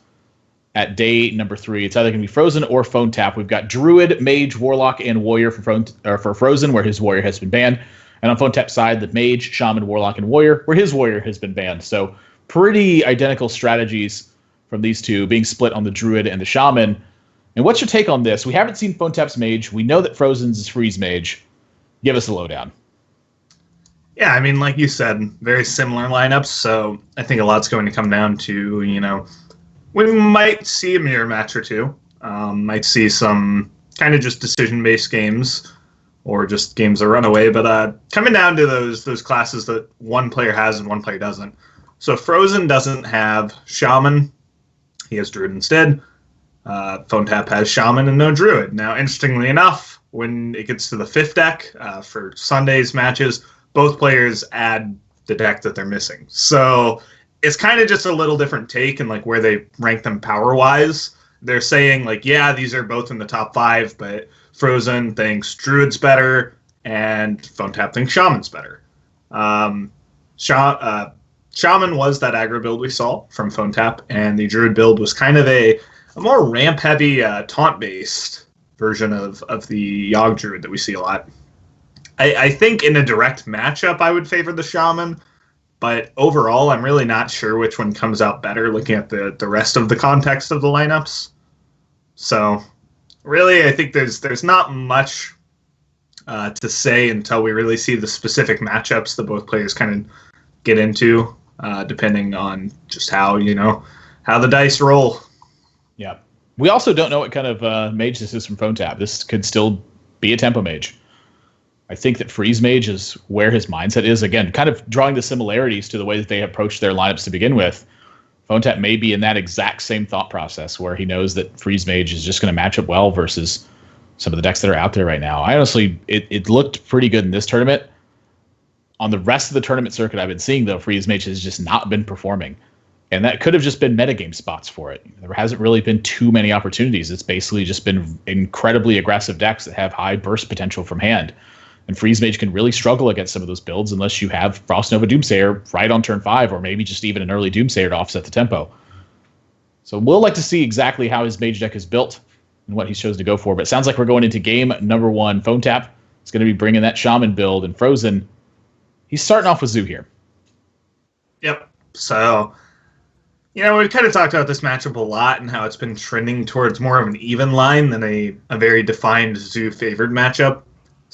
at day number 3. It's either going to be Frozen or Phone Tap. We've got Druid, Mage, Warlock, and Warrior for Frozen, where his Warrior has been banned. And on Phone Tap's side, the Mage, Shaman, Warlock, and Warrior, where his Warrior has been banned. So pretty identical strategies from these two, being split on the Druid and the Shaman. And what's your take on this? We haven't seen Phone Tap's Mage. We know that Frozen's is Freeze Mage. Give us a lowdown. Yeah, I mean, like you said, very similar lineups. So I think a lot's going to come down to, we might see a mirror match or two. Might see some kind of just decision-based games or just games that run away. But coming down to those classes that one player has and one player doesn't. So Frozen doesn't have Shaman. He has Druid instead. Phone Tap has Shaman and no Druid. Now, interestingly enough, when it gets to the 5th deck for Sunday's matches, both players add the deck that they're missing. So it's kind of just a little different take and like where they rank them power-wise. They're saying like, yeah, these are both in the top 5, but Frozen thinks Druid's better and Phone Tap thinks Shaman's better. Shaman was that aggro build we saw from Phone Tap, and the Druid build was kind of a more ramp-heavy, taunt-based version of the Yogg Druid that we see a lot. I think in a direct matchup, I would favor the Shaman, but overall, I'm really not sure which one comes out better looking at the rest of the context of the lineups. So, really, I think there's not much to say until we really see the specific matchups that both players kind of get into, depending on just how the dice roll. Yeah. We also don't know what kind of mage this is from Phone Tap. This could still be a tempo mage. I think that Freeze Mage is where his mindset is. Again, kind of drawing the similarities to the way that they approach their lineups to begin with. Phone Tap may be in that exact same thought process where he knows that Freeze Mage is just going to match up well versus some of the decks that are out there right now. I honestly, it looked pretty good in this tournament. On the rest of the tournament circuit I've been seeing, though, Freeze Mage has just not been performing. And that could have just been metagame spots for it. There hasn't really been too many opportunities. It's basically just been incredibly aggressive decks that have high burst potential from hand. And Freeze Mage can really struggle against some of those builds unless you have Frost Nova Doomsayer right on turn 5, or maybe just even an early Doomsayer to offset the tempo. So we'll like to see exactly how his Mage deck is built and what he's chosen to go for. But it sounds like we're going into game number 1. Phone Tap is going to be bringing that Shaman build, and Frozen, he's starting off with Zoo here. Yep. So, we've kind of talked about this matchup a lot and how it's been trending towards more of an even line than a very defined Zoo-favored matchup.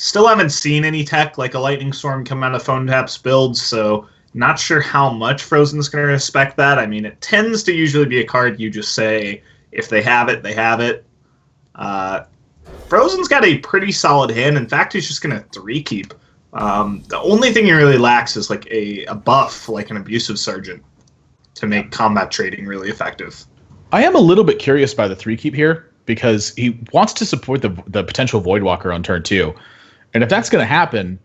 Still haven't seen any tech like a Lightning Storm come out of Phone Tap's builds, so not sure how much Frozen's going to respect that. I mean, it tends to usually be a card you just say, if they have it, they have it. Frozen's got a pretty solid hand. In fact, he's just going to 3-keep. The only thing he really lacks is like a buff, like an Abusive Sergeant, to make combat trading really effective. I am a little bit curious by the 3-keep here, because he wants to support the potential Voidwalker on turn 2. And if that's going to happen,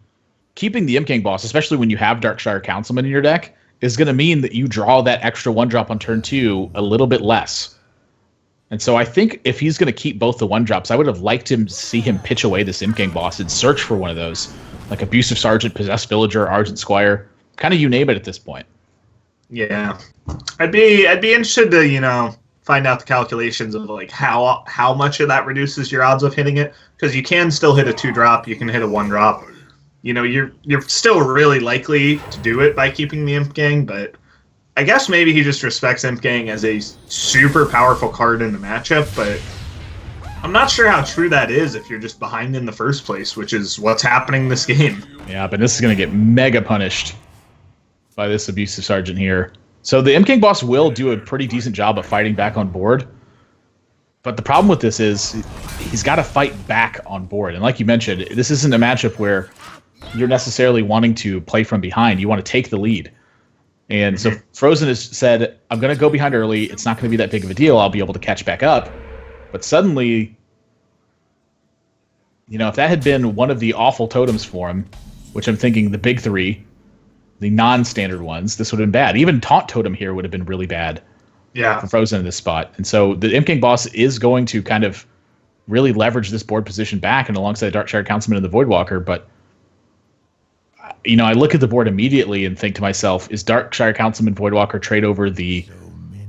keeping the Imp King boss, especially when you have Darkshire Councilman in your deck, is going to mean that you draw that extra 1-drop on turn 2 a little bit less. And so I think if he's going to keep both the 1-drops, I would have liked to see him pitch away this Imp King boss and search for one of those, like Abusive Sergeant, Possessed Villager, Argent Squire, kind of you name it at this point. Yeah. I'd be interested to, find out the calculations of like how much of that reduces your odds of hitting it, because you can still hit a 2-drop, you can hit a 1-drop. You're still really likely to do it by keeping the Imp Gang, but I guess maybe he just respects Imp Gang as a super powerful card in the matchup, but I'm not sure how true that is if you're just behind in the first place, which is what's happening this game. Yeah, but this is going to get mega punished by this Abusive Sergeant here. So the Imp King boss will do a pretty decent job of fighting back on board. But the problem with this is he's got to fight back on board. And like you mentioned, this isn't a matchup where you're necessarily wanting to play from behind. You want to take the lead. And so Frozen has said, I'm going to go behind early. It's not going to be that big of a deal. I'll be able to catch back up. But suddenly, if that had been one of the awful totems for him, which I'm thinking the big three, the non-standard ones, this would have been bad. Even Taunt Totem here would have been really bad for Frozen in this spot. And so the Imp King boss is going to kind of really leverage this board position back and alongside Darkshire Councilman and the Voidwalker. But, I look at the board immediately and think to myself, is Darkshire Councilman Voidwalker trade over the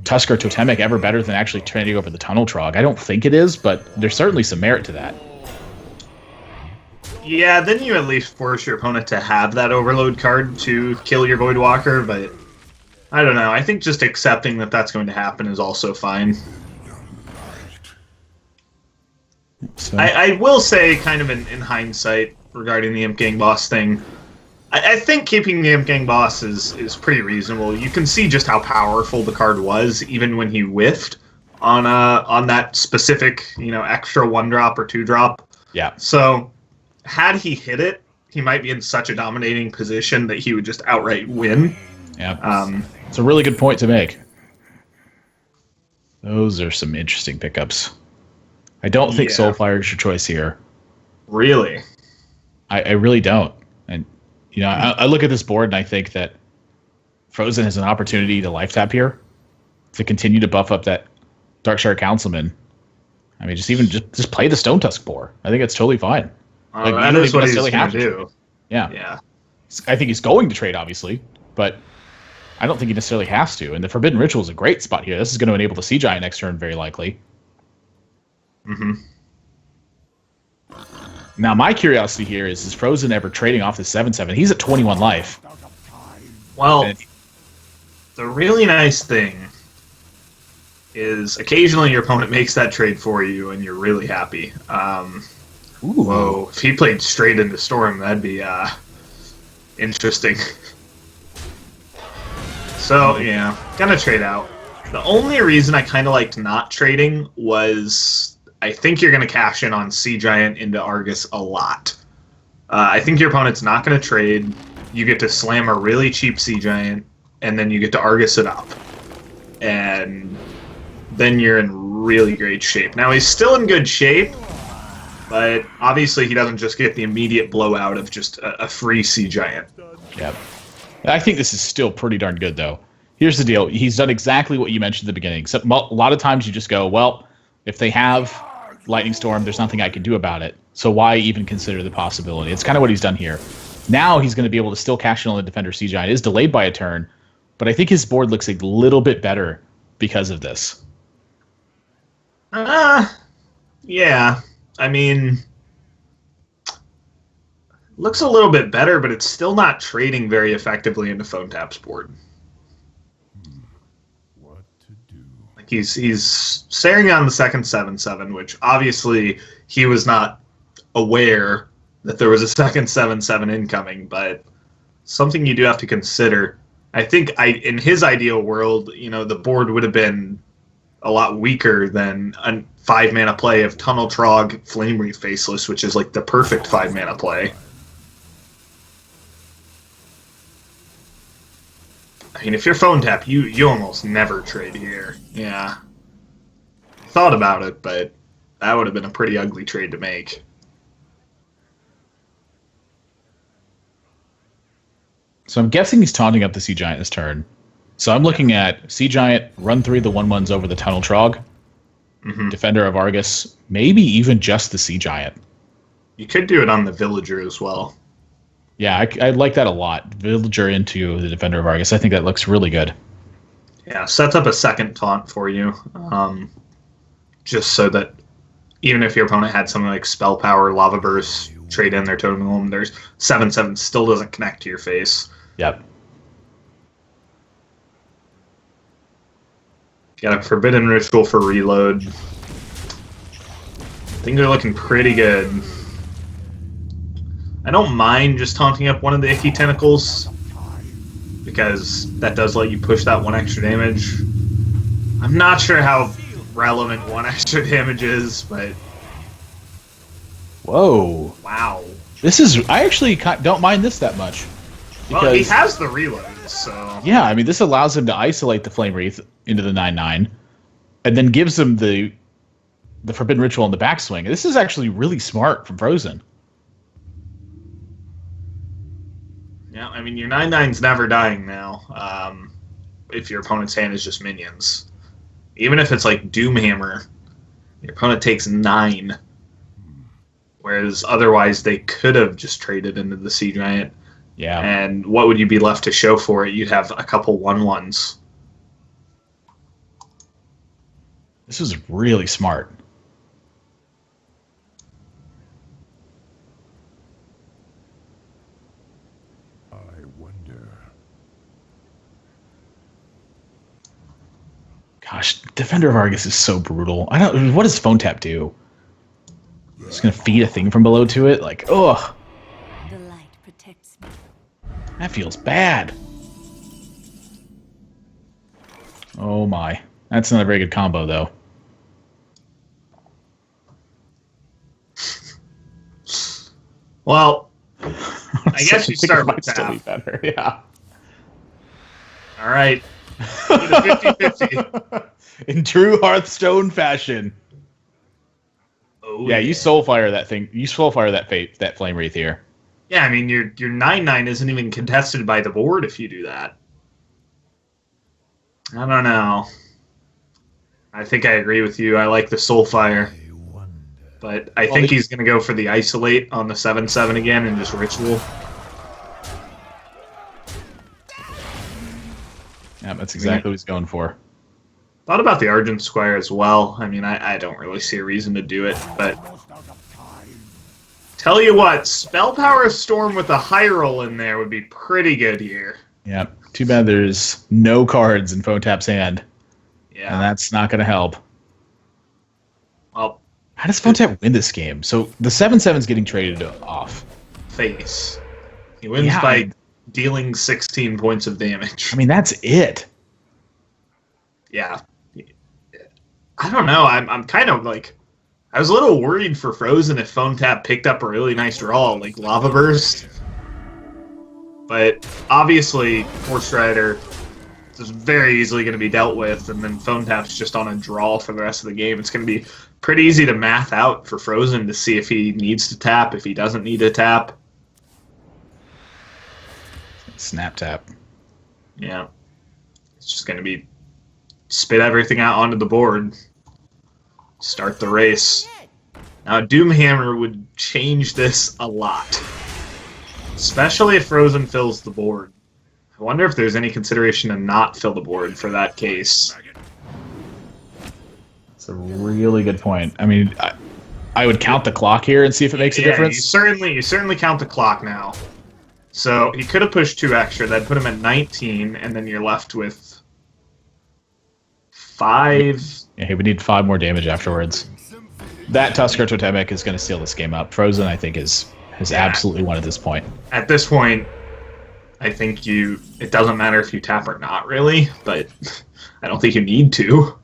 Tusker Totemic ever better than actually trading over the Tunnel Trog? I don't think it is, but there's certainly some merit to that. Yeah, then you at least force your opponent to have that Overload card to kill your Voidwalker, but I don't know. I think just accepting that that's going to happen is also fine. So. I will say, kind of in hindsight, regarding the Imp Gang boss thing, I think keeping the Imp Gang boss is pretty reasonable. You can see just how powerful the card was, even when he whiffed on that specific, extra 1-drop or 2-drop. Yeah. So, had he hit it, he might be in such a dominating position that he would just outright win. Yeah. It's a really good point to make. Those are some interesting pickups. I don't think Soulfire is your choice here. Really? I really don't. And, I look at this board and I think that Frozen has an opportunity to life tap here to continue to buff up that Darkshire Councilman. I mean, just play the Stone Tusk Boar. I think it's totally fine. That is what he's going to do. Yeah. I think he's going to trade, obviously, but I don't think he necessarily has to. And the Forbidden Ritual is a great spot here. This is going to enable the Sea Giant next turn, very likely. Mm-hmm. Now, my curiosity here is Frozen ever trading off the 7/7? He's at 21 life. Well, the really nice thing is occasionally your opponent makes that trade for you, and you're really happy. Whoa! If he played straight into Storm, that'd be interesting. So yeah, gonna trade out. The only reason I kind of liked not trading was I think you're gonna cash in on Sea Giant into Argus a lot. I think your opponent's not gonna trade. You get to slam a really cheap Sea Giant, and then you get to Argus it up, and then you're in really great shape. Now he's still in good shape. But obviously he doesn't just get the immediate blowout of just a free Sea Giant. Yeah. I think this is still pretty darn good, though. Here's the deal. He's done exactly what you mentioned at the beginning. So, a lot of times you just go, well, if they have Lightning Storm, there's nothing I can do about it. So why even consider the possibility? It's kind of what he's done here. Now he's going to be able to still cash in on the Defender Sea Giant. It is delayed by a turn, but I think his board looks a little bit better because of this. Yeah. I mean, looks a little bit better, but it's still not trading very effectively into Phone Tap's board. What to do? Like he's staring on the second 7/7, which obviously he was not aware that there was a second 7/7 incoming, but something you do have to consider. I think in his ideal world, the board would have been a lot weaker than a 5-mana play of Tunnel Trog, Flame Wreath Faceless, which is like the perfect 5-mana play. I mean, if you're Phone Tap, you almost never trade here. Yeah. Thought about it, but that would have been a pretty ugly trade to make. So I'm guessing he's taunting up the Sea Giant this turn. So I'm looking at Sea Giant, run 3 the 1/1s over the Tunnel Trog, Defender of Argus, maybe even just the Sea Giant. You could do it on the Villager as well. Yeah, I like that a lot. Villager into the Defender of Argus. I think that looks really good. Yeah, sets up a second taunt for you. Just so that even if your opponent had something like Spell Power, Lava Burst, trade in their Totem Golem, there's 7/7 still doesn't connect to your face. Yep. Got a Forbidden Ritual for reload. I think they're looking pretty good. I don't mind just taunting up one of the Icky Tentacles, because that does let you push that 1 extra damage. I'm not sure how relevant 1 extra damage is, but... Whoa. Wow. I actually don't mind this that much. Well, he has the reload, so... Yeah, I mean, this allows him to isolate the Flame Wreath into the 9/9, and then gives him the Forbidden Ritual in the backswing. This is actually really smart from Frozen. Yeah, I mean, your 9/9's never dying now. If your opponent's hand is just minions. Even if it's like Doomhammer, your opponent takes 9. Whereas otherwise they could have just traded into the Sea Giant. Yeah. And what would you be left to show for it? You'd have a couple 1/1s. This was really smart. I wonder. Gosh, Defender of Argus is so brutal. I don't. What does Phone Tap do? Just gonna feed a thing from below to it? Like, ugh, The light protects me. that feels bad. Oh my, that's not a very good combo though. Well, I guess you start with still be tap. better. Yeah. All right. 50-50. In true Hearthstone fashion. Oh, Yeah, you Soulfire that thing. You Soulfire that Flame Wreath here. Yeah, I mean, your 9/9 isn't even contested by the board if you do that. I don't know. I think I agree with you. I like the Soulfire, I wonder. but I think he's going to go for the Isolate on the 7/7 again and just Ritual. Yeah, that's exactly what he's going for. Thought about the Argent Squire as well. I mean, I don't really see a reason to do it, but tell you what, Spell Power Storm with a Hyrule in there would be pretty good here. Yeah. Too bad there's no cards in Phone Tap's hand, Yeah. and that's not going to help. Well, How does Phone Tap win this game? So the 7/7's getting traded off. face. He wins Yeah, by dealing 16 points of damage. I mean, that's it. Yeah. I don't know. I'm kind of like, I was a little worried for Frozen if Phone Tap picked up a really nice draw like Lava Burst. But obviously, Force Rider is very easily going to be dealt with, and then Phone Tap's just on a draw for the rest of the game. It's going to be pretty easy to math out for Frozen to see if he needs to tap, if he doesn't need to tap. Snap Tap. Yeah. It's just going to be spit everything out onto the board. Start the race. Now, Doomhammer would change this a lot. Especially if Frozen fills the board. I wonder if there's any consideration to not fill the board for that case. That's a really good point. I mean, I would count the clock here and see if it makes a difference. You certainly count the clock now. So he could have pushed 2 extra. That'd put him at 19, and then you're left with 5. Yeah, he would need 5 more damage afterwards. That Tusker Totemic is going to seal this game up. Frozen, I think, has absolutely won at this point. At this point, I think it doesn't matter if you tap or not, really, but I don't think you need to.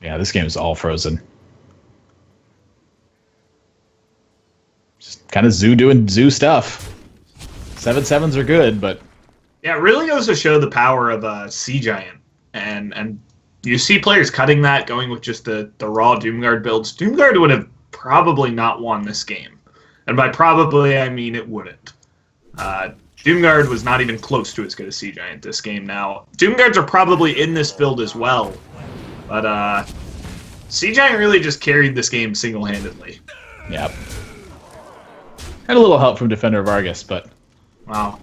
Yeah, this game is all Frozen. Just kind of Zoo doing Zoo stuff. 7/7s are good, but Yeah, it really goes to show the power of a Sea Giant. And you see players cutting that, going with just the raw Doomguard builds. Doomguard would have probably not won this game. And by probably, I mean it wouldn't. Doomguard was not even close to as good as Sea Giant this game now. Doomguards are probably in this build as well. But Sea Giant really just carried this game single-handedly. yeah. Had a little help from Defender of Argus, but Wow.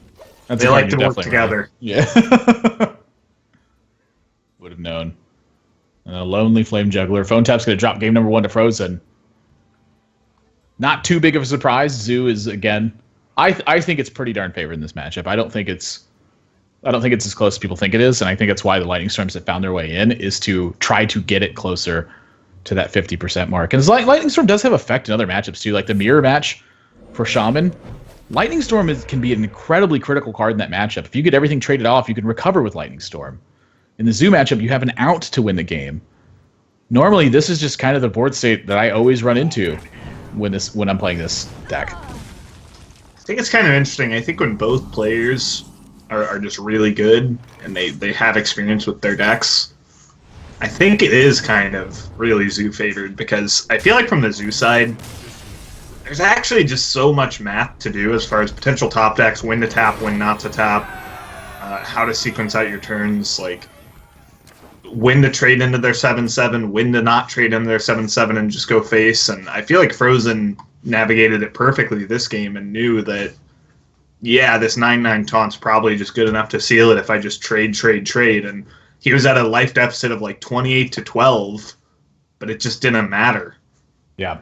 that's They a card like you to work definitely together. Yeah. Would have known. And a Lonely Flame Juggler. Phone Tap's going to drop game number 1 to Frozen. Not too big of a surprise. Zoo is, again, I think it's pretty darn favored in this matchup. I don't think it's as close as people think it is, and I think that's why the Lightning Storms have found their way in, is to try to get it closer to that 50% mark. And Lightning Storm does have effect in other matchups too, like the mirror match for Shaman. Lightning Storm can be an incredibly critical card in that matchup. If you get everything traded off, you can recover with Lightning Storm. In the Zoo matchup, you have an out to win the game. Normally, this is just kind of the board state that I always run into when I'm playing this deck. I think it's kind of interesting. I think when both players are just really good and they have experience with their decks, I think it is kind of really Zoo favored, because I feel like from the Zoo side, there's actually just so much math to do as far as potential top decks, when to tap, when not to tap, how to sequence out your turns, like when to trade into their 7/7, when to not trade into their 7/7 and just go face. And I feel like Frozen navigated it perfectly this game and knew that, yeah, this 9/9 taunt's probably just good enough to seal it if I just trade. And he was at a life deficit of like 28 to 12, but it just didn't matter. Yeah.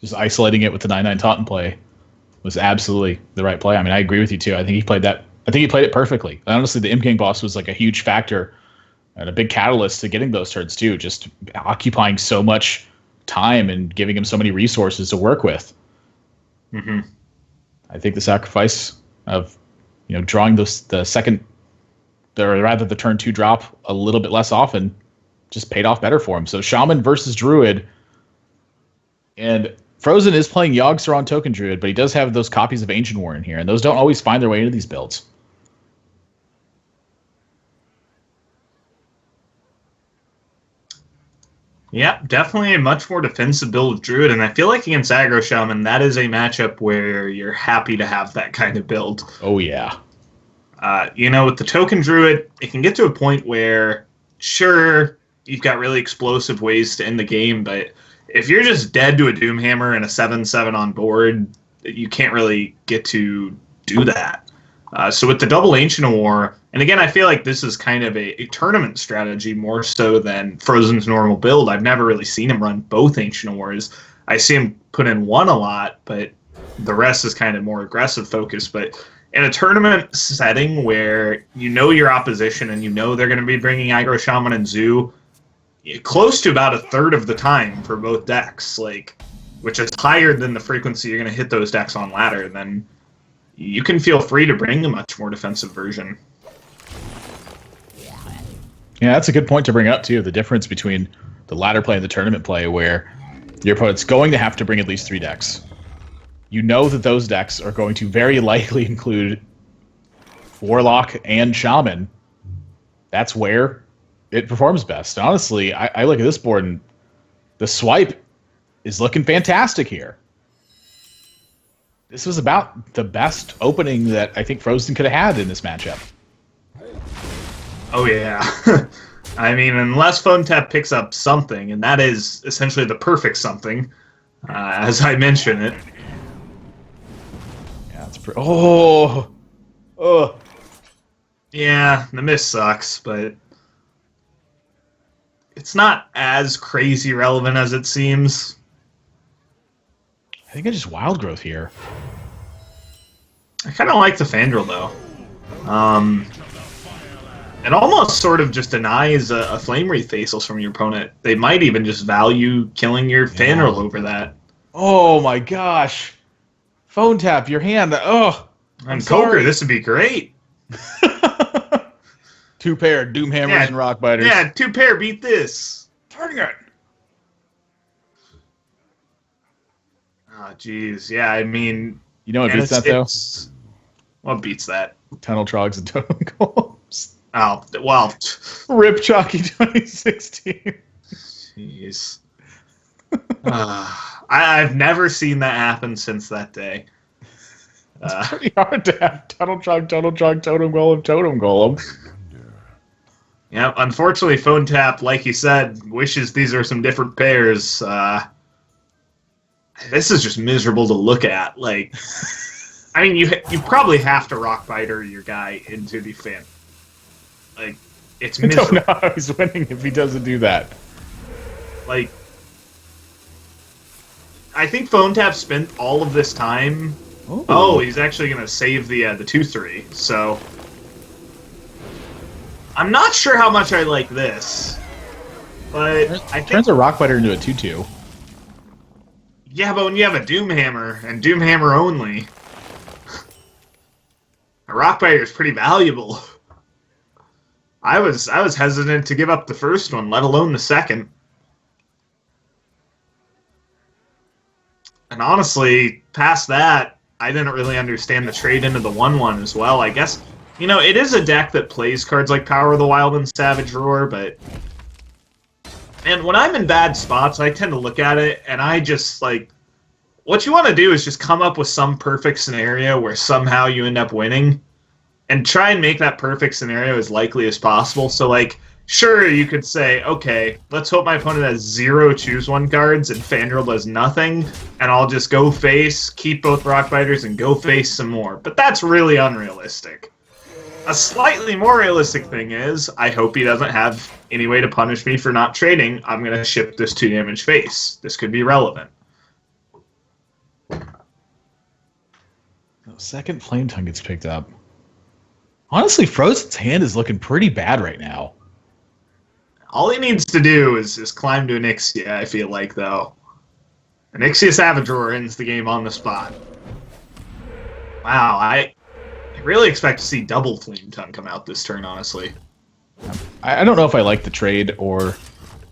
Just isolating it with the 9/9 taunt in play was absolutely the right play. I mean, I agree with you too. I think he played it perfectly. And honestly, the Imp King boss was like a huge factor and a big catalyst to getting those turns too, just occupying so much time and giving him so many resources to work with. Mm-hmm. I think the sacrifice of, drawing the second, or rather the turn 2 drop a little bit less often, just paid off better for him. So Shaman versus Druid, and Frozen is playing Yogg-Saron on Token Druid, but he does have those copies of Ancient War in here, and those don't always find their way into these builds. Yeah, definitely a much more defensive build of Druid, and I feel like against Aggro Shaman, that is a matchup where you're happy to have that kind of build. Oh, yeah. With the Token Druid, it can get to a point where, sure, you've got really explosive ways to end the game, but if you're just dead to a Doomhammer and a 7/7 on board, you can't really get to do that. So with the double Ancient War, and again, I feel like this is kind of a tournament strategy more so than Frozen's normal build. I've never really seen him run both Ancient Wars. I see him put in one a lot, but the rest is kind of more aggressive focus. But in a tournament setting where you know your opposition and you know they're going to be bringing Aggro Shaman and Zoo close to about a third of the time for both decks, which is higher than the frequency you're going to hit those decks on ladder, then you can feel free to bring a much more defensive version. Yeah, that's a good point to bring up, too. The difference between the ladder play and the tournament play, where your opponent's going to have to bring at least 3 decks. You know that those decks are going to very likely include Warlock and Shaman. That's where it performs best. Honestly, I look at this board, and the swipe is looking fantastic here. This was about the best opening that I think Frozen could have had in this matchup. Oh, yeah. I mean, unless Phone Tap picks up something, and that is essentially the perfect something, as I mentioned it. Yeah, it's pretty... Oh! Yeah, the miss sucks, but it's not as crazy relevant as it seems. I think I just Wild Growth here. I kind of like the Fandral, though. It almost sort of just denies a Flame Wreath Faceless from your opponent. They might even just value killing your Fandral over that. Oh my gosh. Phone Tap, your hand. Oh, I'm Poker, this would be great. 2 pair, Doomhammers and Rockbiters. Yeah, 2 pair, beat this. Turning it. Oh, jeez. Yeah, I mean... You know what beats that, though? What beats that? Tunnel Trogs and Totem Golems. Oh, well... Rip Chalky 2016. Jeez. I've never seen that happen since that day. It's pretty hard to have Tunnel Trog, Totem Golem. Yeah, unfortunately, Phone Tap, like you said, wishes these are some different pairs. This is just miserable to look at. I mean, you probably have to Rockbiter your guy into the fin. It's miserable. I don't know how he's winning if he doesn't do that. I think Phone Tap spent all of this time. Ooh. Oh, he's actually going to save the 2/3. So I'm not sure how much I like this, but I think turns a Rockbiter into a 2/2. Yeah, but when you have a Doomhammer and Doomhammer only, a Rockbiter is pretty valuable. I was hesitant to give up the first one, let alone the second. And honestly, past that, I didn't really understand the trade into the 1/1 as well. I guess, it is a deck that plays cards like Power of the Wild and Savage Roar, but... And when I'm in bad spots, I tend to look at it, and I just, what you want to do is just come up with some perfect scenario where somehow you end up winning, and try and make that perfect scenario as likely as possible. So, like, sure, you could say, okay, let's hope my opponent has 0 choose one cards and Fandral does nothing, and I'll just go face, keep both Rock Biters, and go face some more. But that's really unrealistic. A slightly more realistic thing is, I hope he doesn't have any way to punish me for not trading. I'm going to ship this 2 damage face. This could be relevant. Second Flame Tongue gets picked up. Honestly, Frozen's hand is looking pretty bad right now. All he needs to do is climb to Onyxia, I feel like, though. Onyxia Savage-Roar ends the game on the spot. Wow, I really expect to see double Flame Tongue come out this turn, honestly. I don't know if I like the trade or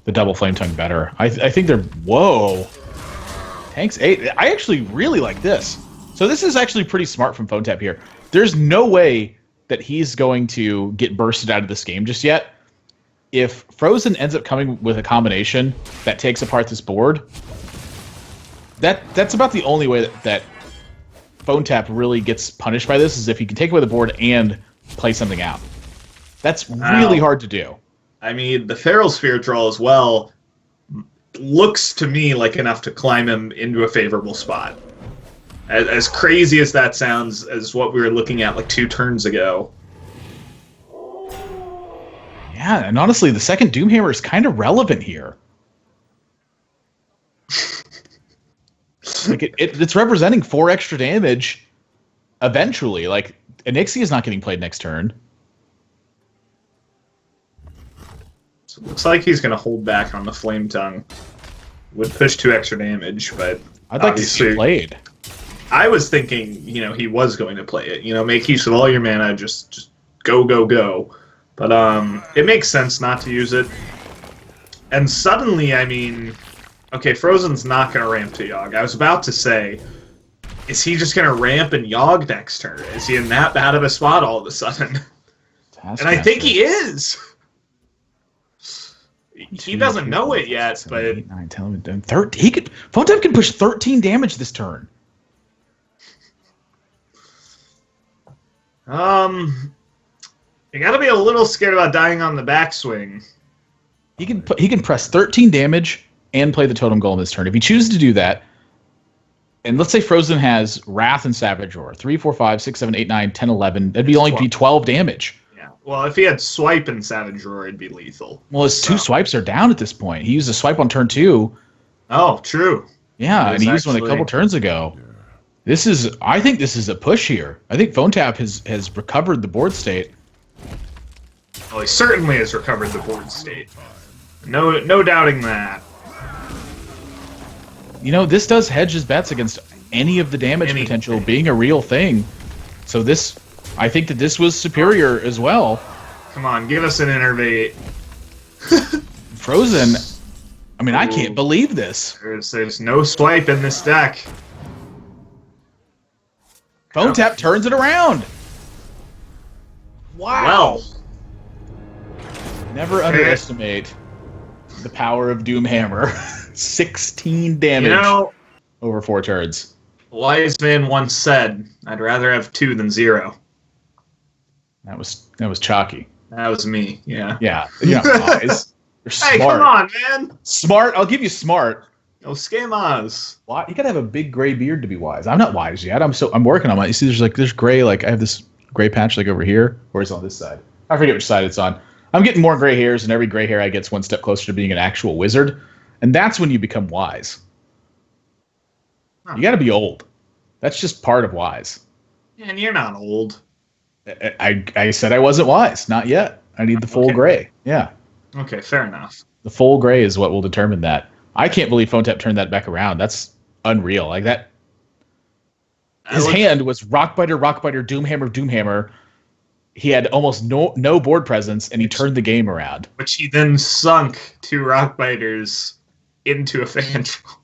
the double Flame Tongue better. I think they're... Whoa. Tanks 8. I actually really like this. So this is actually pretty smart from PhoneTap here. There's no way that he's going to get bursted out of this game just yet. If Frozen ends up coming with a combination that takes apart this board, that's about the only way that PhoneTap really gets punished by this, is if he can take away the board and play something out. That's really hard to do. I mean, the Feral Sphere draw as well looks to me like enough to climb him into a favorable spot. As crazy as that sounds, as what we were looking at like 2 turns ago. Yeah, and honestly, the second Doomhammer is kind of relevant here. Like it's representing 4 extra damage eventually. Like, Onyxia is not getting played next turn. So it looks like he's going to hold back on the Flame Tongue. Would push 2 extra damage, but I'd like to see it played. I was thinking, he was going to play it. Make use of all your mana, just go, go, go. But it makes sense not to use it. And suddenly, I mean, okay, Frozen's not going to ramp to Yogg. I was about to say, is he just going to ramp and Yogg next turn? Is he in that bad of a spot all of a sudden? And I think he is. He doesn't know it yet, but 8, 9, 10, 11, 13. PhoneTap can push 13 damage this turn. You gotta be a little scared about dying on the backswing. He can press 13 damage and play the Totem Golem this turn. If he chooses to do that, and let's say Frozen has Wrath and Savage-Roar, 3, 4, 5, 6, 7, 8, 9, 10, 11, that'd only be 12 damage. Yeah. Well, if he had Swipe and Savage-Roar, it'd be lethal. Well, his 2 swipes are down at this point. He used a swipe on turn 2. Oh, true. Yeah, and he used one a couple turns ago. I think this is a push here. I think PhoneTap has recovered the board state. Well, he certainly has recovered the board state. No doubting that. This does hedge his bets against any of the damage potential being a real thing. So I think that this was superior as well. Come on, give us an Innervate. Frozen, I mean, I can't believe this. There's no swipe in this deck. PhoneTap turns it around. Wow. Well. Never underestimate the power of Doomhammer. 16 damage over 4 turns. Wise man once said, "I'd rather have 2 than 0." That was chalky. That was me. Yeah. Yeah. You're not wise. You're smart. Hey, come on, man. Smart. I'll give you smart. No scamas. Why? You gotta have a big gray beard to be wise. I'm not wise yet. I'm working on it. You see, there's gray. Like, I have this gray patch like over here, or it's on this side. I forget which side it's on. I'm getting more gray hairs, and every gray hair I get's one step closer to being an actual wizard, and that's when you become wise. Huh. You got to be old. That's just part of wise. And you're not old. I said I wasn't wise. Not yet. I need the full gray. Yeah. Okay, fair enough. The full gray is what will determine that. I can't believe PhoneTap turned that back around. That's unreal. Like that. His hand was Rockbiter, Doomhammer, Doomhammer. He had almost no board presence, and he turned the game around. Which he then sunk 2 Rockbiters into a Fandral.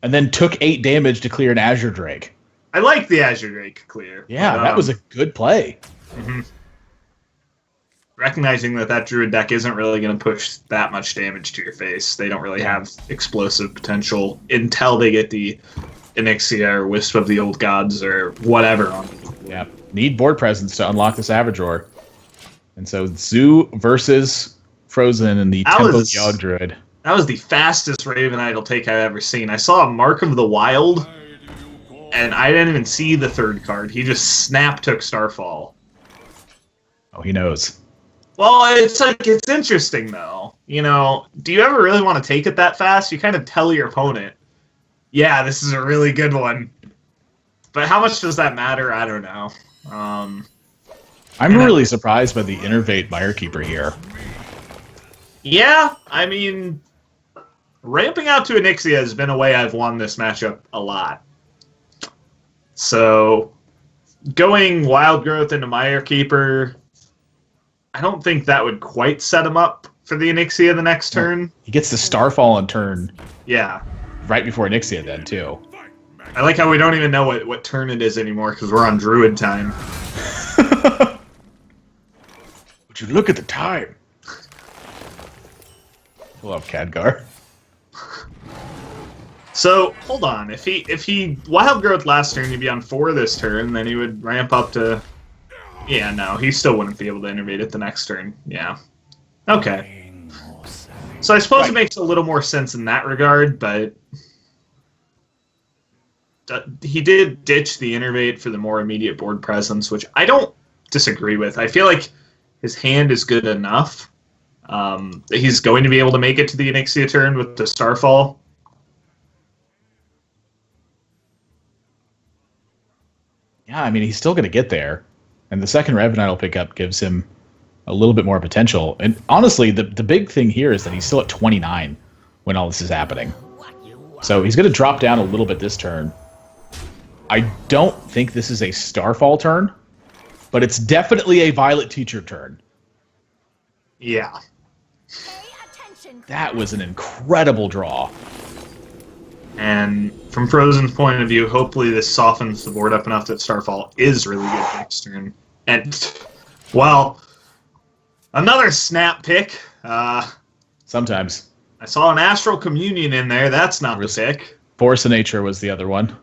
And then took 8 damage to clear an Azure Drake. I like the Azure Drake clear. Yeah, that was a good play. Mm-hmm. Recognizing that Druid deck isn't really going to push that much damage to your face. They don't really have explosive potential until they get the Onyxia or Wisp of the Old Gods or whatever on it. Yeah, need board presence to unlock the Savage Roar. And so Zoo versus Frozen in the Tempo was- Yogg Druid. That was the fastest Raven Idol take I've ever seen. I saw a Mark of the Wild, and I didn't even see the third card. He just took Starfall. Oh, he knows. Well, it's interesting though. You know, do you ever really want to take it that fast? You kind of tell your opponent, "Yeah, this is a really good one." But how much does that matter? I don't know. I'm really surprised by the Innervate Mirekeeper here. Yeah, I mean, ramping out to Onyxia has been a way I've won this matchup a lot. So, going Wild Growth into Mirekeeper, I don't think that would quite set him up for the Onyxia the next turn. He gets the Starfall on turn Yeah. right before Onyxia then, too. I like how we don't even know what turn it is anymore because we're on Druid time. Would you look at the time? I love Khadgar. So, hold on. If he Wild Growth last turn, he'd be on 4 this turn, then he would ramp up to... Yeah, no, he still wouldn't be able to innervate it the next turn. Yeah. Okay. So I suppose it makes a little more sense in that regard, but... he did ditch the innervate for the more immediate board presence, which I don't disagree with. I feel like his hand is good enough. He's going to be able to make it to the Onyxia turn with the Starfall. Yeah, I mean, he's still going to get there. And the second Raven Idol pickup gives him a little bit more potential. And honestly, the big thing here is that he's still at 29 when all this is happening. So he's going to drop down a little bit this turn. I don't think this is a Starfall turn, but it's definitely a Violet Teacher turn. Yeah. That was an incredible draw. And from Frozen's point of view, hopefully this softens the board up enough that Starfall is really good next turn. And, well, another snap pick. Sometimes. I saw an Astral Communion in there. That's not the pick. Force of Nature was the other one.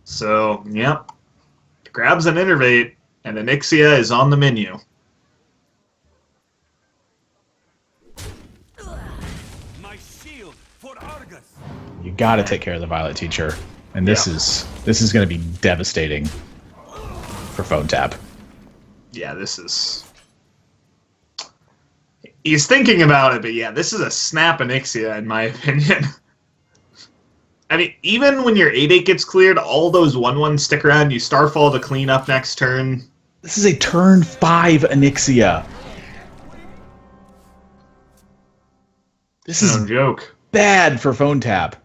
So, yep. Grabs an Innervate, and Onyxia is on the menu. My shield for Argus. You got to take care of the Violet Teacher, and this is going to be devastating for Phone Tap. Yeah, this is... He's thinking about it, but yeah, this is a snap Onyxia, in my opinion. I mean, even when your 8-8 gets cleared, all those 1-1 stick around, you Starfall to clean up next turn. This is a turn 5 Onyxia. This is No joke. bad for Phone Tap.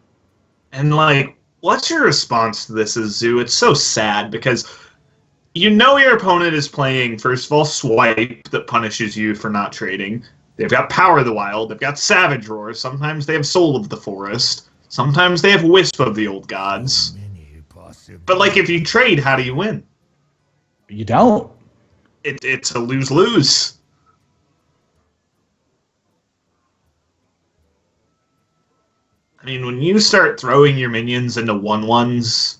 And, like, what's your response to this as Zoo? It's so sad, because you know your opponent is playing, first of all, Swipe that punishes you for not trading. They've got Power of the Wild. They've got Savage Roar. Sometimes they have Soul of the Forest. Sometimes they have Wisp of the Old Gods. But, like, if you trade, how do you win? You don't. It's a lose-lose. I mean, when you start throwing your minions into 1-1s,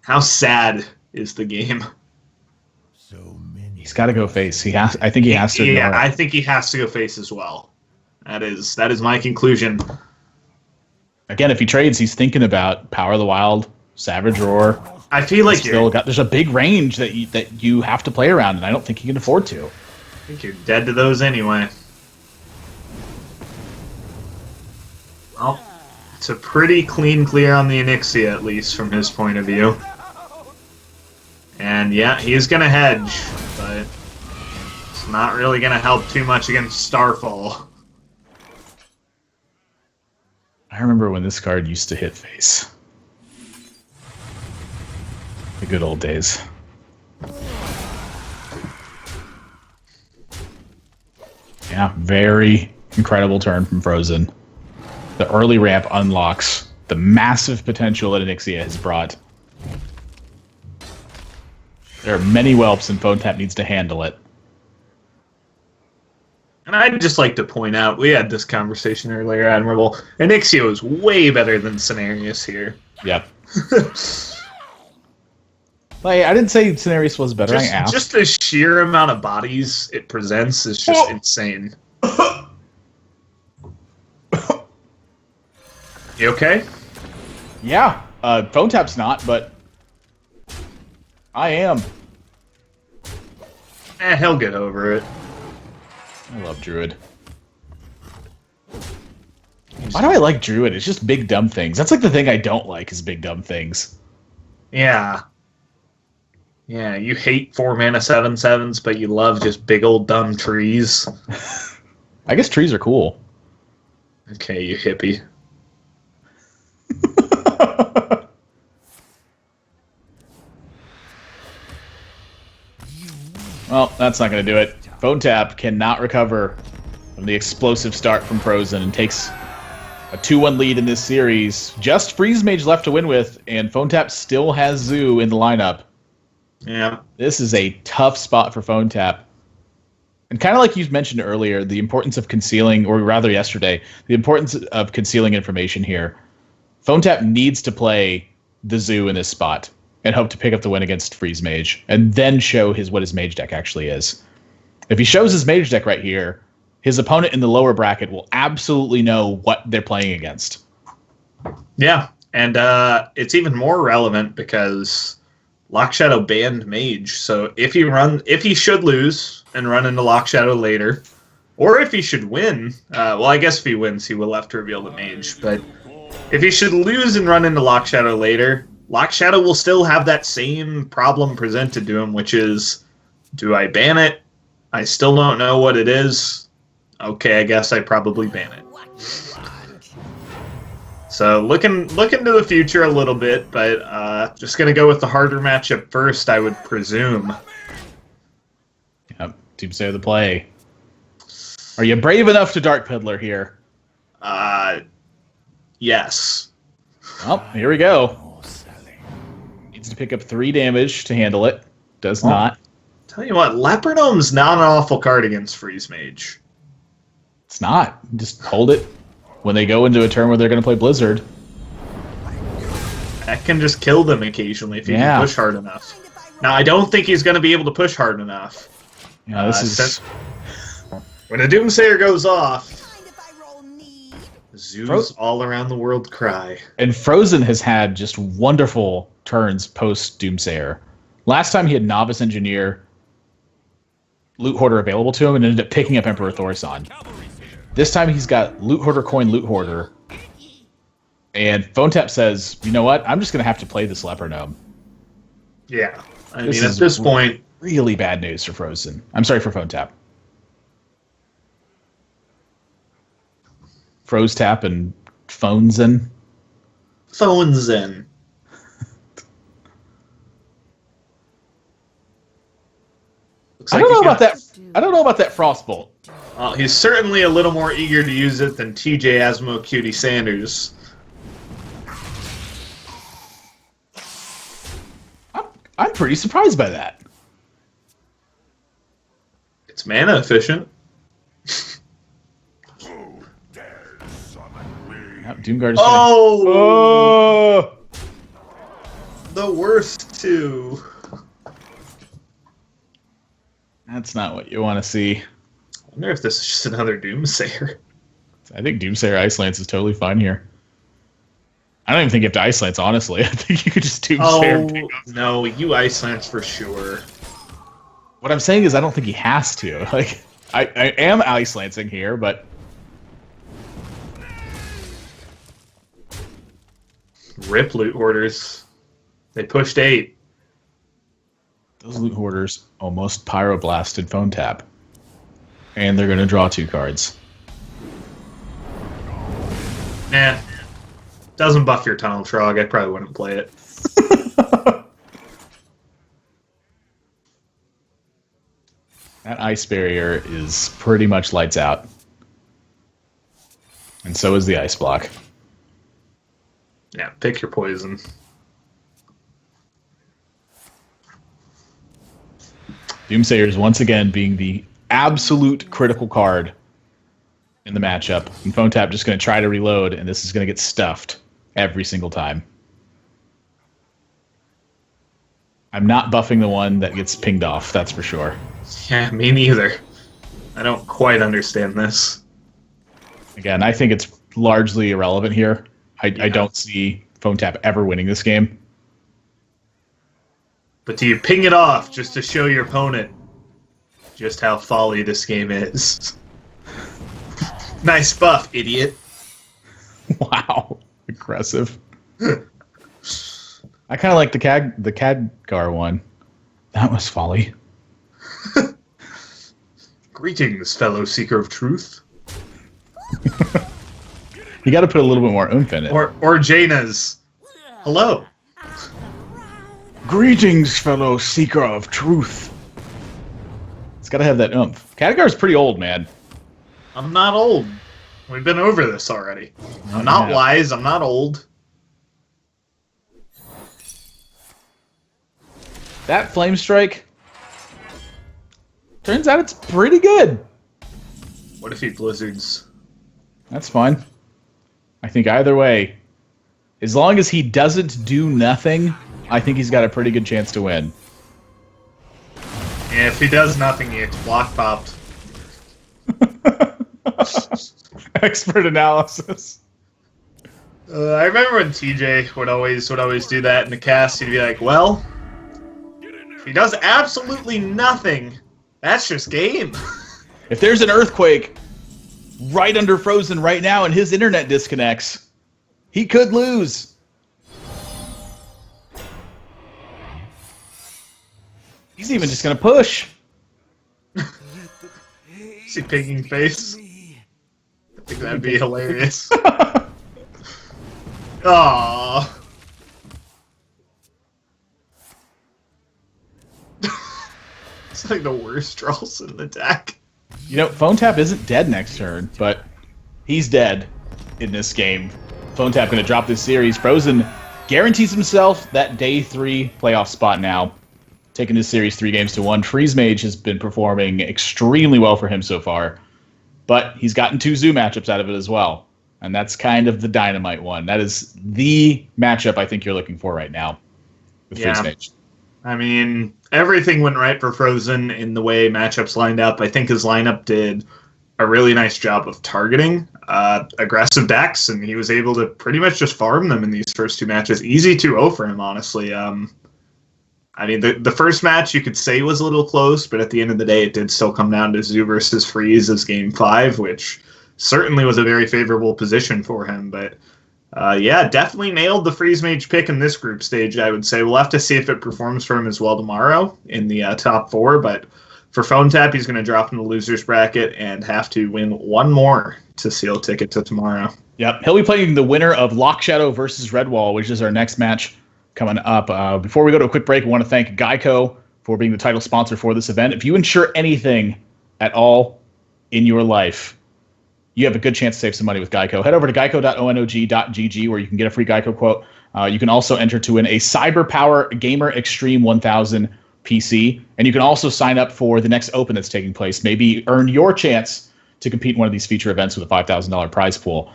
how sad is the game? He's got to go face. I think he has to. Yeah, ignore it. I think he has to go face as well. That is my conclusion. Again, if he trades, he's thinking about Power of the Wild, Savage Roar. I feel like There's a big range that you have to play around, and I don't think he can afford to. I think you're dead to those anyway. Well, it's a pretty clean clear on the Onyxia, at least from his point of view. And yeah, he is going to hedge, but it's not really going to help too much against Starfall. I remember when this card used to hit face. The good old days. Yeah, very incredible turn from Frozen. The early ramp unlocks the massive potential that Onyxia has brought. There are many whelps, and Phone Tap needs to handle it. And I'd just like to point out, we had this conversation earlier, Admirable. Onyxia was way better than Cenarius here. Yep. Like, I didn't say Cenarius was better. I asked. Just the sheer amount of bodies it presents is just insane. You okay? Yeah. Phone Tap's not, but I am. He'll get over it. I love Druid. Why do I like Druid? It's just big dumb things. That's like the thing I don't like is big dumb things. Yeah. Yeah, you hate 4-mana 7/7s, but you love just big old dumb trees. I guess trees are cool. Okay, you hippie. Well, that's not going to do it. Phone Tap cannot recover from the explosive start from Frozen and takes a 2-1 lead in this series. Just Freeze Mage left to win with, and Phone Tap still has Zoo in the lineup. Yeah. This is a tough spot for Phone Tap. And kind of like you mentioned earlier, the importance of concealing, or rather yesterday, the importance of concealing information here. Phone Tap needs to play the Zoo in this spot and hope to pick up the win against Freeze Mage, and then show what his Mage deck actually is. If he shows his Mage deck right here, his opponent in the lower bracket will absolutely know what they're playing against. Yeah, and it's even more relevant because Lock Shadow banned Mage. So if he should lose and run into Lock Shadow later, or if he should win, well, I guess if he wins, he will have to reveal the Mage. But if he should lose and run into Lock Shadow later, Lock Shadow will still have that same problem presented to him, which is, do I ban it? I still don't know what it is. Okay, I guess I probably ban it. So looking to the future a little bit, but just going to go with the harder matchup first, I would presume. Yep, Doomsayer the play. Are you brave enough to Dark Peddler here? Yes. Well, here we go. Needs to pick up 3 damage to handle it. Does not. Tell you what, Leopardome's not an awful card against Freeze Mage. It's not. Just hold it. When they go into a turn where they're going to play Blizzard. That can just kill them occasionally if you can push hard enough. Now, I don't think he's going to be able to push hard enough. Yeah, this is... When a Doomsayer goes off, zoos all around the world cry. And Frozen has had just wonderful turns post Doomsayer. Last time he had Novice Engineer, Loot Hoarder available to him, and ended up picking up Emperor Thorson. This time he's got Loot Hoarder, Coin, Loot Hoarder. And Phone Tap says, you know what? I'm just going to have to play this Leper Gnome. Yeah. I mean, at this point... Really bad news for Frozen. I'm sorry for Phone Tap. Froze Tap and Phones in. Phones in. I don't know about that. I don't know about that Frostbolt. Well, he's certainly a little more eager to use it than TJ Asmo Cutie Sanders. I'm pretty surprised by that. It's mana efficient. Doomguard is oh! The worst two. That's not what you want to see. I wonder if this is just another Doomsayer. I think Doomsayer Ice Lance is totally fine here. I don't even think you have to Ice Lance, honestly. I think you could just Doomsayer. Oh, no, you Ice Lance for sure. What I'm saying is I don't think he has to. Like, I am Ice Lancing here, but... Rip Loot Hoarders. They pushed 8. Those Loot Hoarders almost Pyroblasted Phone Tap. And they're going to draw 2 cards. Nah. Doesn't buff your Tunnel Trog. I probably wouldn't play it. That Ice Barrier is pretty much lights out. And so is the Ice Block. Yeah, pick your poison. Doomsayer is once again being the absolute critical card in the matchup. And Phone Tap just going to try to reload, and this is going to get stuffed every single time. I'm not buffing the one that gets pinged off, that's for sure. Yeah, me neither. I don't quite understand this. Again, I think it's largely irrelevant here. I don't see Phone Tap ever winning this game. But do you ping it off just to show your opponent just how folly this game is? Nice buff, idiot. Wow, aggressive. I kind of like the Khadgar one. That was folly. Greetings, fellow seeker of truth. You got to put a little bit more oomph in it. Or Jaina's. Hello. Greetings, fellow seeker of truth. It's got to have that oomph. Khadgar's pretty old, man. I'm not old. We've been over this already. I'm not wise. I'm not old. That Flame Strike, turns out it's pretty good. What if he blizzards? That's fine. I think either way, as long as he doesn't do nothing, I think he's got a pretty good chance to win. Yeah, if he does nothing, he gets block popped. Expert analysis. I remember when TJ would always do that in the cast. He'd be like, "Well, if he does absolutely nothing, that's just game." If there's an earthquake right under Frozen right now and his internet disconnects, he could lose. He's even just gonna push. See picking face. I think that'd be hilarious. Aww. It's like the worst draws in the deck. You know, Phone Tap isn't dead next turn, but he's dead in this game. Phone Tap going to drop this series. Frozen guarantees himself that day 3 playoff spot now, taking this series 3-1. Freeze Mage has been performing extremely well for him so far, but he's gotten 2 Zoo matchups out of it as well, and that's kind of the dynamite one. That is the matchup I think you're looking for right now with Freeze Mage. I mean, everything went right for Frozen in the way matchups lined up. I think his lineup did a really nice job of targeting aggressive decks, and he was able to pretty much just farm them in these first 2 matches. Easy 2-0 for him, honestly. I mean, the first match you could say was a little close, but at the end of the day, it did still come down to Zoo versus Freeze as Game 5, which certainly was a very favorable position for him. But yeah, definitely nailed the Freeze Mage pick in this group stage, I would say. We'll have to see if it performs for him as well tomorrow in the top 4, but for Phone Tap, he's going to drop in the loser's bracket and have to win one more to seal a ticket to tomorrow. Yep, he'll be playing the winner of Lock Shadow versus Redwall, which is our next match coming up. Before we go to a quick break, I want to thank Geico for being the title sponsor for this event. If you insure anything at all in your life, you have a good chance to save some money with Geico. Head over to geico.onog.gg where you can get a free Geico quote. You can also enter to win a CyberPower Gamer Extreme 1000 PC, and you can also sign up for the next Open that's taking place. Maybe earn your chance to compete in one of these feature events with a $5,000 prize pool.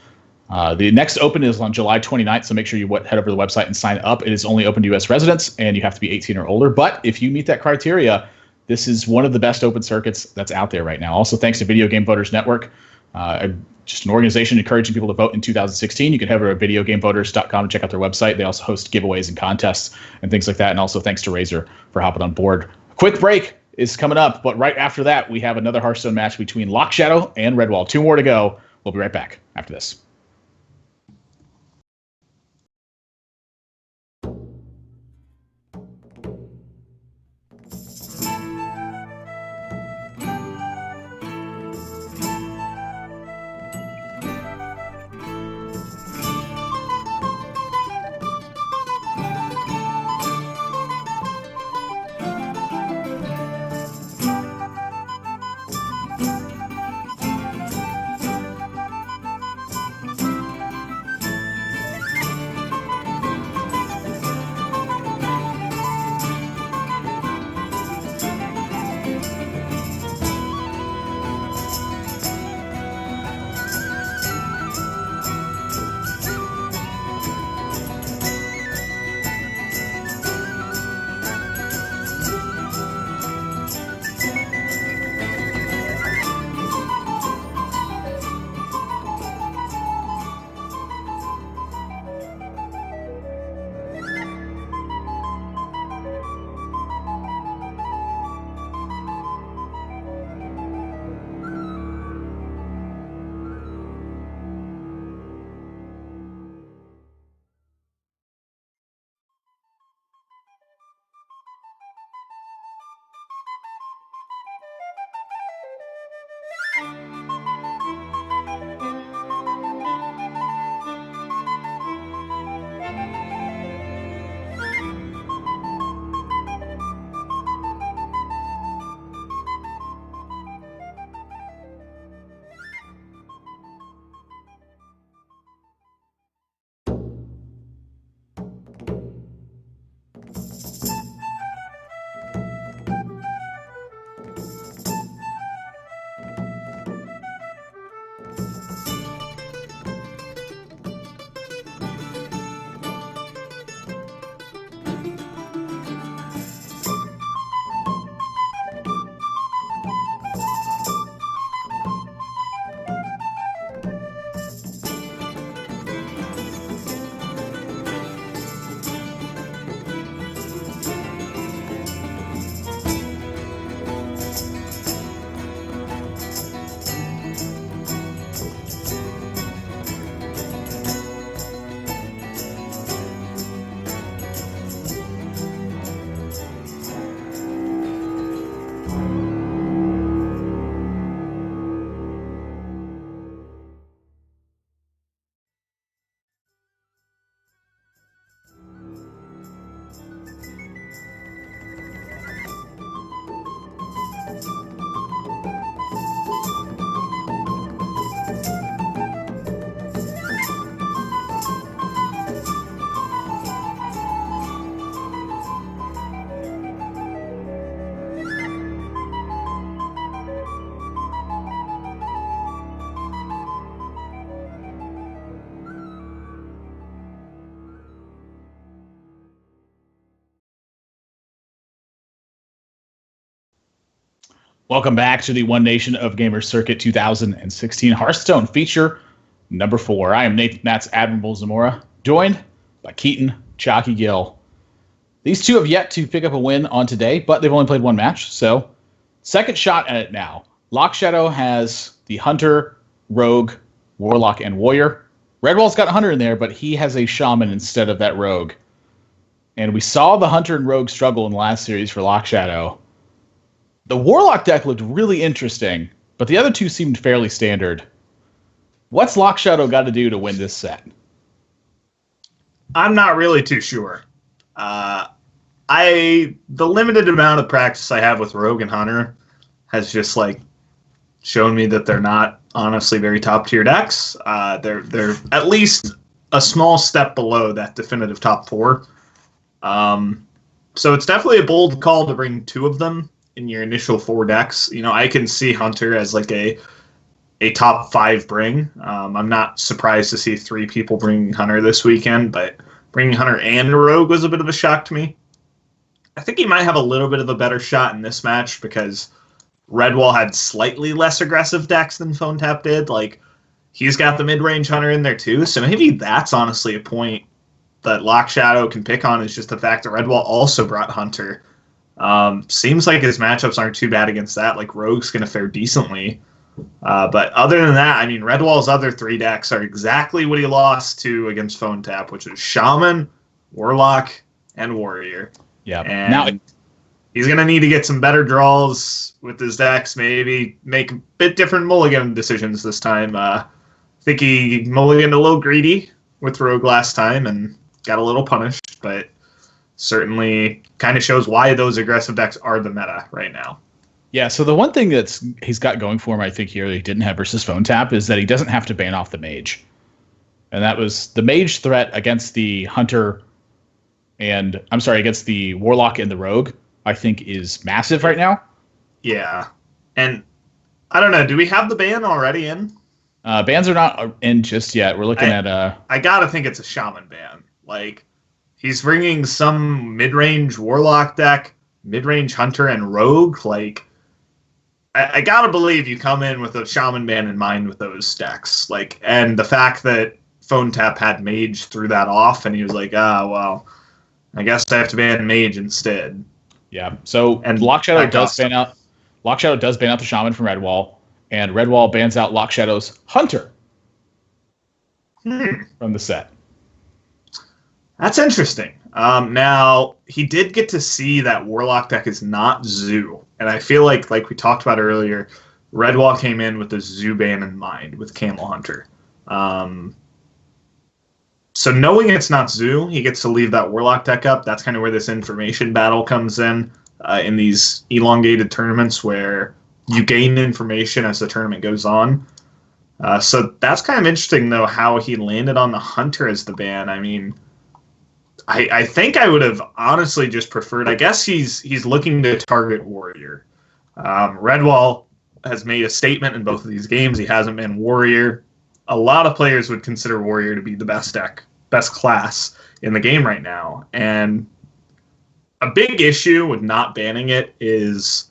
The next Open is on July 29th, so make sure you head over to the website and sign up. It is only open to U.S. residents, and you have to be 18 or older. But if you meet that criteria, this is one of the best open circuits that's out there right now. Also, thanks to Video Game Voters Network, just an organization encouraging people to vote in 2016. You can head over to videogamevoters.com and check out their website. They also host giveaways and contests and things like that. And also thanks to Razer for hopping on board. A quick break is coming up, but right after that, we have another Hearthstone match between Lock Shadow and Redwall. 2 more to go. We'll be right back after this. Welcome back to the One Nation of Gamers Circuit 2016 Hearthstone feature number 4. I am Nathan Nats Admirable Zamora, joined by Keaton Chalky Gill. These two have yet to pick up a win on today, but they've only played one match, so second shot at it now. Lock Shadow has the Hunter, Rogue, Warlock, and Warrior. Redwall's got Hunter in there, but he has a Shaman instead of that Rogue. And we saw the Hunter and Rogue struggle in the last series for Lock Shadow. The Warlock deck looked really interesting, but the other two seemed fairly standard. What's Lock Shadow got to do to win this set? I'm not really too sure. The limited amount of practice I have with Rogue and Hunter has just shown me that they're not honestly very top tier decks. They're at least a small step below that definitive top 4. So it's definitely a bold call to bring 2 of them in your initial 4 decks. I can see Hunter as a top 5 bring. I'm not surprised to see 3 people bring Hunter this weekend, but bringing Hunter and Rogue was a bit of a shock to me. I think he might have a little bit of a better shot in this match because Redwall had slightly less aggressive decks than PhoneTap did. He's got the mid-range Hunter in there too, so maybe that's honestly a point that Lock Shadow can pick on, is just the fact that Redwall also brought Hunter. Seems like his matchups aren't too bad against that. Rogue's going to fare decently. But other than that, Redwall's other 3 decks are exactly what he lost to against PhoneTap, which is Shaman, Warlock, and Warrior. Yeah. And now he's going to need to get some better draws with his decks, maybe make a bit different mulligan decisions this time. I think he mulliganed a little greedy with Rogue last time and got a little punished, but certainly kind of shows why those aggressive decks are the meta right now. Yeah, so the one thing he's got going for him, I think, here that he didn't have versus PhoneTap is that he doesn't have to ban off the Mage. And that was the Mage threat against the Hunter against the Warlock and the Rogue, I think is massive right now. Yeah. And I don't know, do we have the ban already in? Bans are not in just yet. We're looking at... I gotta think it's a Shaman ban. He's bringing some mid-range Warlock deck, mid-range Hunter, and Rogue. I gotta believe you come in with a Shaman ban in mind with those decks. And the fact that PhoneTap had Mage threw that off, and he was well, I guess I have to ban Mage instead. Yeah. So and Lock Shadow does ban out the Shaman from Redwall, and Redwall bans out Lock Shadow's Hunter from the set. That's interesting. Now, he did get to see that Warlock deck is not Zoo. And I feel like we talked about earlier, Redwall came in with the Zoo ban in mind with Camel Hunter. So knowing it's not Zoo, he gets to leave that Warlock deck up. That's kind of where this information battle comes in these elongated tournaments where you gain information as the tournament goes on. So that's kind of interesting, though, how he landed on the Hunter as the ban. I think I would have honestly just preferred. I guess he's looking to target Warrior. Redwall has made a statement in both of these games. He hasn't been Warrior. A lot of players would consider Warrior to be the best deck, best class in the game right now. And a big issue with not banning it is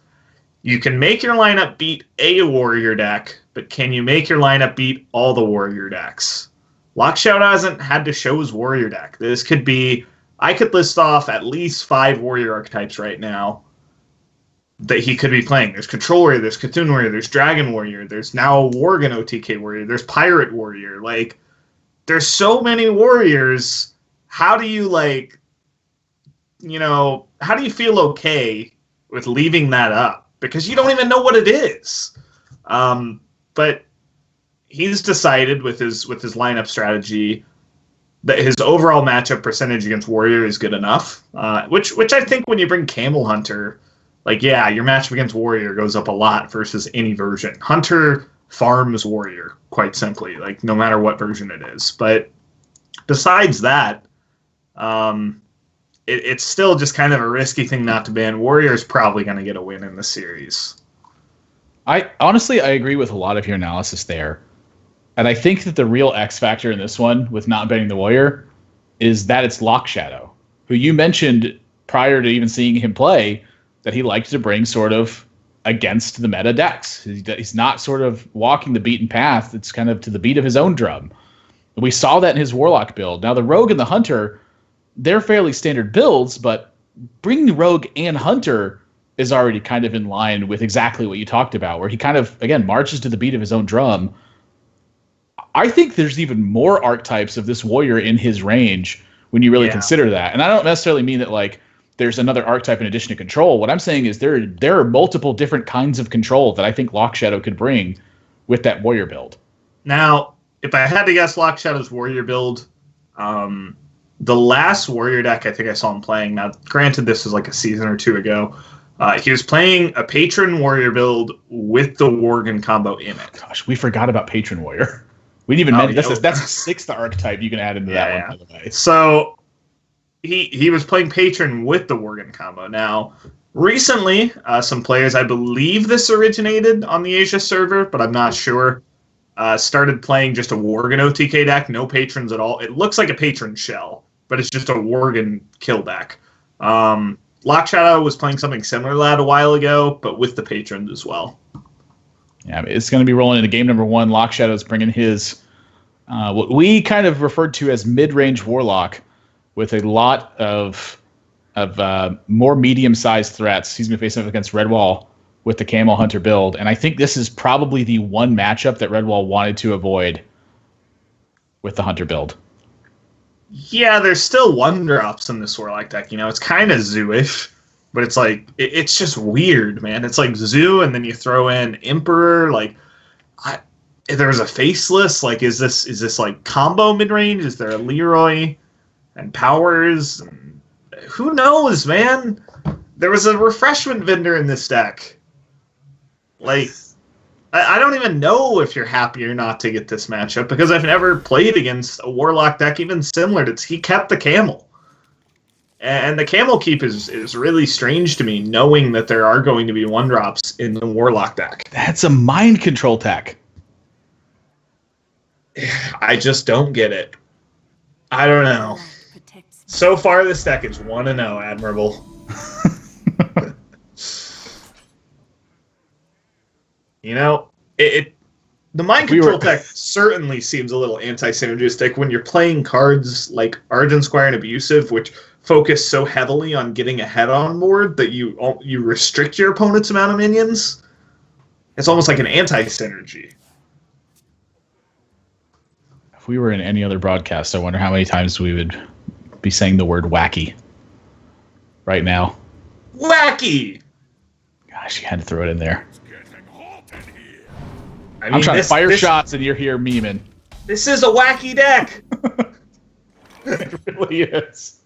you can make your lineup beat a Warrior deck, but can you make your lineup beat all the Warrior decks? Lock Shadow hasn't had to show his Warrior deck. This could be... I could list off at least 5 Warrior archetypes right now that he could be playing. There's Control Warrior, there's Cthulhu Warrior, there's Dragon Warrior, there's now a Worgen OTK Warrior, there's Pirate Warrior. There's so many Warriors. How do you, how do you feel okay with leaving that up? Because you don't even know what it is. But he's decided with his lineup strategy that his overall matchup percentage against Warrior is good enough. Which I think when you bring Camel Hunter, your matchup against Warrior goes up a lot versus any version. Hunter farms Warrior, quite simply, no matter what version it is. But besides that, it's still just kind of a risky thing not to ban. Warrior is probably going to get a win in the series. I agree with a lot of your analysis there. And I think that the real X factor in this one, with not banning the Warrior, is that it's Lock Shadow, who you mentioned prior to even seeing him play, that he liked to bring sort of against the meta decks. He's not sort of walking the beaten path. It's kind of to the beat of his own drum. We saw that in his Warlock build. Now, the Rogue and the Hunter, they're fairly standard builds, but bringing Rogue and Hunter is already kind of in line with exactly what you talked about, where he kind of, again, marches to the beat of his own drum. I think there's even more archetypes of this warrior in his range when you really consider that. And I don't necessarily mean that, like, there's another archetype in addition to control. What I'm saying is there are multiple different kinds of control that I think Lock Shadow could bring with that warrior build. Now, if I had to guess Lock Shadow's warrior build, the last warrior deck I think I saw him playing, now granted this was like a season or two ago, he was playing a Patron warrior build with the Worgen combo in it. Gosh, we forgot about Patron Warrior. We didn't even mention that's a sixth archetype you can add into that one, by the way. So he was playing Patron with the Worgen combo. Now, recently, some players, I believe this originated on the Asia server, but I'm not sure, started playing just a Worgen OTK deck, no Patrons at all. It looks like a Patron shell, but it's just a Worgen kill deck. Lock Shadow was playing something similar to that a while ago, but with the Patrons as well. Yeah, it's going to be rolling into game number 1. Lock Shadow's bringing his, what we kind of referred to as mid-range Warlock, with a lot of more medium-sized threats. He's going to face up against Redwall with the Camel Hunter build, and I think this is probably the one matchup that Redwall wanted to avoid with the Hunter build. Yeah, there's still 1-drops in this Warlock deck. You know, it's kind of Zoo-ish, but it's like it's just weird, man. It's like Zoo, and then you throw in Emperor. Like, there's a Faceless. Like, is this like combo mid range? Is there a Leroy and Powers? Who knows, man? There was a refreshment vendor in this deck. Like, I don't even know if you're happy or not to get this matchup, because I've never played against a Warlock deck even similar to he kept the Camel. And the Camel keep is really strange to me, knowing that there are going to be 1-drops in the Warlock deck. That's a mind control tech. I just don't get it. I don't know. So far, this deck is 1-0, Admirable. You know, the mind control tech certainly seems a little anti-synergistic when you're playing cards like Argent Squire and Abusive, which focus so heavily on getting ahead on board that you restrict your opponent's amount of minions. It's almost like an anti-synergy. If we were in any other broadcast, I wonder how many times we would be saying the word wacky right now. Wacky! Gosh, you had to throw it in there. I mean, I'm trying to fire shots, and you're here memeing. This is a wacky deck! It really is.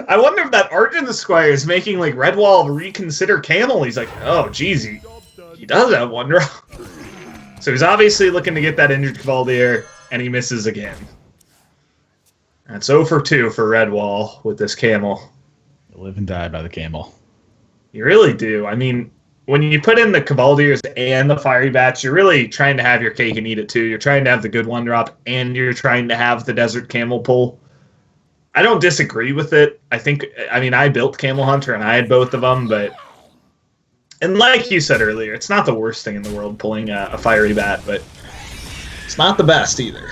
I wonder if that Argent Squire is making like Redwall reconsider Camel. He's like, oh, geez, he does have 1-drop. So he's obviously looking to get that injured Cavaldier, and he misses again. That's 0 for 2 for Redwall with this Camel. You live and die by the Camel. You really do. I mean, when you put in the Cavaldiers and the Fiery Bats, you're really trying to have your cake and eat it too. You're trying to have the good 1-drop, and you're trying to have the Desert Camel pull. I don't disagree with it. I built Camel Hunter, and I had both of them, but... And like you said earlier, it's not the worst thing in the world pulling a Fiery Bat, but it's not the best either.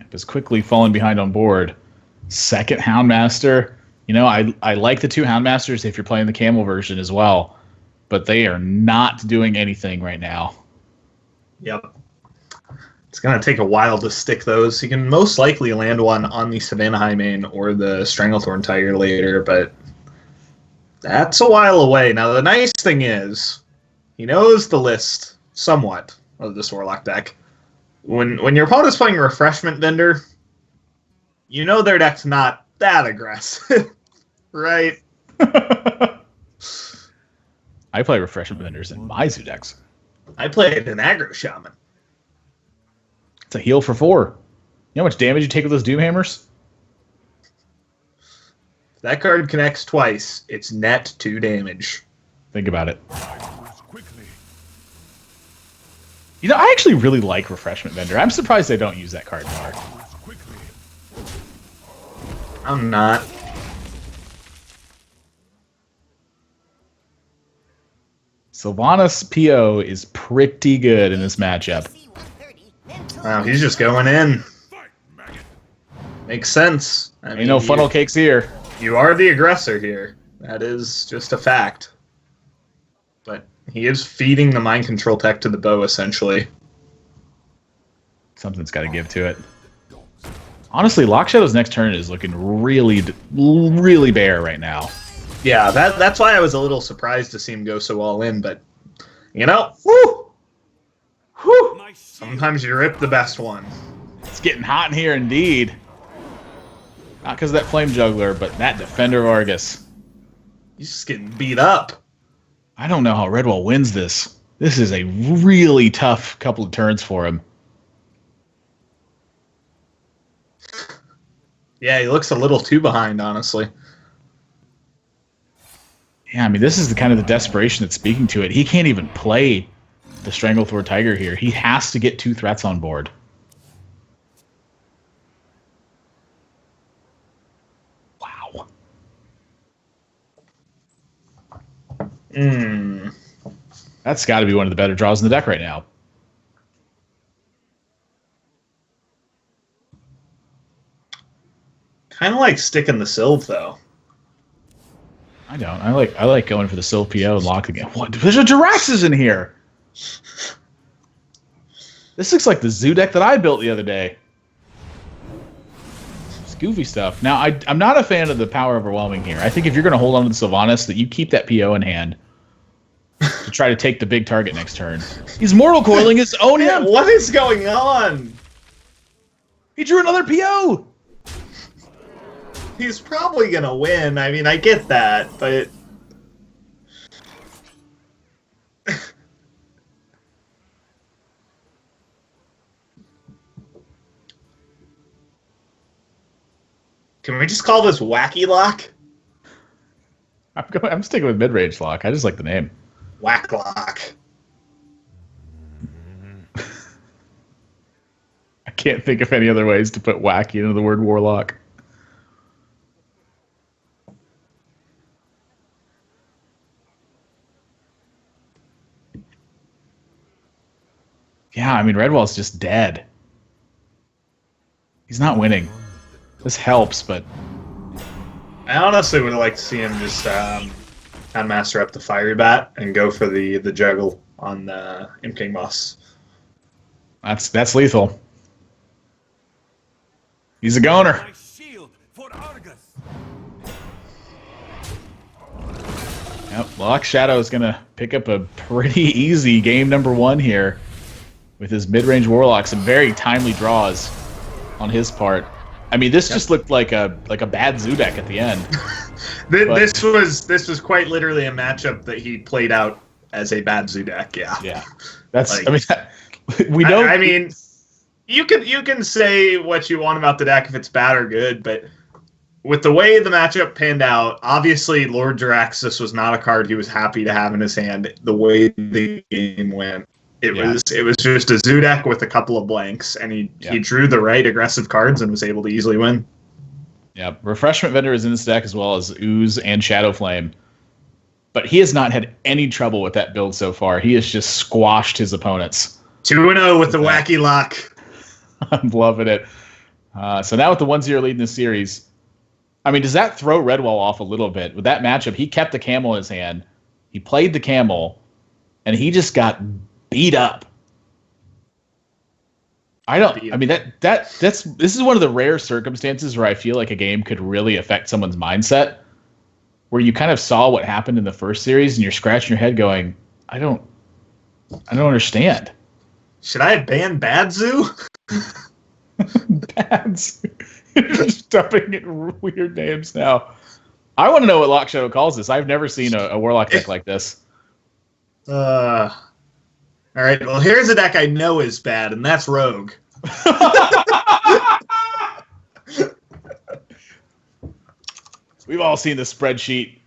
It was quickly falling behind on board. Second Houndmaster. You know, I like the 2 Houndmasters if you're playing the Camel version as well, but they are not doing anything right now. Yep. It's going to take a while to stick those. You can most likely land one on the Savannah Highmane or the Stranglethorn Tiger later, but that's a while away. Now, the nice thing is, he knows the list somewhat of this Warlock deck. When your opponent's playing a Refreshment Vendor, you know their deck's not that aggressive, right? I play Refreshment Vendors in my Zoo decks. I played an Aggro Shaman. It's a heal for 4. You know how much damage you take with those Doomhammers? If that card connects twice, it's net 2 damage. Think about it. You know, I actually really like Refreshment Vendor. I'm surprised they don't use that card more. I'm not. Sylvanas PO is pretty good in this matchup. Wow, he's just going in. Makes sense. I Ain't no funnel cakes here. You are the aggressor here. That is just a fact. But he is feeding the mind control tech to the bow, essentially. Something's got to give to it. Honestly, Lock Shadow's next turn is looking really, really bare right now. Yeah, that's why I was a little surprised to see him go so all in, but, you know, woo! Whew! Sometimes you rip the best one. It's getting hot in here indeed. Not because of that Flame Juggler, but that Defender of Argus. He's just getting beat up. I don't know how Redwall wins this. This is a really tough couple of turns for him. Yeah, he looks a little too behind, honestly. Yeah, I mean, this is the kind of the desperation that's speaking to it. He can't even play the Stranglethorn Tiger here. He has to get 2 threats on board. Wow. That's got to be one of the better draws in the deck right now. Kind of like sticking the Sylve, though. I don't. I like going for the Sylve PO and lock again. What? There's a Jiraxis in here. This looks like the zoo deck that I built the other day. It's goofy stuff. Now, I'm not a fan of the power overwhelming here. I think if you're going to hold on to the Sylvanas, that you keep that PO in hand to try to take the big target next turn. He's mortal coiling his own Yeah, him. what is going on? He drew another PO. He's probably gonna win. I mean, I get that, but can we just call this Wacky Lock? I'm sticking with mid-range lock. I just like the name. Whack Lock. I can't think of any other ways to put wacky into the word warlock. Yeah, I mean, Redwall's just dead. He's not winning. This helps, but... I honestly would like to see him just master up the Fiery Bat and go for the juggle on the Imp King boss. That's lethal. He's a goner. My shield for Argus. Yep, Lock Shadow is going to pick up a pretty easy game number 1 here with his mid-range Warlock. Some very timely draws on his part. I mean, this just looked like a bad zoo deck at the end. This was quite literally a matchup that he played out as a bad zoo deck. Yeah. Yeah, that's. Like, I mean, we know. I mean, you can say what you want about the deck if it's bad or good, but with the way the matchup panned out, obviously Lord Jiraxis was not a card he was happy to have in his hand. The way the game went, it was just a zoo deck with a couple of blanks, and he drew the right aggressive cards and was able to easily win. Yeah, Refreshment Vendor is in this deck as well as Ooze and Shadow Flame. But he has not had any trouble with that build so far. He has just squashed his opponents. 2-0 with the Wacky Lock. I'm loving it. So now with the 1-0 lead in the series, I mean, does that throw Redwall off a little bit? With that matchup, he kept the Camel in his hand. He played the Camel, and he just got beat up. I mean, this is one of the rare circumstances where I feel like a game could really affect someone's mindset, where you kind of saw what happened in the first series and you're scratching your head going, I don't understand. Should I have banned Bad Zoo? Bad Zoo. You're just dumping it weird names now. I want to know what Lock Shadow calls this. I've never seen a Warlock deck like this. All right, well, here's a deck I know is bad, and that's Rogue. We've all seen the spreadsheet.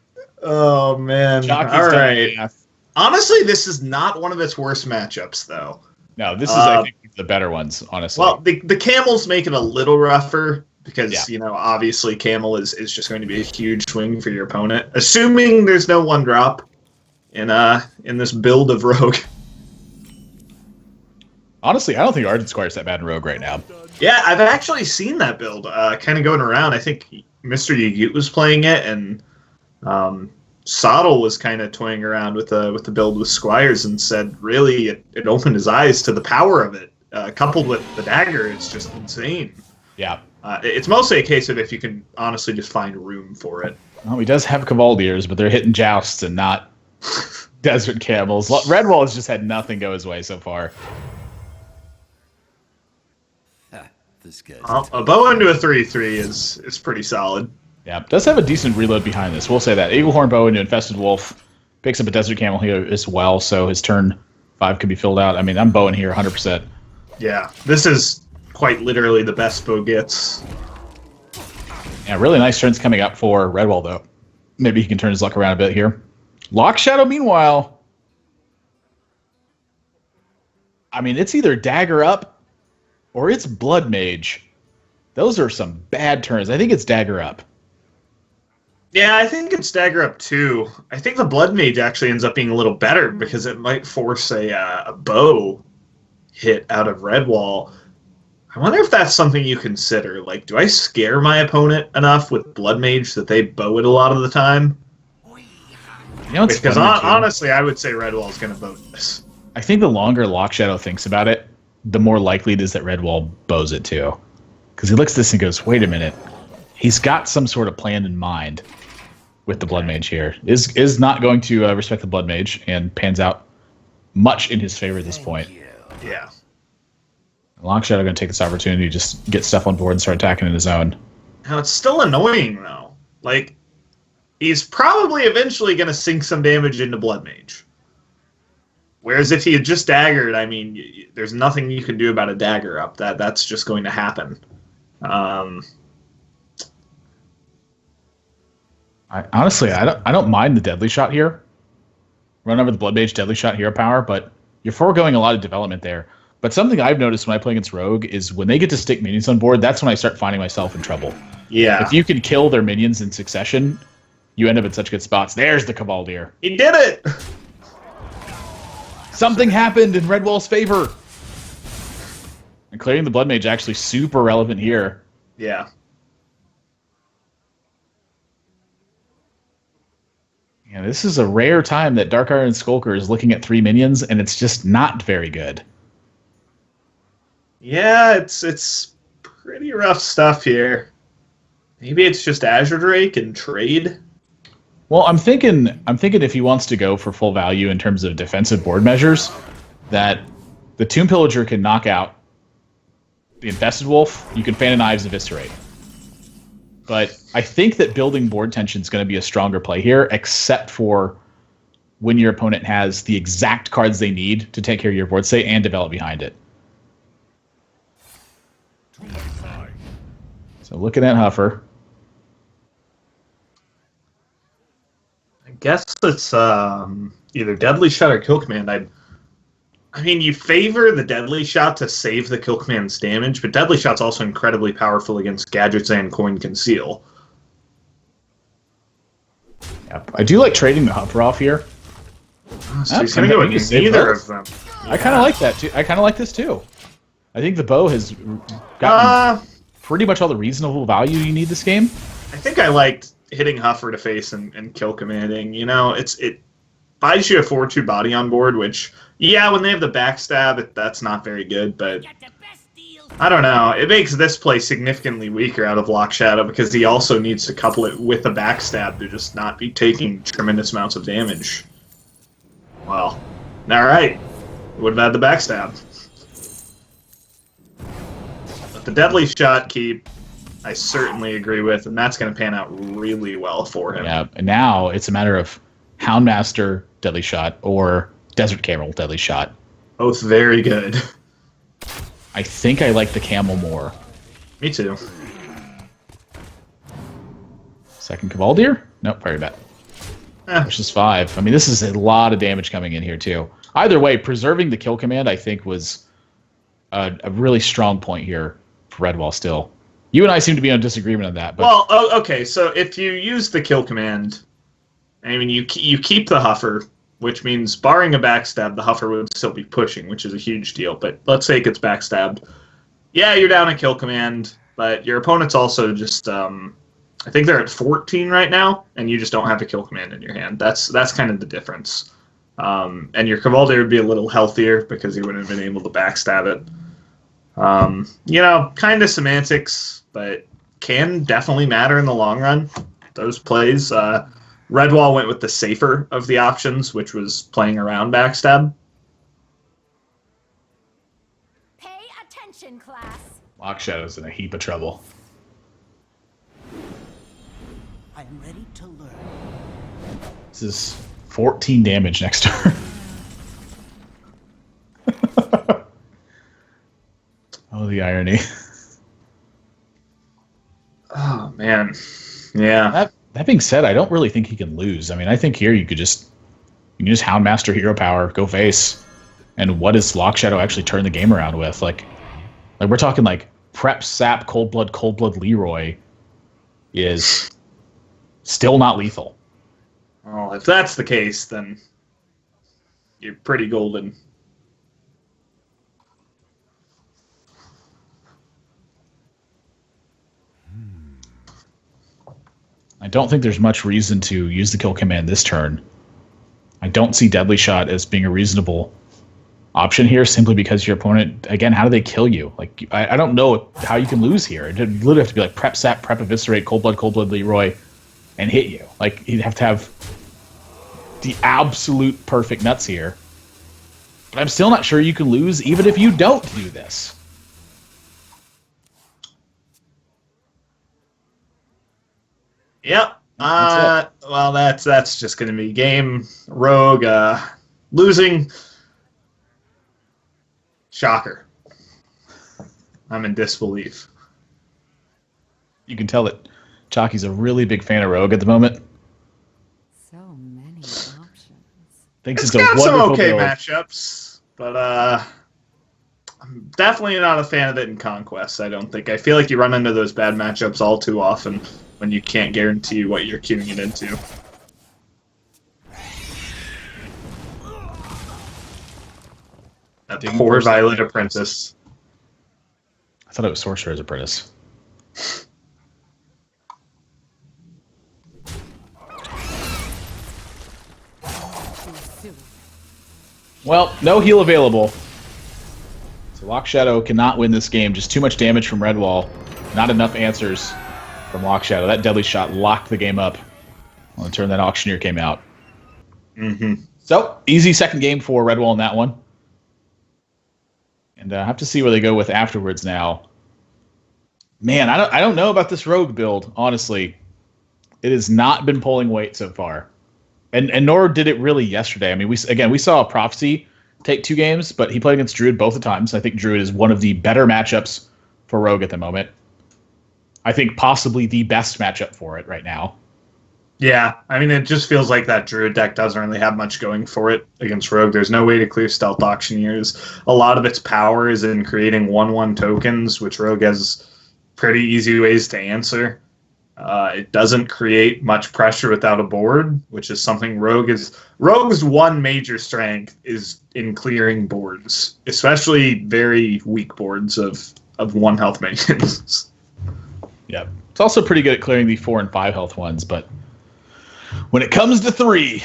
Oh, man. Jockey's all done right. math. Honestly, this is not one of its worst matchups, though. No, this is, I think, the better ones, honestly. Well, the Camels make it a little rougher because, obviously Camel is just going to be a huge swing for your opponent. Assuming there's no 1-drop. in this build of Rogue. Honestly, I don't think Arden Squire's that bad in Rogue right now. Yeah, I've actually seen that build kind of going around. I think Mr. Yagut was playing it, and Soddle was kind of toying around with the build with Squires and said, really, it opened his eyes to the power of it. Coupled with the dagger, it's just insane. Yeah. It's mostly a case of if you can honestly just find room for it. Well, he does have Cavaldiers, but they're hitting jousts and not desert camels. Redwall has just had nothing go his way so far. This guy's A bow into a 3/3 is pretty solid. Yeah, does have a decent reload behind this. We'll say that. Eaglehorn Bow into Infested Wolf picks up a Desert Camel here as well, so his turn 5 can be filled out. I mean, I'm bowing here 100%. Yeah, this is quite literally the best bow gets. Yeah, really nice turns coming up for Redwall, though. Maybe he can turn his luck around a bit here. Lock Shadow, meanwhile, I mean, it's either Dagger up or it's Blood Mage. Those are some bad turns. I think it's Dagger up. Yeah, I think it's Dagger up too. I think the Blood Mage actually ends up being a little better because it might force a bow hit out of Redwall. I wonder if that's something you consider. Like, do I scare my opponent enough with Blood Mage that they bow it a lot of the time? You know, it's Because funny, too. honestly, I would say Redwall's going to bow this. I think the longer Lock Shadow thinks about it, the more likely it is that Redwall bows it too. Because he looks at this and goes, wait a minute. He's got some sort of plan in mind with the Blood Mage here. Is not going to respect the Blood Mage and pans out much in his favor at this point. Yeah. Lock Shadow going to take this opportunity to just get stuff on board and start attacking in his own. Now, it's still annoying, though. Like, he's probably eventually going to sink some damage into Blood Mage. Whereas if he had just daggered, I mean, there's nothing you can do about a dagger up. That's just going to happen. Honestly, I don't mind the Deadly Shot here. Run over the Blood Mage Deadly Shot hero power, but you're foregoing a lot of development there. But something I've noticed when I play against Rogue is when they get to stick minions on board, that's when I start finding myself in trouble. Yeah. If you can kill their minions in succession, you end up in such good spots. There's the Cavaldier. He did it! Something happened in Redwall's favor. And clearing the Blood Mage actually super relevant here. Yeah. Yeah, this is a rare time that Dark Iron Skulker is looking at 3 minions, and it's just not very good. Yeah, it's pretty rough stuff here. Maybe it's just Azure Drake and trade. Well, I'm thinking if he wants to go for full value in terms of defensive board measures, that the Tomb Pillager can knock out the Infested Wolf, you can Fan of Knives and Eviscerate. But I think that building board tension is going to be a stronger play here, except for when your opponent has the exact cards they need to take care of your board state and develop behind it. So looking at Huffer. I guess it's either Deadly Shot or Kill Command. I mean, you favor the Deadly Shot to save the Kill Command's damage, but Deadly Shot's also incredibly powerful against Gadgets and Coin Conceal. Yep. I do like trading the Huffer off here. So he's going to go you with save neither both. of them. I kind of like that too. I kind of like this too. I think the bow has gotten pretty much all the reasonable value you need this game. I think I liked hitting Huffer to face and Kill Commanding. You know, it buys you a 4/2 body on board, which, yeah, when they have the backstab, that's not very good, but I don't know. It makes this play significantly weaker out of Lock Shadow because he also needs to couple it with a backstab to just not be taking tremendous amounts of damage. Well, all right. Would have had the backstab. But the Deadly Shot keep, I certainly agree with, and that's going to pan out really well for him. Yeah, and now it's a matter of Houndmaster Deadly Shot or Desert Camel Deadly Shot. Both very good. I think I like the Camel more. Me too. Second Cavaldier? Nope, Fiery Bat. Which is 5. I mean, this is a lot of damage coming in here, too. Either way, preserving the kill command, I think, was a really strong point here for Redwall still. You and I seem to be on disagreement on that. But Well, okay, so if you use the kill command, I mean, you keep the Huffer, which means barring a backstab, the Huffer would still be pushing, which is a huge deal. But let's say it gets backstabbed. Yeah, you're down a kill command, but your opponent's also just, I think they're at 14 right now, and you just don't have a kill command in your hand. That's kind of the difference. And your Cavalde would be a little healthier because he wouldn't have been able to backstab it. Kind of semantics, but can definitely matter in the long run. Those plays. Redwall went with the safer of the options, which was playing around backstab. Pay attention, class. Lock Shadow's in a heap of trouble. I am ready to learn. This is 14 damage next turn. Oh, the irony. Oh, man. Yeah. That being said, I don't really think he can lose. I mean, I think here you can just Houndmaster Hero Power, go face. And what does Lock Shadow actually turn the game around with? Like we're talking like Prep Sap Cold Blood Leroy is still not lethal. Well, if that's the case, then you're pretty golden. I don't think there's much reason to use the kill command this turn. I don't see Deadly Shot as being a reasonable option here, simply because your opponent, again, how do they kill you? Like, I don't know how you can lose here. It'd literally have to be like Prep Sap, Prep Eviscerate, Cold Blood Leroy, and hit you. Like, you'd have to have the absolute perfect nuts here. But I'm still not sure you can lose even if you don't do this. Yep. Well, that's just going to be game. Rogue losing. Shocker. I'm in disbelief. You can tell that Chalky's a really big fan of Rogue at the moment. So many options. Thinks It's it's a got some wonderful okay build. matchups, but I'm definitely not a fan of it in Conquest, I don't think. I feel like you run into those bad matchups all too often when you can't guarantee what you're queuing it into. That poor Violet Apprentice. I thought it was Sorcerer's Apprentice. Well, no heal available. So Lock Shadow cannot win this game. Just too much damage from Redwall. Not enough answers from Lock Shadow. That Deadly Shot locked the game up on the turn that Auctioneer came out. Mm-hmm. So, easy second game for Redwall in that one. And I have to see where they go with afterwards now. Man, I don't know about this Rogue build, honestly. It has not been pulling weight so far. And nor did it really yesterday. I mean, we saw Prophecy take 2 games, but he played against Druid both the times. I think Druid is one of the better matchups for Rogue at the moment. I think possibly the best matchup for it right now. Yeah, I mean, it just feels like that Druid deck doesn't really have much going for it against Rogue. There's no way to clear Stealth Auctioneers. A lot of its power is in creating 1/1 tokens, which Rogue has pretty easy ways to answer. It doesn't create much pressure without a board, which is something Rogue's one major strength is in clearing boards, especially very weak boards of 1 health minions. Yep. It's also pretty good at clearing the 4 and 5 health ones, but when it comes to 3, it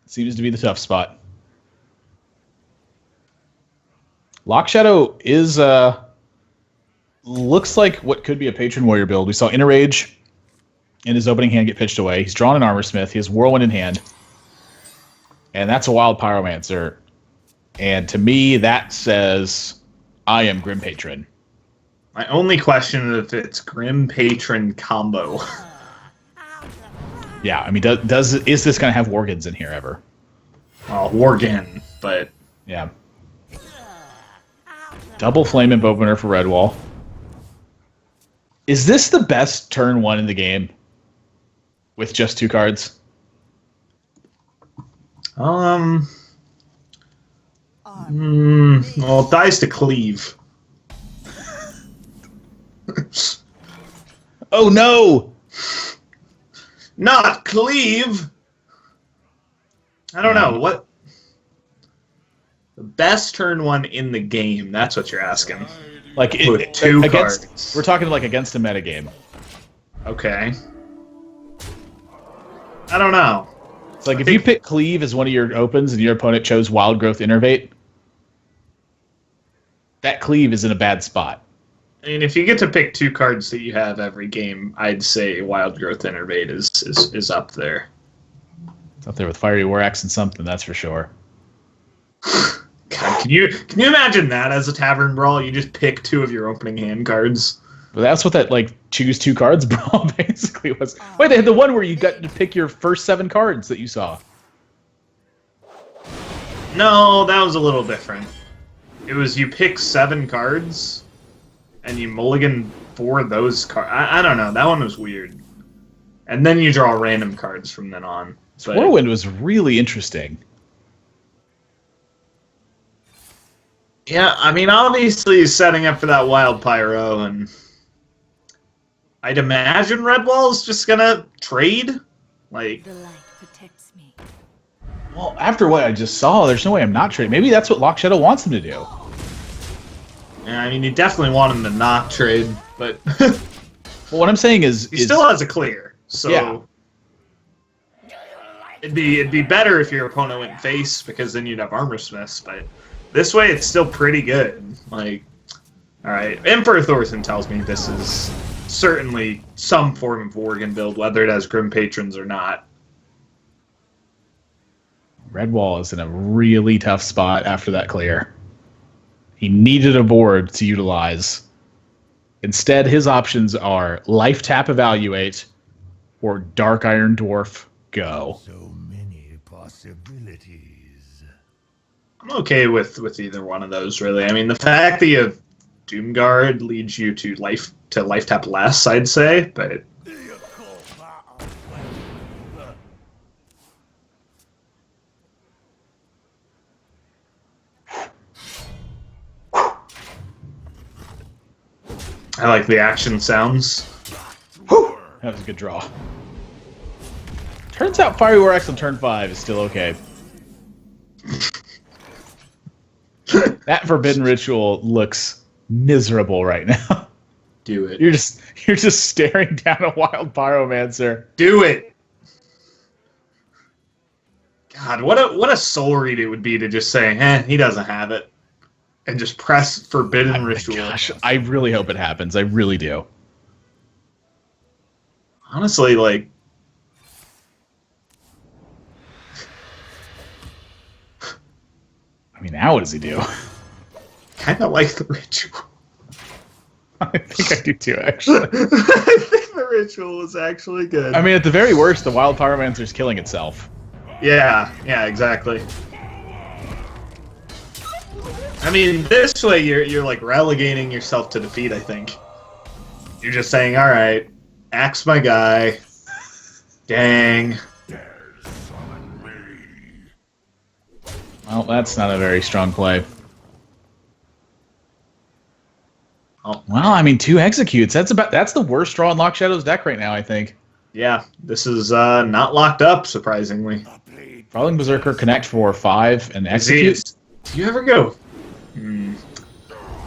seems to be the tough spot. Lock Shadow is looks like what could be a Patron Warrior build. We saw Inner Rage in his opening hand get pitched away. He's drawn an Armor Smith. He has Whirlwind in hand. And that's a Wild Pyromancer. And to me, that says, I am Grim Patron. My only question is if it's Grim Patron combo. Yeah, I mean, is this going to have Worgens in here ever? Worgen, but... Yeah. Double Flame Opener for Redwall. Is this the best turn 1 in the game? With just 2 cards? Well, it dies to Cleave. Oh no! Not Cleave! I don't know what the best turn one in the game. That's what you're asking. Like With two against, cards. we're talking like against a metagame. Okay. I don't know. It's like if you pick Cleave as one of your opens and your opponent chose Wild Growth Innervate, that Cleave is in a bad spot. I mean, if you get to pick two cards that you have every game, I'd say Wild Growth Innervate is up there. It's up there with Fiery War Axe and something, that's for sure. God, can you imagine that as a Tavern Brawl? You just pick two of your opening hand cards. But that's what that like choose two cards brawl basically was. Wait, they had the one where you got to pick your first 7 cards that you saw. No, that was a little different. It was you pick 7 cards, and you mulligan 4 of those cards. I don't know. That one was weird. And then you draw random cards from then on. But Whirlwind was really interesting. yeah, I mean, obviously he's setting up for that Wild Pyro, and I'd imagine Redwall's just gonna trade. Like, The light protects me. Well, after what I just saw, there's no way I'm not trading. Maybe that's what Lock Shadow wants him to do. yeah, I mean, you definitely want him to not trade, but Well, what I'm saying is, he still has a clear. So Yeah. it'd be better if your opponent went face, because then you'd have Armor Smiths. But this way, it's still pretty good. Like, all right, Emperor Thorson tells me this is certainly some form of Worgen build, whether it has Grim Patrons or not. Redwall is in a really tough spot after that clear. He needed a board to utilize. Instead, his options are Life Tap Evaluate or Dark Iron Dwarf Go. So many possibilities. I'm okay with either one of those, really. I mean, the fact that you have Doomguard leads you to life tap less, I'd say, but I like the action sounds. That was a good draw. Turns out Fiery War Axe on turn 5 is still okay. That Forbidden Ritual looks miserable right now. Do it. You're just staring down a Wild Pyromancer. Do it. God, what a soul read it would be to just say, he doesn't have it, and just press Forbidden Ritual. Gosh, I really hope it happens. I really do. Honestly, like, I mean, now what does he do? kind of like the ritual. I think I do too, actually. I think the ritual was actually good. I mean, at the very worst, the Wild Pyromancer is killing itself. Yeah, exactly. I mean, this way you're like relegating yourself to defeat, I think. You're just saying, all right, axe my guy. Dang. Well, that's not a very strong play. Oh. Well, I mean, 2 executes. That's the worst draw in Lock Shadow's deck right now, I think. Yeah, this is not locked up, surprisingly. Crawling Berserker, connect for 5 and execute. Do you ever go... I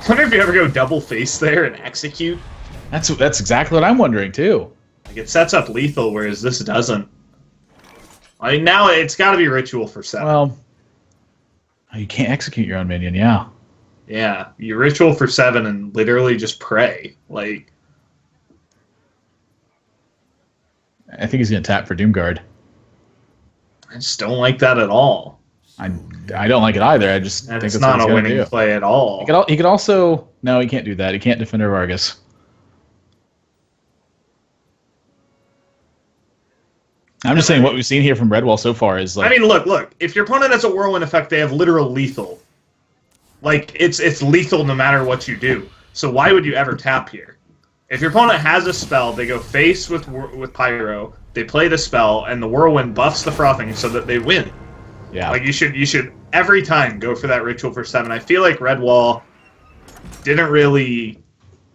wonder if you ever go double face there and execute. That's exactly what I'm wondering too. Like, it sets up lethal, whereas this doesn't. I mean, now it's got to be ritual for 7. Well, you can't execute your own minion, yeah. Yeah, you ritual for 7 and literally just pray. Like, I think he's going to tap for Doomguard. I just don't like that at all. I don't like it either. I just And think it's that's what not he's a gonna winning do. play at all. He could also... No, he can't do that. He can't Defender Vargas. I'm just saying what we've seen here from Redwall so far is like... I mean, look. If your opponent has a whirlwind effect, they have literal lethal. Like, it's lethal no matter what you do. So why would you ever tap here? If your opponent has a spell, they go face with Pyro, they play the spell, and the whirlwind buffs the frothing so that they win. yeah. Like, you should every time go for that ritual for 7. I feel like Redwall didn't really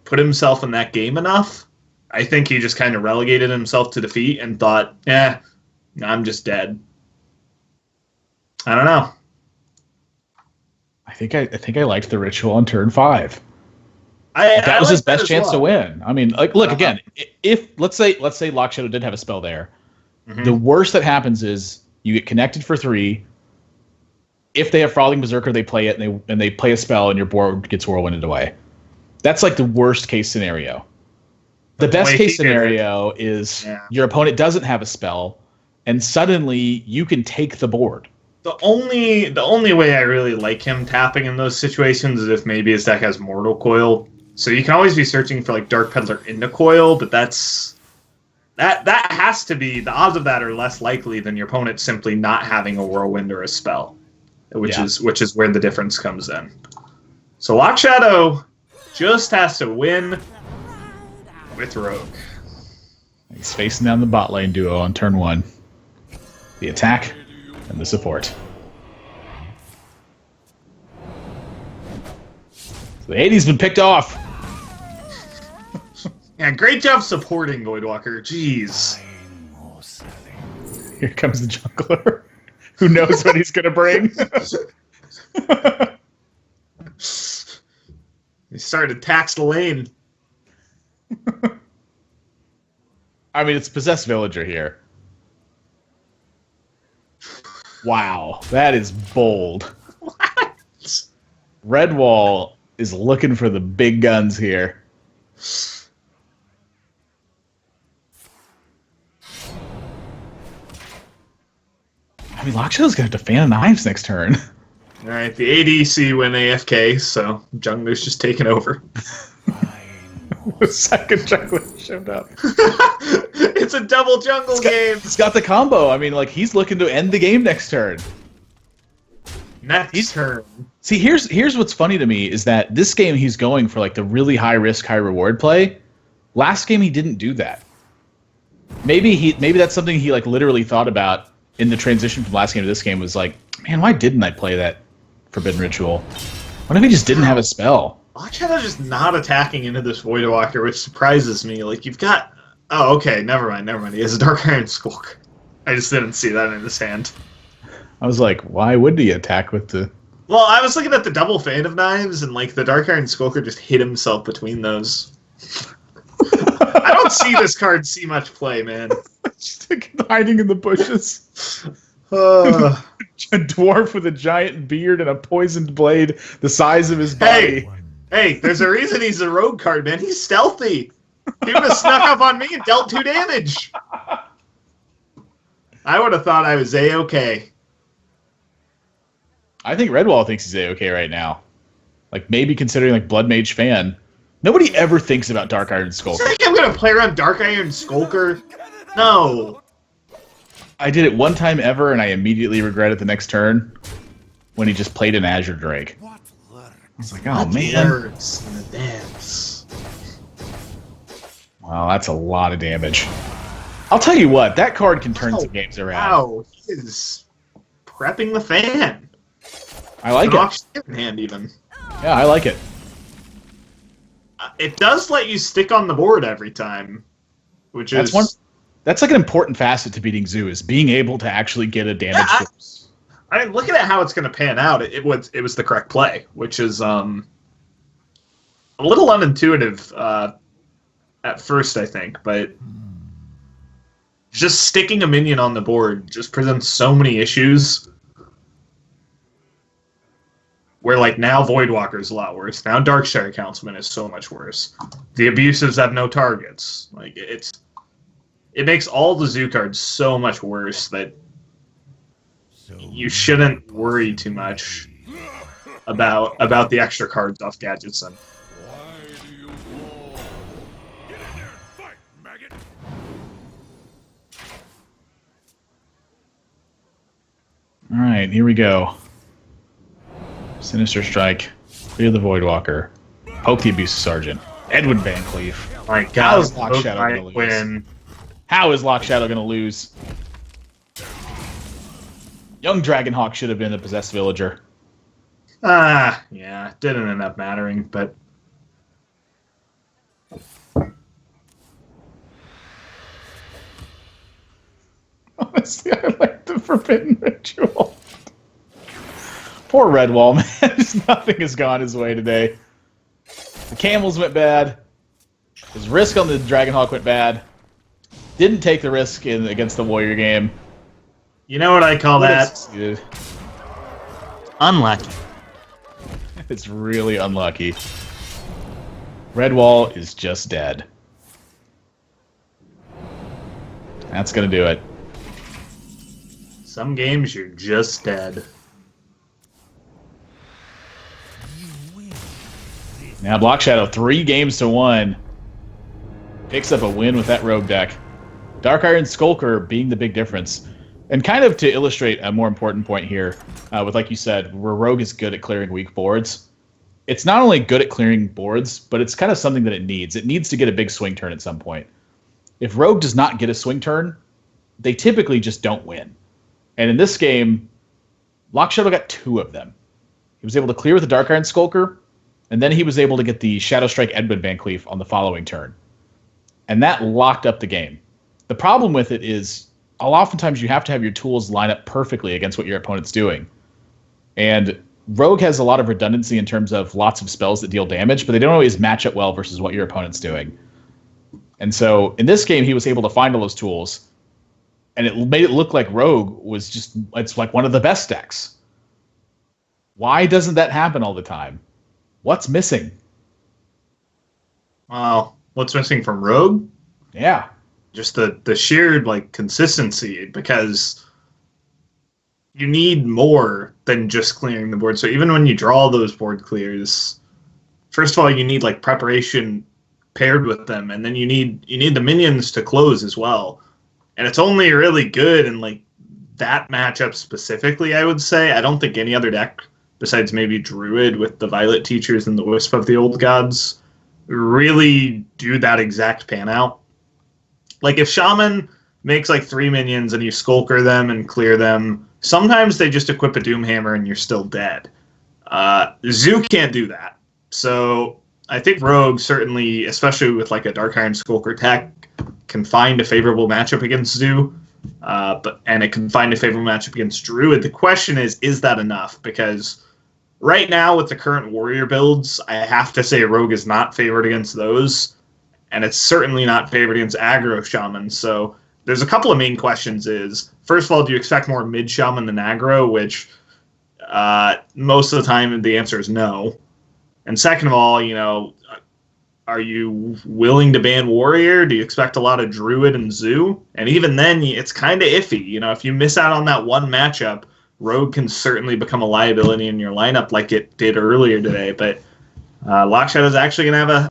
put himself in that game enough. I think he just kind of relegated himself to defeat and thought, I'm just dead. I don't know. I think I liked the ritual on turn 5. That was like his best as chance to well. win. I mean, like, look again. If let's say Lock Shadow did have a spell there, Mhm. the worst that happens is you get connected for 3. If they have Frothing Berserker, they play it and they play a spell and your board gets whirlwinded away. That's like the worst case scenario. The best way case he did it- scenario is your opponent doesn't have a spell, and suddenly you can take the board. The only way I really like him tapping in those situations is if maybe his deck has Mortal Coil. So you can always be searching for like Dark Peddler into Coil, but that has to be, the odds of that are less likely than your opponent simply not having a Whirlwind or a spell, which is where the difference comes in. So Lock Shadow just has to win with Rogue. He's facing down the bot lane duo on turn 1. The attack and the support. So the 80's been picked off. Yeah, great job supporting Voidwalker. Jeez. Here comes the jungler. Who knows what he's gonna bring? He started to tax the lane. I mean, it's Possessed Villager here. Wow, that is bold. What? Redwall is looking for the big guns here. I mean, Lockshadow's gonna have to fan of knives next turn. All right, the ADC went AFK, so jungler's just taking over. The second jungler showed up. It's a double jungle game. He's got the combo. I mean, like, he's looking to end the game next turn. Next turn. See, here's what's funny to me is that this game he's going for like the really high risk, high reward play. Last game he didn't do that. Maybe that's something he like literally thought about in the transition from last game to this game, was like, man, why didn't I play that Forbidden Ritual? What if he just didn't have a spell? Lockshadow's just not attacking into this Voidwalker, which surprises me. Like, you've got... Oh, okay, never mind. He has a Dark Iron Skulk. I just didn't see that in his hand. I was like, why would he attack with the... Well, I was looking at the double Fan of Knives, and like the Dark Iron Skulker just hit himself between those. I don't see this card see much play, man. Just hiding in the bushes. Uh, A dwarf with a giant beard and a poisoned blade the size of his body. hey, there's a reason he's a rogue card, man. He's stealthy. He would have snuck up on me and dealt 2 damage. I would have thought I was A-okay. I think Redwall thinks he's A-okay right now. Like, maybe considering, like, Blood Mage fan. Nobody ever thinks about Dark Iron You Skulker. think I'm going to play around Dark Iron Skulker? No. I did it one time ever, and I immediately regret it the next turn when he just played an Azure Drake. I was like, oh, man. Words in the dance. Wow, that's a lot of damage. I'll tell you what, that card can turn some games around. Wow, he is prepping the fan. I like it. In hand, even. Yeah, I like it. It does let you stick on the board every time, which is... That's like an important facet to beating Zoo, is being able to actually get a damage boost. I mean, looking at how it's going to pan out, it was the correct play, which is a little unintuitive at first, I think, but just sticking a minion on the board just presents so many issues. Where, like, now Voidwalker is a lot worse. Now Darkshire Councilman is so much worse. The Abusives have no targets. Like, it makes all the Zoo cards so much worse that you shouldn't worry too much about the extra cards off Gadgetson. All right, here we go. Sinister Strike. Clear the Voidwalker. Poke the Abusive Sergeant. Edwin Van Cleef. My How God, is Lock Shadow going to lose? win. How is Lock Shadow going to lose? Young Dragonhawk should have been the Possessed Villager. Yeah, didn't end up mattering, but Honestly, I like the Forbidden Ritual. Poor Redwall, man. Just nothing has gone his way today. The camels went bad. His risk on the Dragonhawk went bad. Didn't take the risk against the Warrior game. You know what I call that? Succeeded. Unlucky. It's really unlucky. Redwall is just dead. That's gonna do it. Some games you're just dead. Now Block Shadow 3-1 picks up a win with that rogue deck. Dark Iron Skulker being the big difference. And kind of to illustrate a more important point here, with like you said, where rogue is good at clearing weak boards. It's not only good at clearing boards, but it's kind of something that it needs. It needs to get a big swing turn at some point. If rogue does not get a swing turn, they typically just don't win. And in this game, Block Shadow got 2 of them. He was able to clear with the Dark Iron Skulker, and then he was able to get the Shadow Strike Edmund Van Cleef on the following turn. And that locked up the game. The problem with it is, oftentimes you have to have your tools line up perfectly against what your opponent's doing. And Rogue has a lot of redundancy in terms of lots of spells that deal damage, but they don't always match up well versus what your opponent's doing. And so in this game, he was able to find all those tools, and it made it look like Rogue was just, it's like one of the best decks. Why doesn't that happen all the time? What's missing? Well, what's missing from Rogue? Yeah. Just the sheer like consistency, because you need more than just clearing the board. So even when you draw those board clears, first of all, you need like preparation paired with them, and then you need the minions to close as well. And it's only really good in like that matchup specifically, I would say. I don't think any other deck besides maybe Druid with the Violet Teachers and the Wisp of the Old Gods really do that exact pan out. Like if Shaman makes like 3 minions and you Skulker them and clear them, sometimes they just equip a Doomhammer and you're still dead. Zoo can't do that. So I think Rogue certainly, especially with like a Dark Iron Skulker tech, can find a favorable matchup against Zoo. And it can find a favorable matchup against Druid. The question is that enough? Because right now with the current Warrior builds, I have to say Rogue is not favored against those. And it's certainly not favored against aggro Shaman. So there's a couple of main questions is, first of all, do you expect more mid Shaman than aggro? Which most of the time the answer is no. And second of all, are you willing to ban Warrior? Do you expect a lot of Druid and Zoo? And even then, it's kind of iffy. If you miss out on that one matchup, Rogue can certainly become a liability in your lineup like it did earlier today. But Lock Shadow is actually going to have a...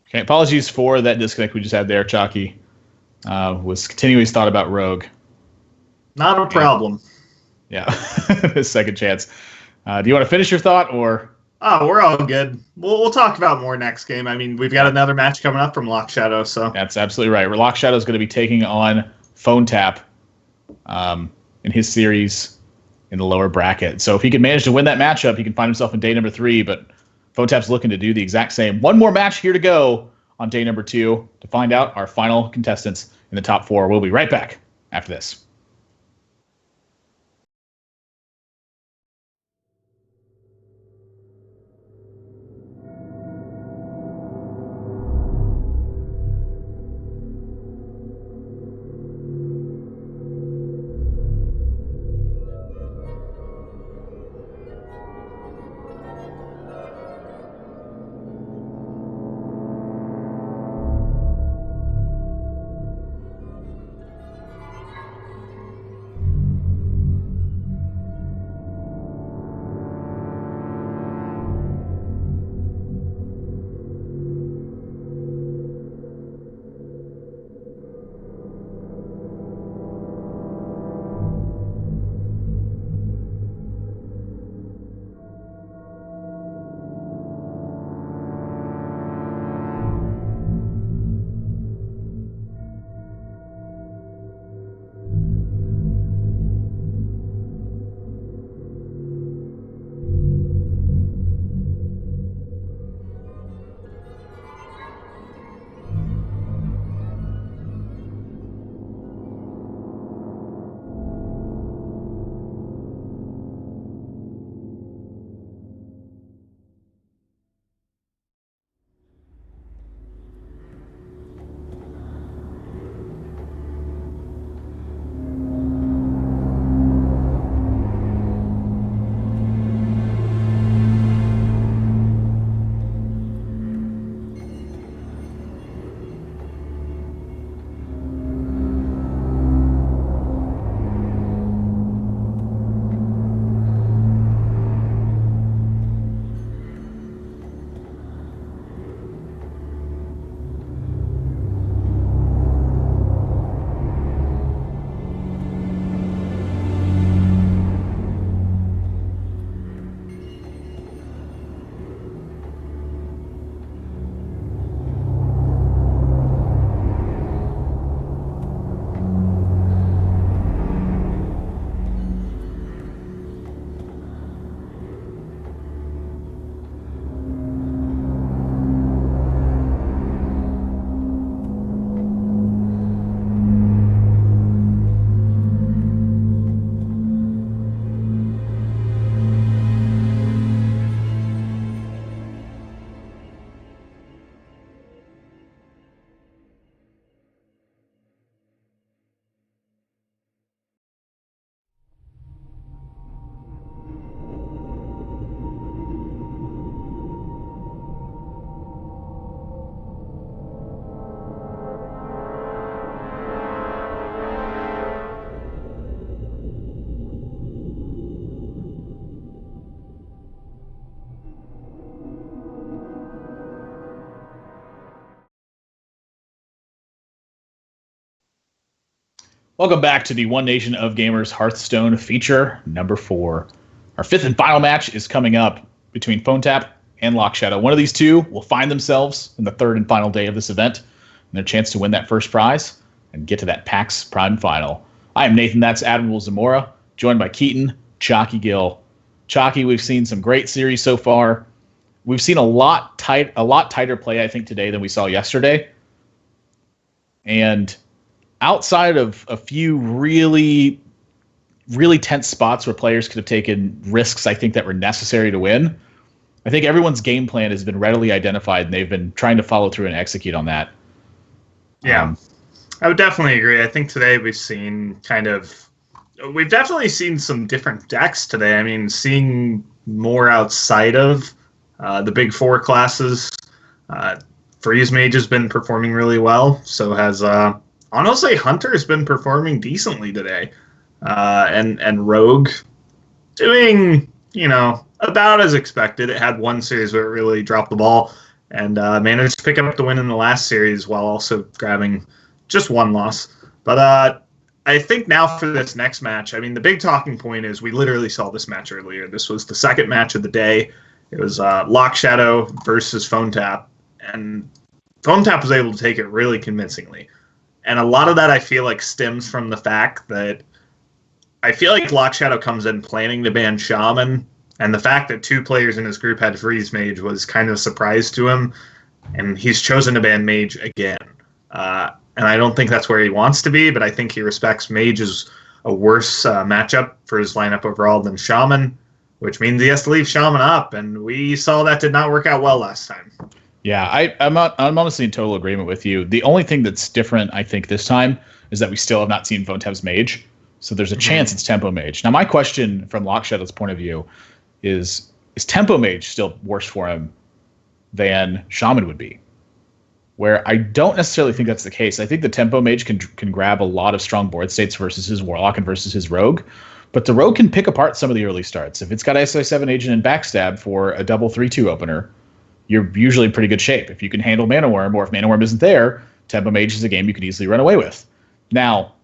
Okay, apologies for that disconnect we just had there, Chalky. Was continuing his thought about Rogue. Not a problem. Yeah, his second chance. Do you want to finish your thought, or... Oh, we're all good. We'll talk about more next game. I mean, we've got another match coming up from Lock Shadow, so... That's absolutely right. Lock Shadow is going to be taking on Phone Tap in his series in the lower bracket. So if he can manage to win that matchup, he can find himself in day number 3, but Phone Tap's looking to do the exact same. One more match here to go on day number 2 to find out our final contestants in the top 4. We'll be right back after this. Welcome back to the One Nation of Gamers Hearthstone feature number 4. Our 5th and final match is coming up between PhoneTap and Lock Shadow. One of these two will find themselves in the 3rd and final day of this event and their chance to win that first prize and get to that PAX Prime final. I am Nathan, that's Admiral Zamora, joined by Keaton, Chalky Gill. Chalky, we've seen some great series so far. We've seen a lot tighter play, I think, today than we saw yesterday. And outside of a few really, really tense spots where players could have taken risks, I think, that were necessary to win, I think everyone's game plan has been readily identified, and they've been trying to follow through and execute on that. Yeah, I would definitely agree. I think today we've definitely seen some different decks today. I mean, seeing more outside of the big 4 classes. Freeze Mage has been performing really well. So has, honestly, Hunter's been performing decently today. And Rogue doing, about as expected. It had one series where it really dropped the ball and managed to pick up the win in the last series while also grabbing just one loss. But I think now for this next match, I mean, the big talking point is we literally saw this match earlier. This was the second match of the day. It was Lock Shadow versus PhoneTap, and PhoneTap was able to take it really convincingly. And a lot of that I feel like stems from the fact that I feel like Lock Shadow comes in planning to ban Shaman, and the fact that 2 players in his group had Freeze Mage was kind of a surprise to him, and he's chosen to ban Mage again. And I don't think that's where he wants to be, but I think he respects Mage as a worse matchup for his lineup overall than Shaman, which means he has to leave Shaman up, and we saw that did not work out well last time. Yeah, I'm honestly in total agreement with you. The only thing that's different, I think, this time is that we still have not seen PhoneTap's Mage, so there's a chance it's Tempo Mage. Now, my question from Lock Shadow's point of view is Tempo Mage still worse for him than Shaman would be? Where I don't necessarily think that's the case. I think the Tempo Mage can grab a lot of strong board states versus his Warlock and versus his Rogue, but the Rogue can pick apart some of the early starts. If it's got SI7 Agent and Backstab for a double 3-2 opener, you're usually in pretty good shape. If you can handle Mana Worm, or if Mana Worm isn't there, Tempo Mage is a game you could easily run away with. Now,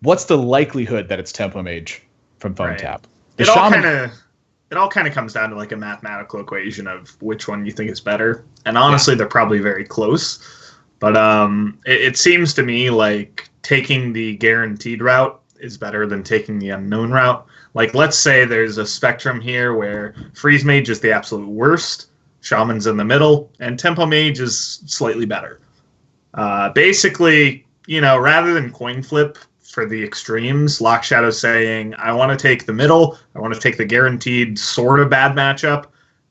what's the likelihood that it's Tempo Mage from PhoneTap? Right. It all kind of comes down to like a mathematical equation of which one you think is better. And honestly, they're probably very close. But it seems to me like taking the guaranteed route is better than taking the unknown route. Like, let's say there's a spectrum here where Freeze Mage is the absolute worst, Shaman's in the middle, and Tempo Mage is slightly better. Basically, rather than coin flip for the extremes, Lock Shadow saying, I want to take the middle, I want to take the guaranteed sort of bad matchup,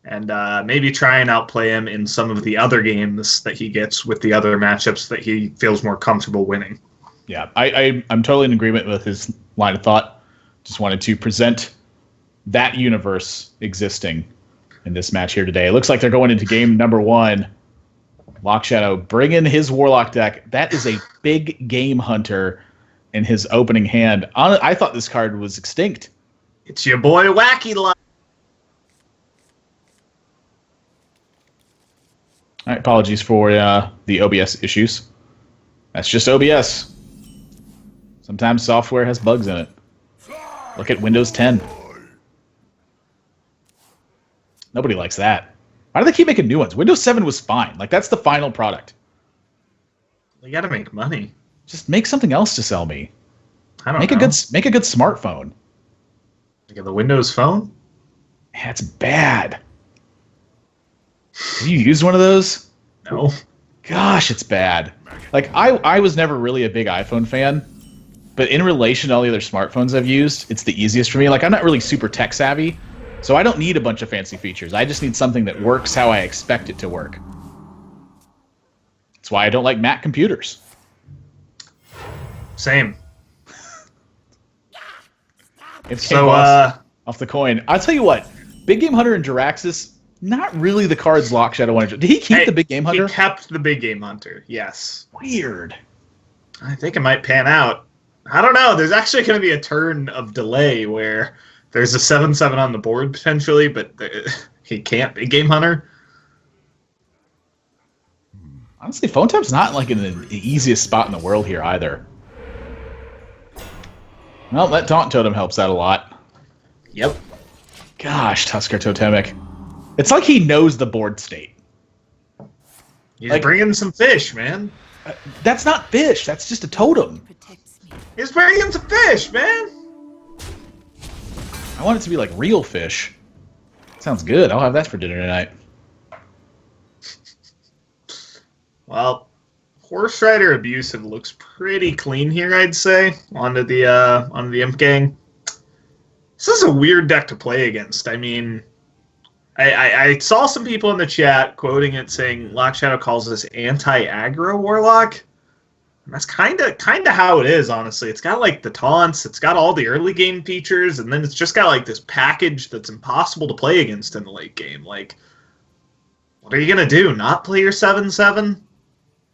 and maybe try and outplay him in some of the other games that he gets with the other matchups that he feels more comfortable winning. Yeah, I'm totally in agreement with his line of thought. Just wanted to present that universe existing in this match here today. It looks like they're going into game number 1. Lock Shadow bringing his Warlock deck. That is a big game hunter in his opening hand. I thought this card was extinct. It's your boy Wacky Life. All right, apologies for the OBS issues. That's just OBS. Sometimes software has bugs in it. Look at Windows 10. Nobody likes that. Why do they keep making new ones? Windows 7 was fine. Like, that's the final product. They got to make money. Just make something else to sell me. I don't know. Make a good smartphone. Like the Windows Phone? Yeah, it's bad. Have you used one of those? No. Gosh, it's bad. Like, I was never really a big iPhone fan, but in relation to all the other smartphones I've used, it's the easiest for me. Like, I'm not really super tech savvy, so I don't need a bunch of fancy features. I just need something that works how I expect it to work. That's why I don't like Mac computers. Same. It's so off the coin. I'll tell you what, Big Game Hunter and Jiraxis, not really the cards Lock Shadow wanted. Did he keep the Big Game Hunter? He kept the Big Game Hunter, yes. Weird. I think it might pan out. I don't know. There's actually going to be a turn of delay where there's a 7/7 on the board potentially, but he can't Big Game Hunter. Honestly, PhoneTap's not like in the easiest spot in the world here either. Well, that Taunt Totem helps out a lot. Yep. Gosh, Tusker Totemic. It's like he knows the board state. He's Like- bringing some fish, man. That's not fish. That's just a totem. Protects me. He's bringing some fish, man. I want it to be like real fish. Sounds good. I'll have that for dinner tonight. Well, Horse Rider Abusive looks pretty clean here, I'd say. Onto the Imp Gang. This is a weird deck to play against. I mean, I saw some people in the chat quoting it saying Lock Shadow calls this anti-aggro Warlock. And that's kind of how it is, honestly. It's got like the taunts, it's got all the early game features, and then it's just got like this package that's impossible to play against in the late game. Like, what are you gonna do? Not play your 7/7?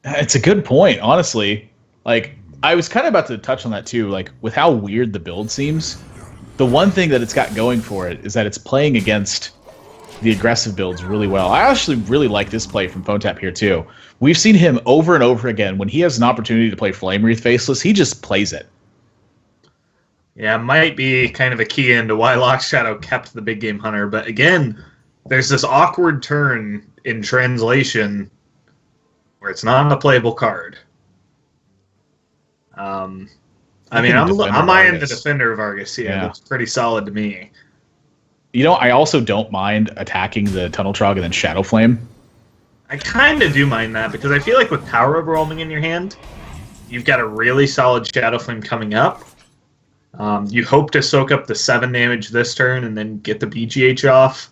It's a good point, honestly. Like, I was kind of about to touch on that too. Like, with how weird the build seems, the one thing that it's got going for it is that it's playing against the aggressive builds really well. I actually really like this play from PhoneTap here too. We've seen him over and over again. When he has an opportunity to play Flame Wreath Faceless, he just plays it. Yeah, might be kind of a key into why Lock Shadow kept the big game hunter. But again, there's this awkward turn in translation where it's not a playable card. I mean, I'm eyeing the Defender of Argus here. Yeah. That's pretty solid to me. You know, I also don't mind attacking the Tunnel Trog and then Shadow Flame. I kind of do mind that because I feel like with Power Overwhelming in your hand, you've got a really solid Shadow Flame coming up. You hope to soak up the 7 damage this turn and then get the BGH off.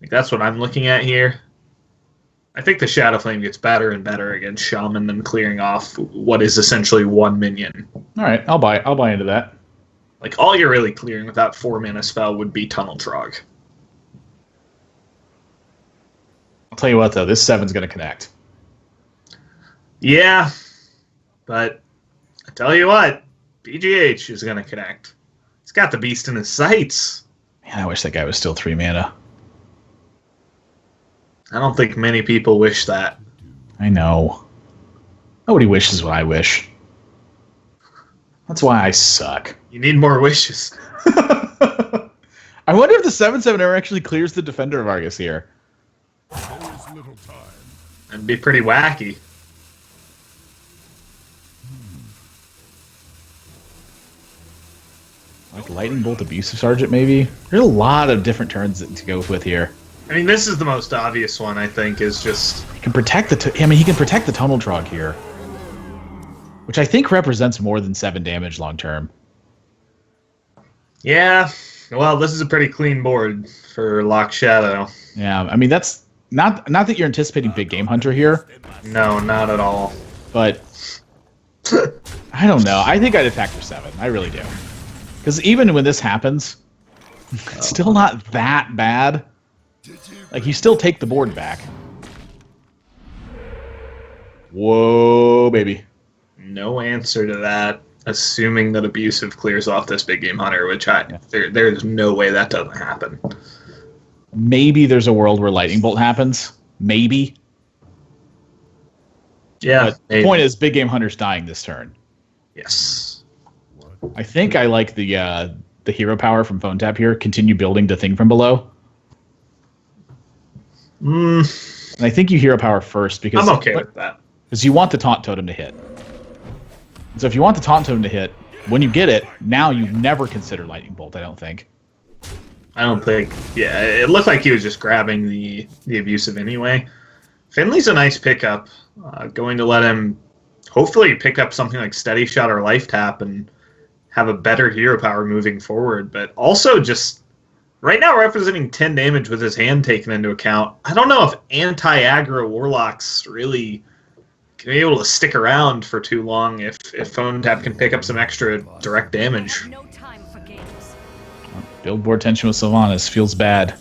Like, that's what I'm looking at here. I think the Shadow Flame gets better and better against Shaman than clearing off what is essentially 1 minion. All right, I'll buy into that. Like, all you're really clearing with that 4-mana spell would be Tunnel Trog. I'll tell you what, though, this 7's going to connect. Yeah, but I tell you what, BGH is going to connect. He's got the beast in his sights. Man, I wish that guy was still 3 mana. I don't think many people wish that. I know. Nobody wishes what I wish. That's why I suck. You need more wishes. I wonder if the 7/7 ever actually clears the Defender of Argus here. There's little time. That'd be pretty wacky. Like Lightning Bolt Abusive Sergeant, maybe? There's a lot of different turns to go with here. I mean, this is the most obvious one, I think, is just... He can protect he can protect the Tunnel Trog here. Which I think represents more than 7 damage long term. Yeah, well, this is a pretty clean board for Lock Shadow. Yeah, I mean, that's not that you're anticipating Big Game Hunter here, No, not at all. but I don't know. I think I'd attack for 7. I really do. Because even when this happens, it's still not that bad. Like, you still take the board back. Whoa, baby. No answer to that, assuming that Abusive clears off this Big Game Hunter, which there's no way that doesn't happen. Maybe there's a world where Lightning Bolt happens. Maybe. Yeah, But the point is, Big Game Hunter's dying this turn. yes. I think I like the hero power from PhoneTap here. Continue building to Thing from Below. And I think you hero power first because I'm okay with that. because you want the Taunt Totem to hit. So if you want the Taunt Totem to hit, when you get it, now you never consider Lightning Bolt, I don't think. I don't think... Yeah, it looked like he was just grabbing the Abusive anyway. Finley's a nice pickup. Going to let him hopefully pick up something like Steady Shot or Life Tap and have a better hero power moving forward. But also just right now representing 10 damage with his hand taken into account. I don't know if anti-aggro Warlocks really can be able to stick around for too long if PhoneTap can pick up some extra direct damage. No time for games. Build board tension with Sylvanas feels bad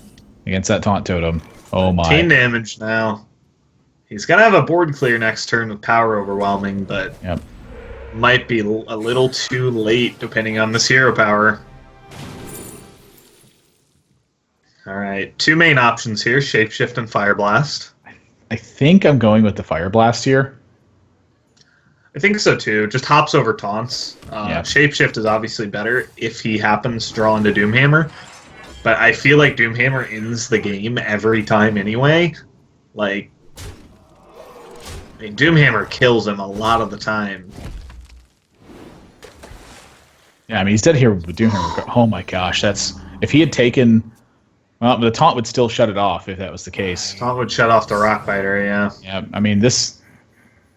against that Taunt Totem. Oh my. 10 damage now. He's going to have a board clear next turn with Power Overwhelming, but Yep. might be a little too late depending on this hero power. Alright, 2 main options here, Shapeshift and Fire Blast. I think I'm going with the Fire Blast here. I think so too. Just hops over taunts. Yeah. Shapeshift is obviously better if he happens to draw into Doomhammer. But I feel like Doomhammer ends the game every time anyway. Like, I mean, Doomhammer kills him a lot of the time. Yeah, I mean, he's dead here with Doomhammer. Oh my gosh, that's... If he had taken... Well, the taunt would still shut it off if that was the case. Taunt would shut off the Rockbiter, yeah. Yeah, I mean, this...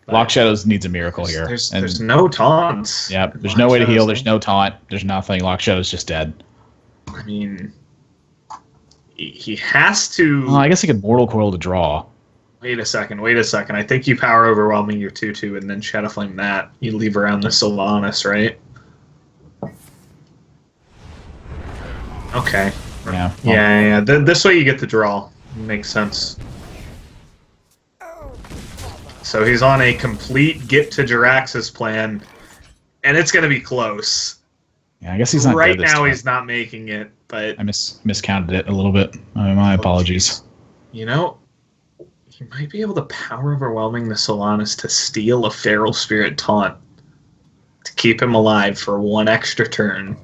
Lock Shadows needs a miracle here. There's no taunts. Yeah, there's no way to heal. There's no taunt. There's nothing. Lock Shadow's just dead. I mean, he has to... Well, I guess he could Mortal Coil to draw. Wait a second. I think you power overwhelming your 2/2 and then Shadow Flame that. You leave around the Sylvanas, right? Okay. Yeah. Yeah. This way you get the draw. Makes sense. So he's on a complete get to Jiraxis plan, and it's going to be close. Yeah, I guess he's not right dead this now. time. He's not making it, but I miscounted it a little bit. My apologies. you know, he might be able to power overwhelming the Sylvanas to steal a Feral Spirit taunt to keep him alive for one extra turn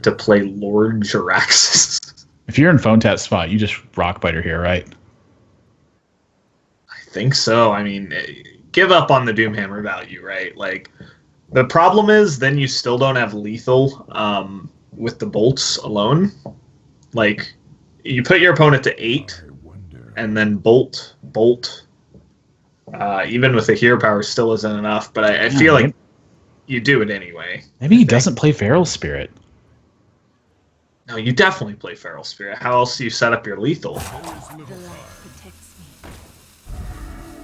to play Lord Jiraxis. If you're in Phone Tap spot, you just Rockbiter here, right? I think so. I mean, give up on the Doomhammer value, right? Like, the problem is then you still don't have lethal with the bolts alone. Like, you put your opponent to 8, and then bolt. Even with the hero power, still isn't enough. But I feel like you do it anyway. Maybe he doesn't play Feral Spirit. No, you definitely play Feral Spirit. How else do you set up your lethal? The light protects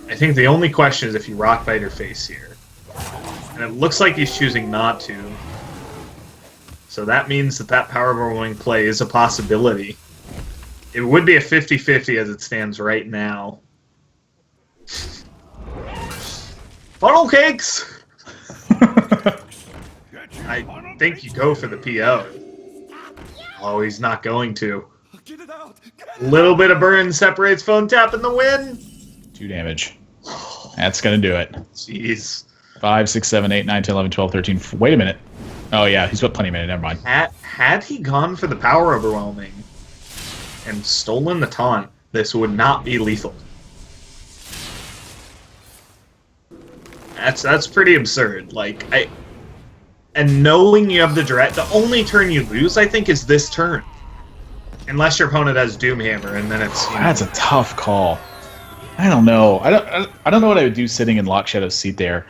me. I think the only question is if you Rockbiter face here. And it looks like he's choosing not to. So that means that power overwhelming play is a possibility. It would be a 50-50 as it stands right now. Funnel cakes! I think you go for the PO. Oh, he's not going to. Little bit of burn separates Phone Tap and the win. 2 damage. That's going to do it. Jeez. 5, 6, 7, 8, 9, 10, 11, 12, 13. Wait a minute. Oh, yeah, he's got plenty of mana. Never mind. Had he gone for the power overwhelming and stolen the taunt, this would not be lethal. That's pretty absurd. And knowing you have the direct, the only turn you lose, I think, is this turn, unless your opponent has Doomhammer, and then it's. That's a tough call. I don't know. I don't know what I would do sitting in Lock Shadow's seat there.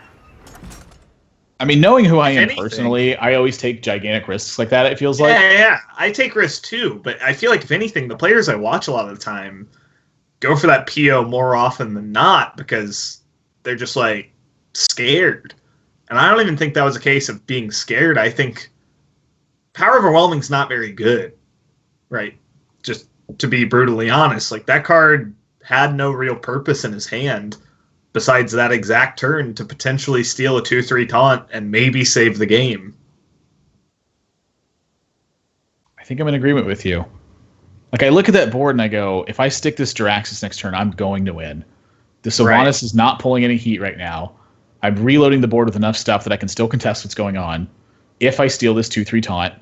I mean, knowing who I am personally, I always take gigantic risks like that. It feels like. Yeah. I take risks too, but I feel like if anything, the players I watch a lot of the time go for that PO more often than not because they're just like scared. And I don't even think that was a case of being scared. I think power overwhelming's not very good, right? Just to be brutally honest, like that card had no real purpose in his hand besides that exact turn to potentially steal a 2/3 taunt and maybe save the game. I think I'm in agreement with you. Like, I look at that board and I go, if I stick this Jiraxis next turn, I'm going to win. The Sylvanas is not pulling any heat right now. I'm reloading the board with enough stuff that I can still contest what's going on. If I steal this 2/3 taunt,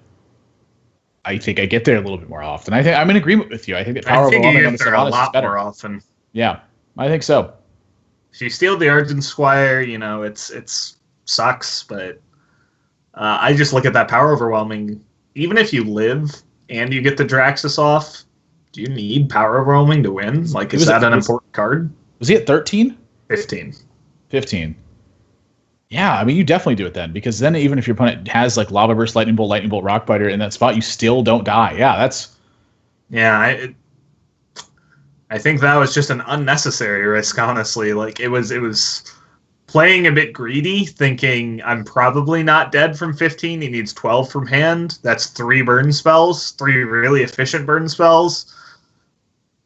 I think I get there a little bit more often. I think I'm in agreement with you. I think that power overwhelming on the Sylvanas is better. More often. Yeah, I think so. If you steal the Argent Squire, it's sucks, but I just look at that power overwhelming. Even if you live and you get the Jiraxis off, do you need power overwhelming to win? Like, is that an important card? Was he at 13? 15. 15. Yeah, I mean, you definitely do it then, because then even if your opponent has like Lava Burst, Lightning Bolt, Rockbiter in that spot, you still don't die. Yeah, that's... Yeah, I think that was just an unnecessary risk, honestly. Like, it was playing a bit greedy, thinking I'm probably not dead from 15. He needs 12 from hand. That's 3 burn spells, 3 really efficient burn spells.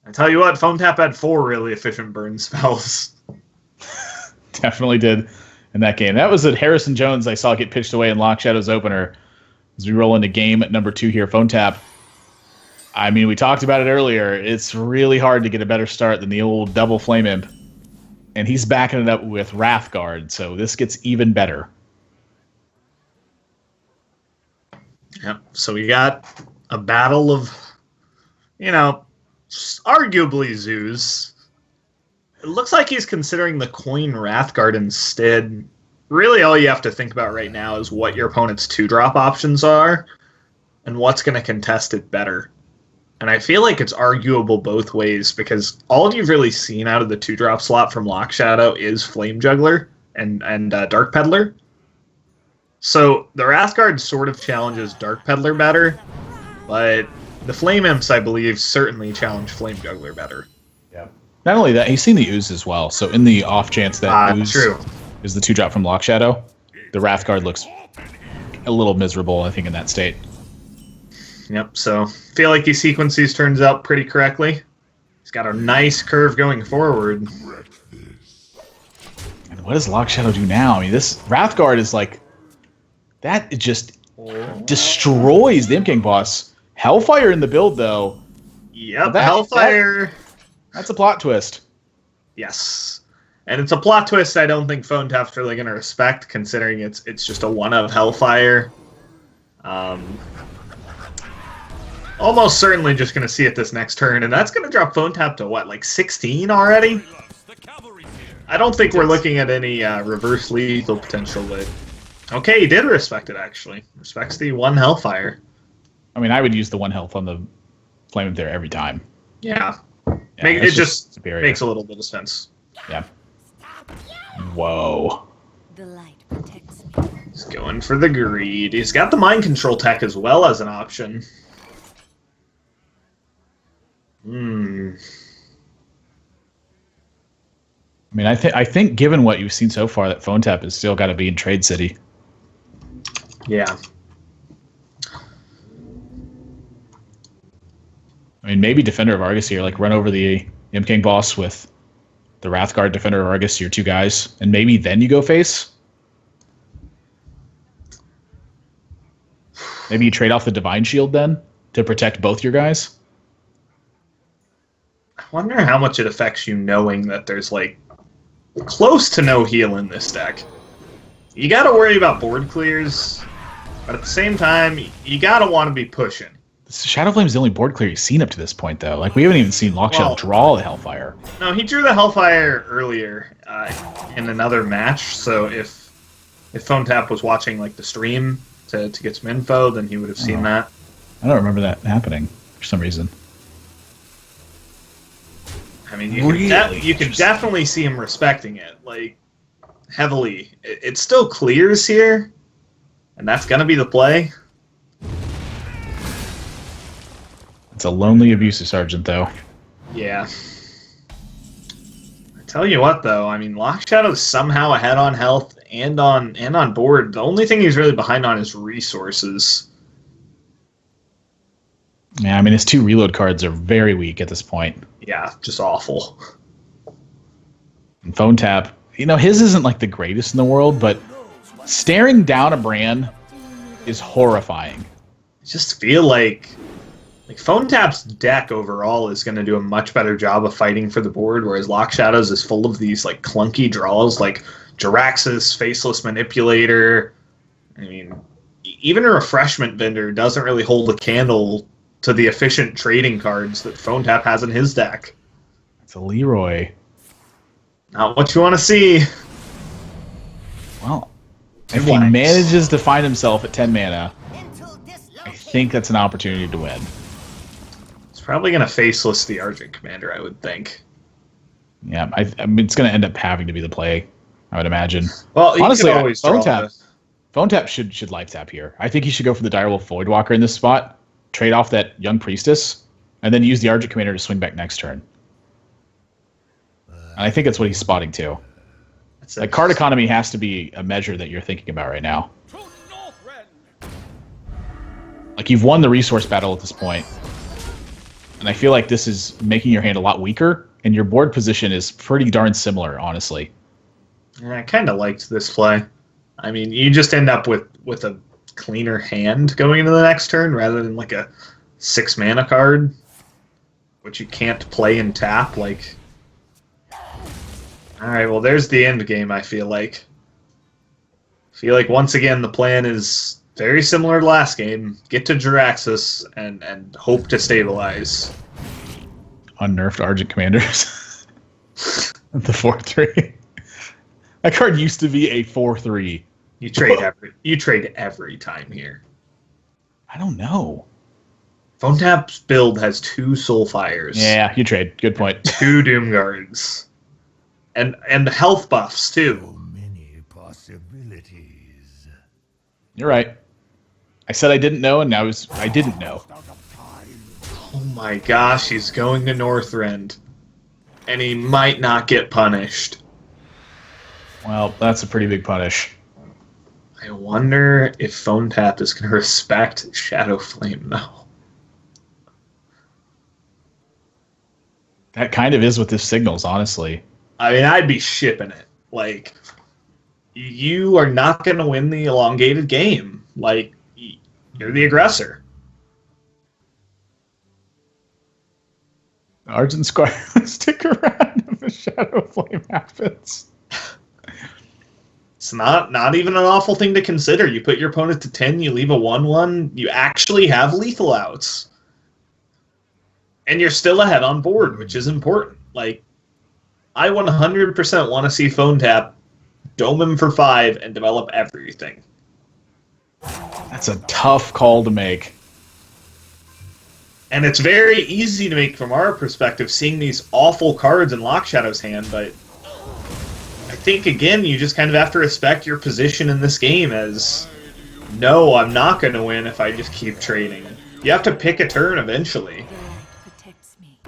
I tell you what, Phone Tap had 4 really efficient burn spells. Definitely did in that game. That was a Harrison Jones I saw get pitched away in Lock Shadow's opener as we roll into game number 2 here. Phone Tap. I mean, we talked about it earlier. It's really hard to get a better start than the old double Flame Imp. and he's backing it up with Wrathguard, so this gets even better. Yep. So we got a battle of, arguably zoos. It looks like he's considering the coin Wrathguard instead. Really, all you have to think about right now is what your opponent's 2-drop options are and what's going to contest it better. And I feel like it's arguable both ways because all you've really seen out of the 2-drop slot from Lock Shadow is Flame Juggler and Dark Peddler. So the Wrathguard sort of challenges Dark Peddler better, but the Flame Imps, I believe, certainly challenge Flame Juggler better. Yeah. Not only that, he's seen the Ooze as well. So in the off chance that Ooze true. is the 2-drop from Lock Shadow, the Wrathguard looks a little miserable, I think, in that state. Yep, so feel like he sequences turns out pretty correctly. He's got a nice curve going forward. And what does Lock Shadow do now? I mean, this Wrathguard is like... That just destroys the Imp King boss. Hellfire in the build, though. Yep, Hellfire. That's a plot twist. Yes. And it's a plot twist I don't think Phone Tap's really going to respect, considering it's just a one of Hellfire. Almost certainly just going to see it this next turn, and that's going to drop Phone Tap to what, like 16 already? I don't think we're looking at any reverse lethal potential, but... Okay, he did respect it, actually. Respects the 1 Hellfire. I mean, I would use the 1 health on the Flame there every time. Yeah. It just superior. makes a little bit of sense. Yeah. Whoa. The light protects me. He's going for the greed. He's got the mind control tech as well as an option. I mean, I think given what you've seen so far, that Phone Tap has still got to be in Trade City. Yeah. I mean, maybe Defender of Argus here, like run over the Imp King boss with the Wrathguard, Defender of Argus, your 2 guys, and maybe then you go face. Maybe you trade off the Divine Shield then to protect both your guys. I wonder how much it affects you knowing that there's, like, close to no heal in this deck. You gotta worry about board clears, but at the same time, you gotta want to be pushing. Shadow Flame's the only board clear you've seen up to this point, though. Like, we haven't even seen Lock Shadow draw the Hellfire. No, he drew the Hellfire earlier in another match, so if Phone Tap was watching, like, the stream to get some info, then he would have seen that. I don't remember that happening for some reason. I mean, you can definitely see him respecting it, like, heavily. It still clears here, and that's going to be the play. It's a lonely abusive sergeant, though. Yeah. I tell you what, though, I mean, Lock Shadow's somehow ahead on health and on board. The only thing he's really behind on is resources. Yeah, I mean, his 2 reload cards are very weak at this point. Yeah, just awful. And Phone Tap, his isn't like the greatest in the world, but staring down a Bran is horrifying. I just feel like Phone Tap's deck overall is going to do a much better job of fighting for the board, whereas Lock Shadows is full of these like clunky draws like Jaraxxus, Faceless Manipulator. I mean, even a Refreshment Vendor doesn't really hold a candle to the efficient trading cards that Phone Tap has in his deck. It's a Leroy. Not what you want to see. Well, if he manages to find himself at 10 mana, I think that's an opportunity to win. It's probably going to Faceless the Argent Commander, I would think. Yeah, I mean, it's going to end up having to be the play, I would imagine. Well, honestly, Phone Tap should life tap here. I think he should go for the Direwolf Voidwalker in this spot, trade off that Young Priestess, and then use the Argent Commander to swing back next turn. And I think that's what he's spotting too. Like, card economy has to be a measure that you're thinking about right now. Like, you've won the resource battle at this point, and I feel like this is making your hand a lot weaker, and your board position is pretty darn similar, honestly. Yeah, I kind of liked this play. I mean, you just end up with a cleaner hand going into the next turn rather than like a 6 mana card, which you can't play and tap. Like, All right, well, there's the end game, I feel like. Once again, the plan is very similar to last game. Get to Jiraxxus and hope to stabilize. Unnerfed Argent Commanders. The 4/3. That card used to be a 4/3. You trade every time here. I don't know. Phone Tap's build has 2 Soulfires. Yeah, you trade. Good point. 2 Doom Guards. And health buffs, too. So many possibilities. You're right. I said I didn't know, and now I didn't know. Oh my gosh, he's going to Northrend. And he might not get punished. Well, that's a pretty big punish. I wonder if Phone Tap is going to respect Shadow Flame, though. That kind of is what this signals, honestly. I mean, I'd be shipping it. Like, you are not going to win the elongated game. Like, you're the aggressor. Argent Squire, stick around if a Shadow Flame happens. It's not even an awful thing to consider. You put your opponent to 10, you leave a 1/1, you actually have lethal outs. And you're still ahead on board, which is important. Like, I 100% want to see Phone Tap dome him for 5 and develop everything. That's a tough call to make. And it's very easy to make from our perspective, seeing these awful cards in Lock Shadow's hand, but I think, again, you just kind of have to respect your position in this game as, no, I'm not going to win if I just keep trading. You have to pick a turn eventually. The light protects me.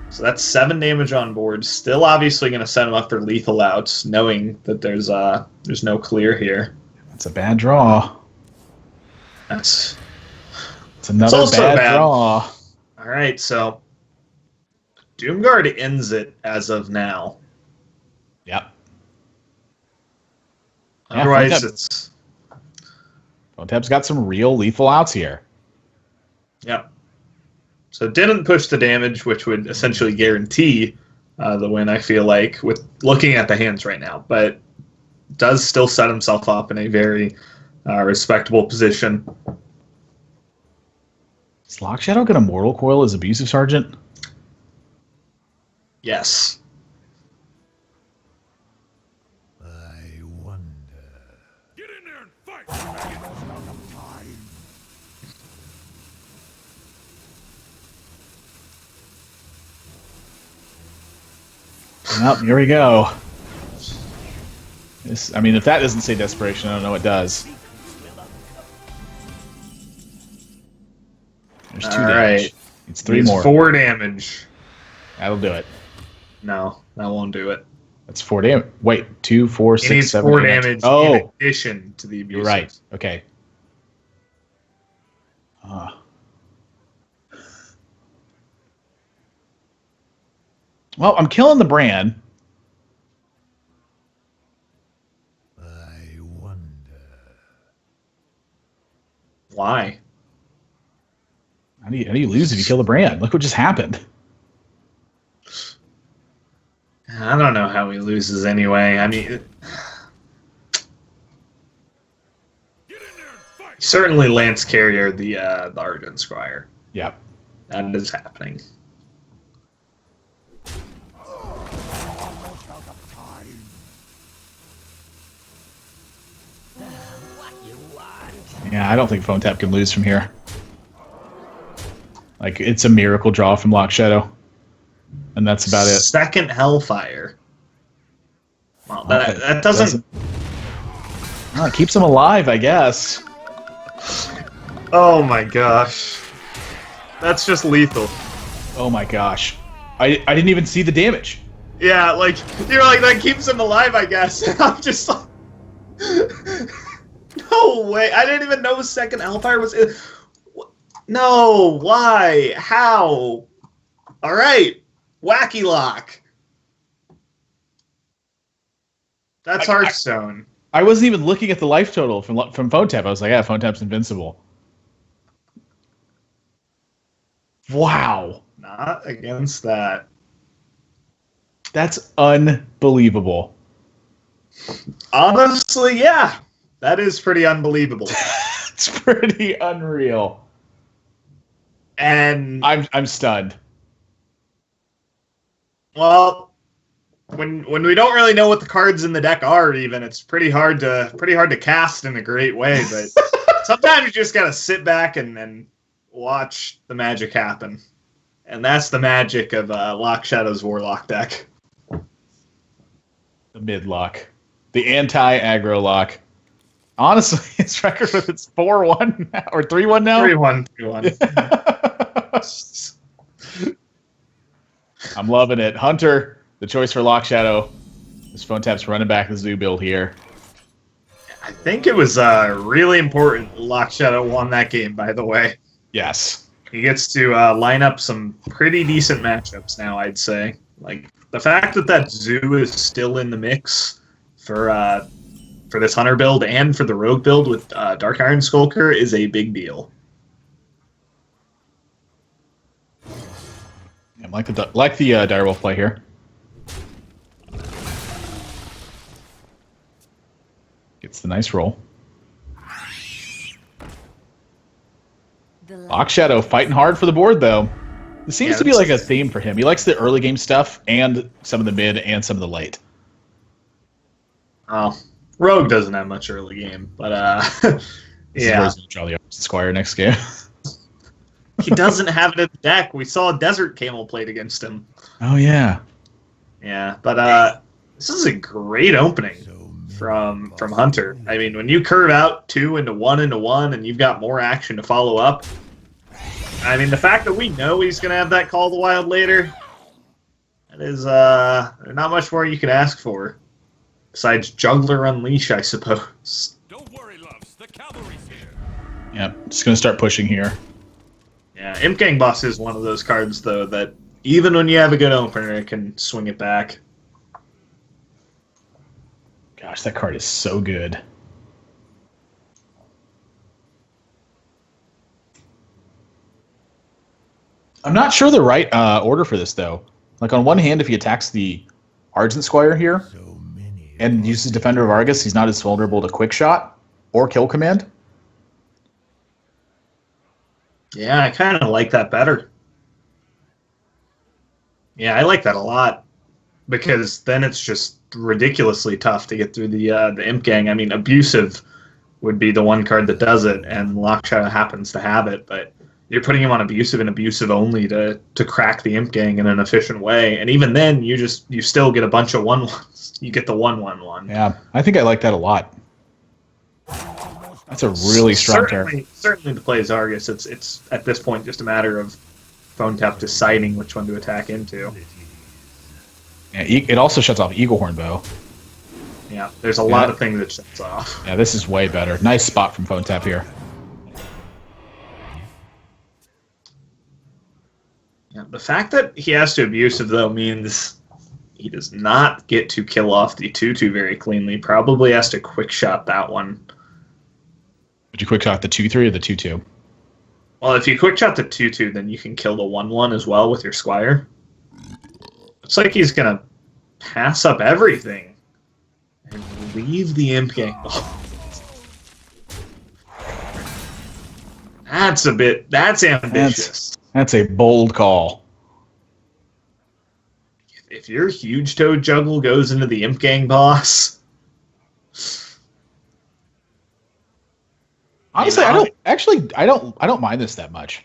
So that's 7 damage on board. Still obviously going to set him up for lethal outs, knowing that there's no clear here. That's a bad draw. That's It's another also bad bad. draw. all right. So Doomguard ends it as of now. Yep. Yeah, Otherwise, Phone Tap- it's Phone Tap's got some real lethal outs here. yep. So didn't push the damage, which would essentially guarantee the win. I feel like with looking at the hands right now, but does still set himself up in a very respectable position. Is Lock Shadow going to Mortal Coil as Abusive Sergeant? Yes. I wonder. Get in there and fight! Well, here we go. I mean, if that doesn't say desperation, I don't know what does. There's 2 All damage. right. It's 3 Needs more. 4 damage. That'll do it. No, that won't do it. That's 4 damage. Wait, 2, 4, He 6, needs 7, 4 8, 9, damage 10. Oh, in addition to the abusive. you're right. Okay. Well, I'm killing the brand. I wonder. Why? How do you lose if you kill the brand? Look what just happened. I don't know how he loses anyway. I mean, certainly Lance Carrier, the Argent Squire. Yep. That is happening. Yeah, I don't think Phone Tap can lose from here. Like, it's a miracle draw from Lock Shadow. And that's about it. Second Hellfire. Well, Okay. that doesn't. Well, it keeps him alive, I guess. Oh my gosh. That's just lethal. Oh my gosh. I didn't even see the damage. Yeah, like, you're like, that keeps him alive, I guess. I'm just like. No way. I didn't even know second Hellfire was. No, why? How? Alright. Wacky Lock. That's Hearthstone. I wasn't even looking at the life total from Phone Tap. I was like, yeah, Phone Tap's invincible. Wow. Not against that. That's unbelievable. Honestly, yeah. That is pretty unbelievable. It's pretty unreal. And I'm stunned. well, when we don't really know what the cards in the deck are, even it's pretty hard to cast in a great way. But sometimes you just gotta sit back and watch the magic happen, and that's the magic of Lock Shadow's Warlock deck. The mid lock, the anti-aggro lock. Honestly, his record with it's 4-1 or 3-1 now. 3-1, 3-1. I'm loving it. Hunter, the choice for Lock Shadow. This phone tap's running back the zoo build here. I think it was really important Lock Shadow won that game, by the way. Yes. He gets to line up some pretty decent matchups now, I'd say. Like, the fact that zoo is still in the mix for this Hunter build and for the Rogue build with Dark Iron Skulker is a big deal. I like the Direwolf play here. Gets the nice roll. The light Lock Shadow fighting hard for the board, though. This seems Yeah, to be this like a is- theme for him. He likes the early game stuff and some of the mid and some of the late. Oh, Rogue doesn't have much early game, but This is where yeah, he's gonna draw the Squire next game. he doesn't have it in the deck. We saw Desert Camel played against him. Oh yeah. Yeah, but this is a great opening So many from Hunter. I mean, when you curve out 2 into 1 into 1, and you've got more action to follow up. I mean, the fact that we know he's going to have that Call of the Wild later, that is not much more you could ask for. Besides Juggler Unleash, I suppose. Don't worry, loves. The cavalry's here. Yep. Just gonna start pushing here. Yeah, Imp Gang Boss is one of those cards, though, that even when you have a good opener, it can swing it back. Gosh, that card is so good. I'm not sure the right order for this, though. Like, on one hand, if he attacks the Argent Squire here So many and uses Defender of Argus, he's not as vulnerable to Quick Shot or Kill Command. Yeah, I kind of like that better. Yeah, I like that a lot because then it's just ridiculously tough to get through the Imp Gang. I mean, Abusive would be the one card that does it, and Lock Shadow happens to have it, but you're putting him on Abusive and Abusive only to crack the Imp Gang in an efficient way, and even then, you still get a bunch of 1/1s. You get the 1/1/1. Yeah, I think I like that a lot. That's a really strong turn. Certainly to play Zargus, it's at this point just a matter of Phone Tap deciding which one to attack into. Yeah, it also shuts off Eaglehorn Bow. Yeah, there's a lot of things that shuts off. Yeah, this is way better. Nice spot from Phone Tap here. Yeah, the fact that he has to Abusive, though, means he does not get to kill off the 2/2 very cleanly. Probably has to quick shot that one. Would you quick shot the 2/3 or the 2/2? Well, if you quick shot the 2/2, then you can kill the 1/1 as well with your Squire. Looks like he's going to pass up everything and leave the Imp Gang. That's ambitious. That's a bold call. If your Huge Toad Juggle goes into the Imp Gang boss, Honestly, You know? I don't mind this that much.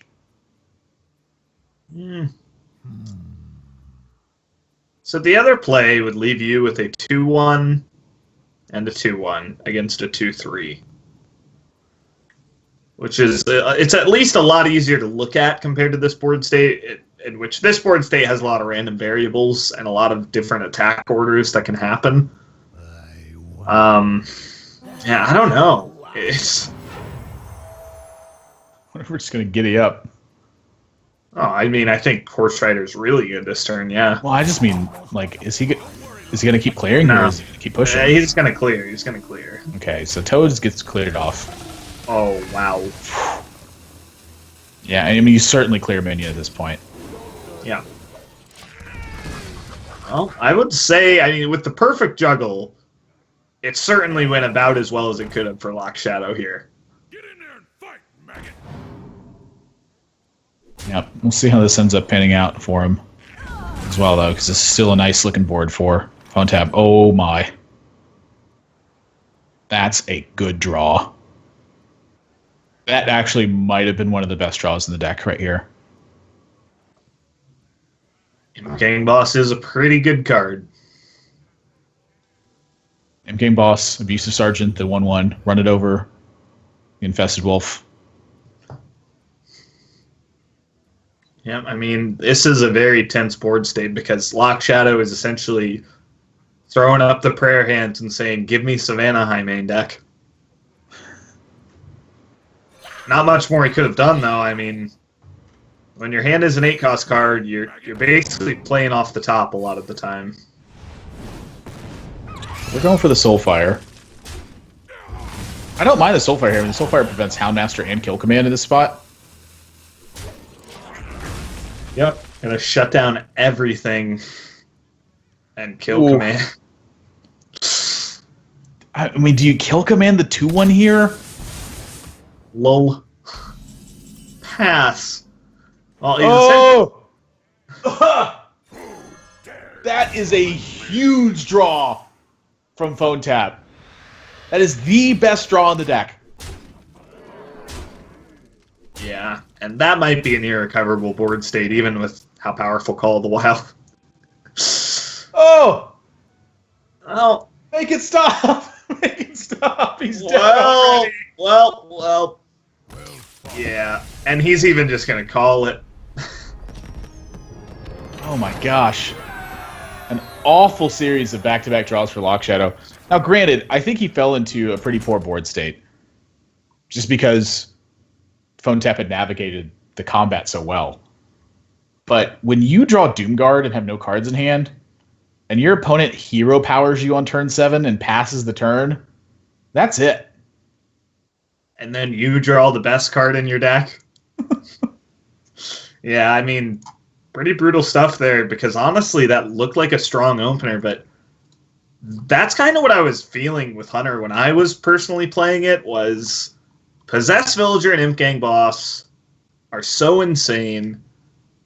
so the other play would leave you with a 2/1 and a 2/1 against a 2/3, which is it's at least a lot easier to look at compared to this board state, in which this board state has a lot of random variables and a lot of different attack orders that can happen. I won. Yeah, I don't know. It's We're just gonna giddy up. I mean, I think Horse Rider's really good this turn. Yeah. Well, I just mean, like, is he gonna keep clearing No. or is he gonna keep pushing? He's gonna clear. He's gonna clear. Okay, so Toads gets cleared off. Oh wow. Yeah, I mean, you certainly clear minion at this point. Yeah. Well, I would say, I mean, with the perfect juggle, it certainly went about as well as it could have for Lock Shadow here. Get in there and fight, maggot. Yep, we'll see how this ends up panning out for him as well, though, because it's still a nice looking board for Phone Tap. Oh my. That's a good draw. That actually might have been one of the best draws in the deck right here. Gang Boss is a pretty good card. M-Game Boss, Abusive Sergeant, the 1/1, run it over, Infested Wolf. Yeah, I mean, this is a very tense board state because Lock Shadow is essentially throwing up the prayer hands and saying, give me Savannah High main deck. Not much more he could have done, though. I mean, when your hand is an 8-cost card, you're basically playing off the top a lot of the time. We're going for the Soulfire. I don't mind the Soulfire here. I mean, the Soulfire prevents Houndmaster and Kill Command in this spot. Yep. Gonna shut down everything and Kill Ooh. Command. I mean, do you Kill Command the 2/1 here? Lol. Pass. Well, That is a huge draw from Phone Tap. That is the best draw in the deck. yeah, and that might be an irrecoverable board state, even with how powerful Call of the Wild. Oh! Well, Make it stop! Make it stop! He's dead well, already. well. Yeah, and he's even just gonna call it. Oh my gosh. An awful series of back-to-back draws for Lock Shadow. Now, granted, I think he fell into a pretty poor board state. Just because Phone Tap had navigated the combat so well. But when you draw Doomguard and have no cards in hand, and your opponent hero powers you on turn 7 and passes the turn, that's it. And then you draw the best card in your deck. Yeah, I mean, pretty brutal stuff there, because honestly, that looked like a strong opener, but that's kind of what I was feeling with Hunter when I was personally playing it, was Possessed Villager and Imp Gang Boss are so insane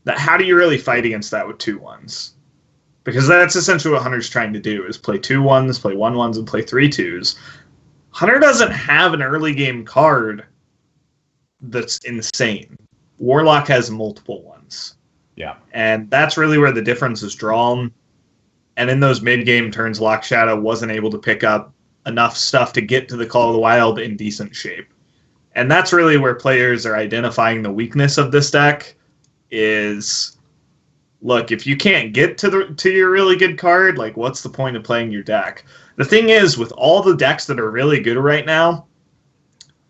that how do you really fight against that with 2/1s? Because that's essentially what Hunter's trying to do, is play 2/1s, play 1/1s, and play 3/2s. Hunter doesn't have an early game card that's insane. Warlock has multiple ones. Yeah. And that's really where the difference is drawn. And in those mid-game turns, Lock Shadow wasn't able to pick up enough stuff to get to the Call of the Wild in decent shape. And that's really where players are identifying the weakness of this deck is, look, if you can't get to your really good card, like, what's the point of playing your deck? The thing is, with all the decks that are really good right now,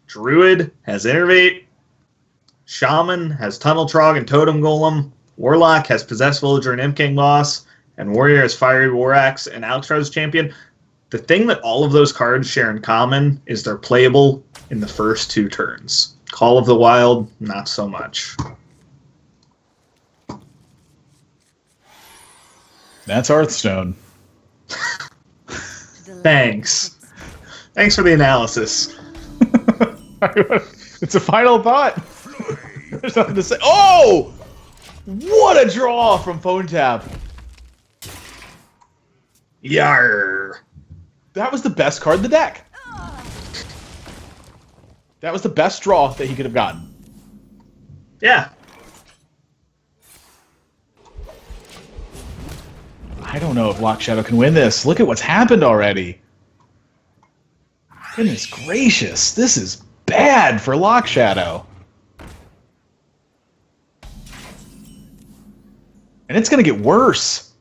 Druid has Innervate, Shaman has Tunnel Trog and Totem Golem, Warlock has Possessed Villager and Imp King Boss, and Warrior has Fiery War Axe and Alexstrasza Champion. The thing that all of those cards share in common is they're playable in the first 2 turns. Call of the Wild, not so much. That's Hearthstone. Thanks. Thanks for the analysis. It's a final thought. There's nothing to say. Oh! What a draw from Phone Tap. Yarr. That was the best card in the deck. That was the best draw that he could have gotten. Yeah. I don't know if Lock Shadow can win this. Look at what's happened already. Goodness gracious. This is bad for Lock Shadow. And it's going to get worse.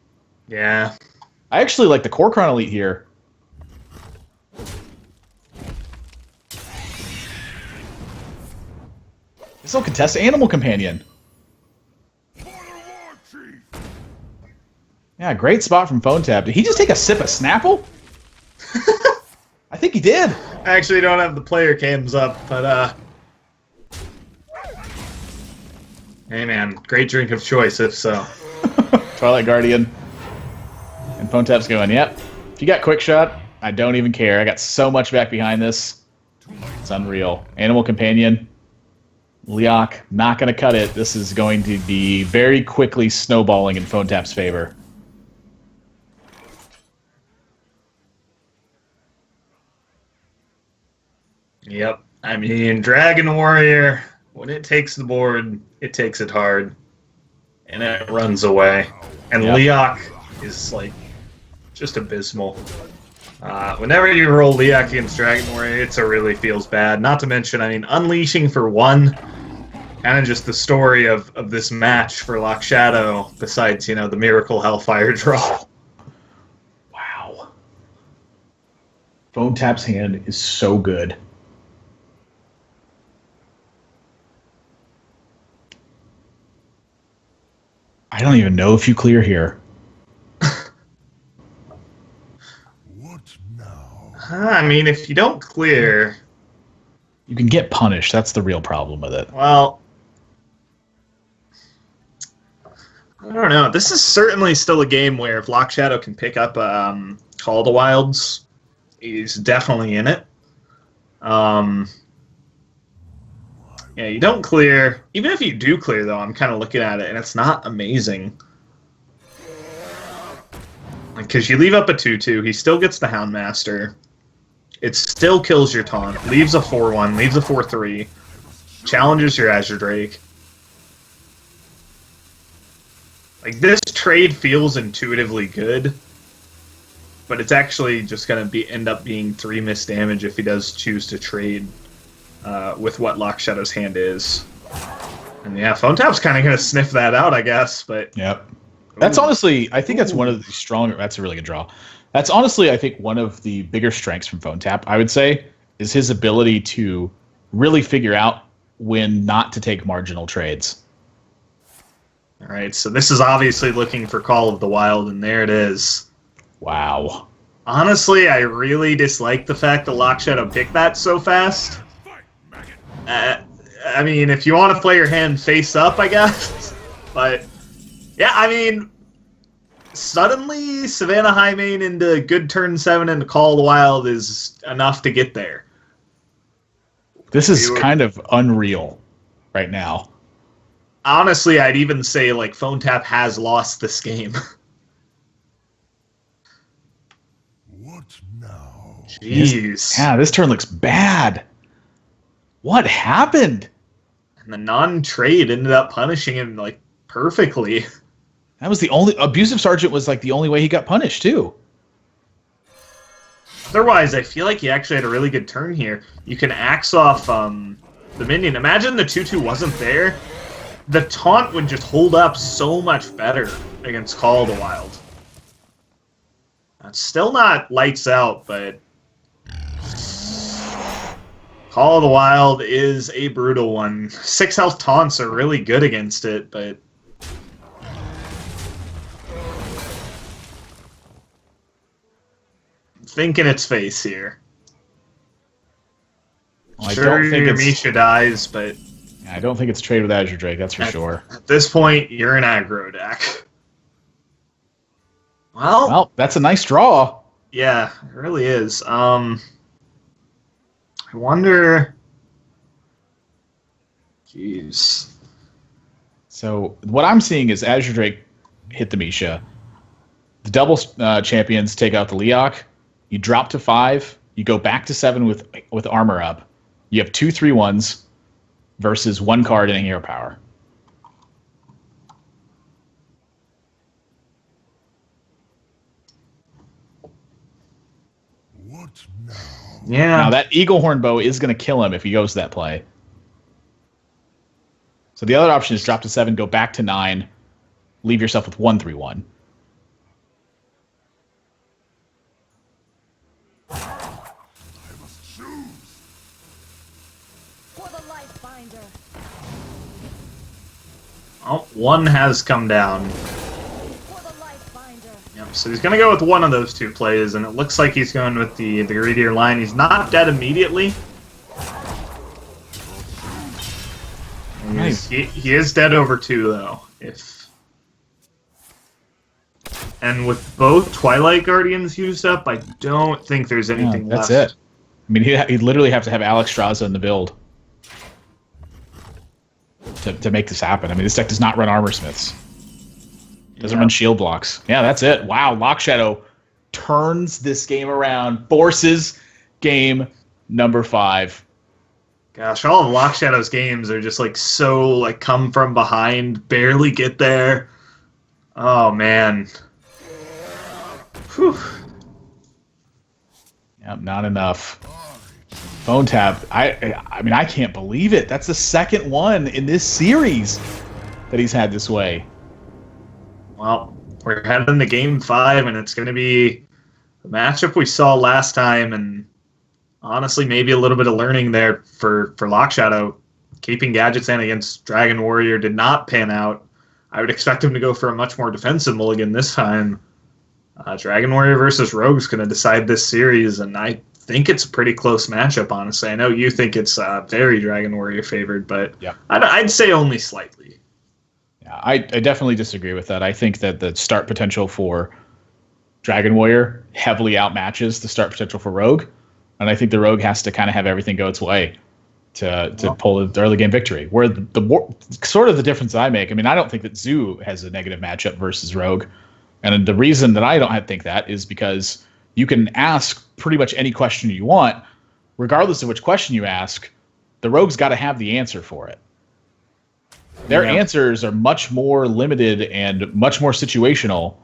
Yeah. I actually like the Kor'kron Elite here. This will contest Animal Companion. Yeah, great spot from Phone Tap. Did he just take a sip of Snapple? I think he did. I actually don't have the player cams up, but hey man, great drink of choice if so. Twilight Guardian. And Phone Tap's going, yep. If you got quick shot, I don't even care. I got so much back behind this. It's unreal. Animal Companion. Leok, not going to cut it. This is going to be very quickly snowballing in Phone Tap's favor. Yep. I mean, Dragon Warrior, when it takes the board, it takes it hard. And it runs away. And Yep. Leok is, like, just abysmal. Whenever you roll Leok against Dragon Warrior, it really feels bad. Not to mention, I mean, Unleashing for one, kind of just the story of this match for Lock Shadow, besides, you know, the Miracle Hellfire draw. Wow. Phone Tap's hand is so good. I don't even know if you clear here. What now? I mean, if you don't clear, You can get punished. That's the real problem with it. well, I don't know. This is certainly still a game where if Lock Shadow can pick up Call of the Wilds, he's definitely in it. Yeah, you don't clear. Even if you do clear, though, I'm kind of looking at it, and it's not amazing. Because you leave up a 2/2, he still gets the Houndmaster. It still kills your taunt, leaves a 4/1, leaves a 4/3, challenges your Azure Drake. Like, this trade feels intuitively good, but it's actually just going to end up being 3 missed damage if he does choose to trade with what Lock Shadow's hand is. And yeah, Phone Tap's kind of going to sniff that out, I guess, but... Yep. That's honestly, I think that's one of the stronger. That's a really good draw. That's honestly, I think, one of the bigger strengths from Phone Tap, I would say, is his ability to really figure out when not to take marginal trades. All right, so this is obviously looking for Call of the Wild, and there it is. Wow. Honestly, I really dislike the fact that Lock Shadow picked that so fast. Fight, maggot. I mean, if you want to play your hand face up, I guess. But, yeah, I mean, suddenly Savannah High Main into good turn 7 into Call of the Wild is enough to get there. This is kind of unreal right now. Honestly, I'd even say, like, Phone Tap has lost this game. What now? Jeez. Yeah, this turn looks bad. What happened? And the non-trade ended up punishing him, like, perfectly. That was the only... Abusive Sergeant was, like, the only way he got punished, too. Otherwise, I feel like he actually had a really good turn here. You can axe off the minion. Imagine the 2/2 wasn't there. The taunt would just hold up so much better against Call of the Wild. It's still not lights out, but Call of the Wild is a brutal one. 6 health taunts are really good against it, but think in its face here. Well, I Sure, don't think your it's... Misha dies, but I don't think it's trade with Azure Drake, that's for sure. at this point, you're an aggro deck. Well, Well, that's a nice draw. yeah, it really is. I wonder... Jeez. So what I'm seeing is Azure Drake hit the Misha. The double champions take out the Leok. You drop to 5. You go back to 7 with armor up. You have 2 3/1s versus 1 card and a hero power. What now? Yeah. Now that Eagle Horn Bow is going to kill him if he goes to that play. So the other option is drop to 7, go back to 9, leave yourself with 1 3/1. For the life binder. Oh, 1 has come down. For the life binder. Yep, so he's going to go with one of those 2 plays, and it looks like he's going with the greedier line. He's not dead immediately. Nice. He is dead over 2, though. If And with both Twilight Guardians used up, I don't think there's anything that's left. it. I mean, he'd literally have to have Alex Straza in the build to make this happen. I mean, this deck does not run Armor Smiths. Doesn't run shield blocks. Yeah, that's it. Wow, Lock Shadow turns this game around, forces game number 5. Gosh, all of Lock Shadow's games are just like so like come from behind, barely get there. Oh man. Whew. Yep, not enough. Phone tap. I mean, I can't believe it. That's the second one in this series that he's had this way. Well, we're heading to Game 5, and it's going to be the matchup we saw last time, and honestly, maybe a little bit of learning there for Lock Shadow. Keeping Gadgetzan against Dragon Warrior did not pan out. I would expect him to go for a much more defensive mulligan this time. Dragon Warrior versus Rogue is going to decide this series, and I think it's a pretty close matchup, honestly. I know you think it's very Dragon Warrior favored, but yeah. I'd say only slightly. Yeah, I definitely disagree with that. I think that the start potential for Dragon Warrior heavily outmatches the start potential for Rogue, and I think the Rogue has to kind of have everything go its way to pull the early game victory. Where the more, sort of the difference that I make, I mean, I don't think that Zoo has a negative matchup versus Rogue, and the reason that I don't think that is because you can ask pretty much any question you want, regardless of which question you ask, the Rogue's got to have the answer for it. Their answers are much more limited and much more situational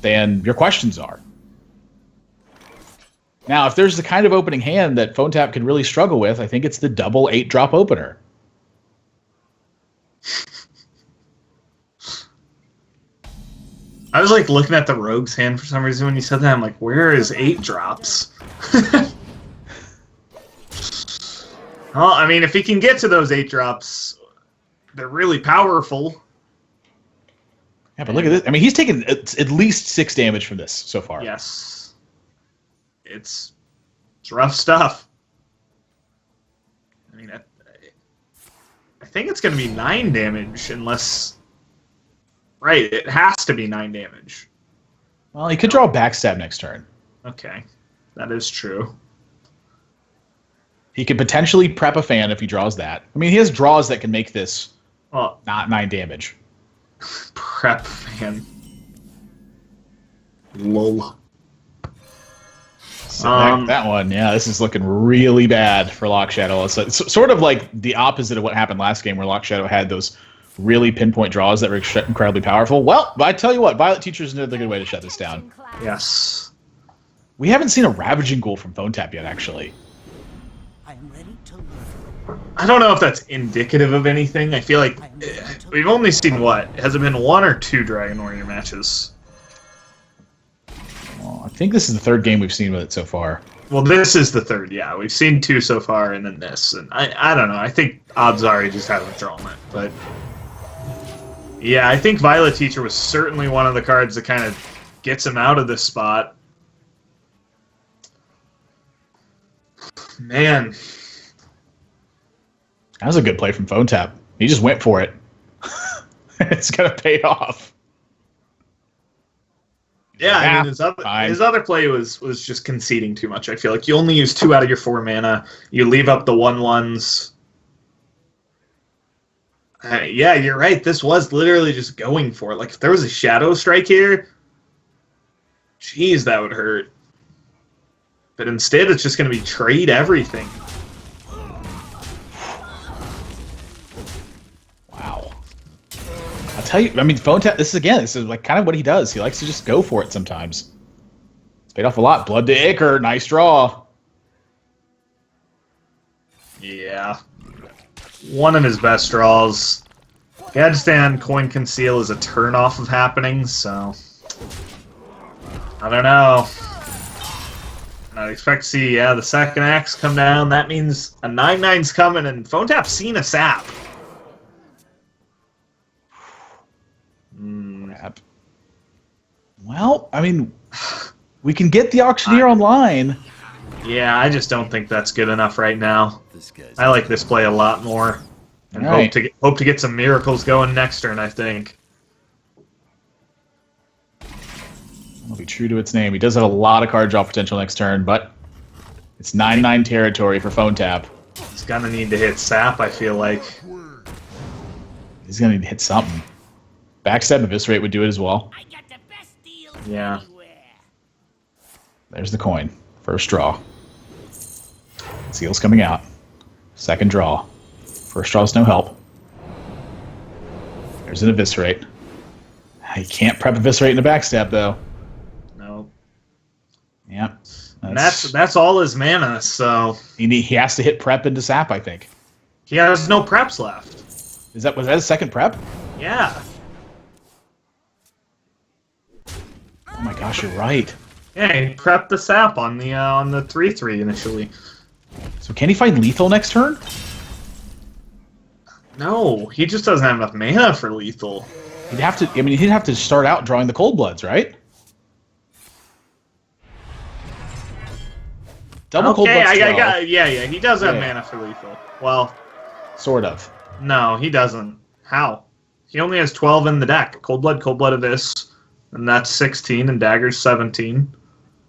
than your questions are. Now, if there's the kind of opening hand that Phone Tap could really struggle with, I think it's the double 8-drop opener. I was like looking at the Rogue's hand for some reason when you said that. I'm like, where is 8 drops? Well, I mean, if he can get to those 8 drops, they're really powerful. Yeah, but look at this. I mean, he's taken at least 6 damage from this so far. Yes. It's rough stuff. I mean, I think it's going to be 9 damage unless... Right, it has to be 9 damage. Well, he could draw a backstab next turn. Okay, that is true. He could potentially prep a fan if he draws that. I mean, he has draws that can make this not 9 damage. Prep fan. Lol. So that one, yeah, this is looking really bad for Lock Shadow. It's sort of like the opposite of what happened last game, where Lock Shadow had those really pinpoint draws that were incredibly powerful. Well, I tell you what, Violet Teacher is another good way to shut this down. Yes. We haven't seen a Ravaging Ghoul from Phone Tap yet, actually. I am ready to learn. I don't know if that's indicative of anything. I feel like we've only seen what? Has it been 1 or 2 Dragon Warrior matches? Well, I think this is the 3rd game we've seen with it so far. Well, this is the 3rd, yeah. We've seen 2 so far, and then this. And I don't know. I think odds are he just hasn't drawn it. But yeah, I think Violet Teacher was certainly one of the cards that kind of gets him out of this spot. Man. That was a good play from Phone Tap. He just went for it. It's going to pay off. Yeah, I mean, his other play was just conceding too much. I feel like you only use 2 out of your 4 mana. You leave up the 1/1s. Yeah, you're right. This was literally just going for it. Like, if there was a Shadow Strike here, geez, that would hurt. But instead, it's just going to be trade everything. Wow. I'll tell you, I mean, Phone Tap, this is like kind of what he does. He likes to just go for it sometimes. It's paid off a lot. Blood to Ichor, nice draw. Yeah. One of his best draws. Gadgetzan Coin Conceal is a turn-off of happening, so... I don't know. I expect to see, the second axe come down. That means a 9/9's coming, and Phone Tap's seen a sap. Crap. Well, I mean, we can get the Auctioneer online. Yeah, I just don't think that's good enough right now. I like this play a lot more, and hope to get some miracles going next turn, I think. Will be true to its name. He does have a lot of card draw potential next turn, but it's 9/9 territory for Phone Tap. He's gonna need to hit Sap, I feel like. He's gonna need to hit something. Backstab Eviscerate would do it as well. I got the best deal Yeah. anywhere. There's the coin. First draw. Seal's coming out. Second draw. First draw's no help. There's an Eviscerate. He can't prep Eviscerate in a backstab, though. No. Yeah. And that's all his mana, so He has to hit prep into Sap, I think. he has no preps left. Was that his second prep? Yeah. Oh my gosh, you're right. Yeah, he prepped the Sap on the 3/3 initially. So can he find lethal next turn? No, he just doesn't have enough mana for lethal. He'd have to. I mean, he'd have to start out drawing the Cold Bloods, right? Double Cold Okay, Bloods. I 12, got. Yeah, he does have Yeah. mana for lethal. Well, sort of. no, he doesn't. How? He only has 12 in the deck. Cold Blood Abyss, and that's 16, and Dagger's 17.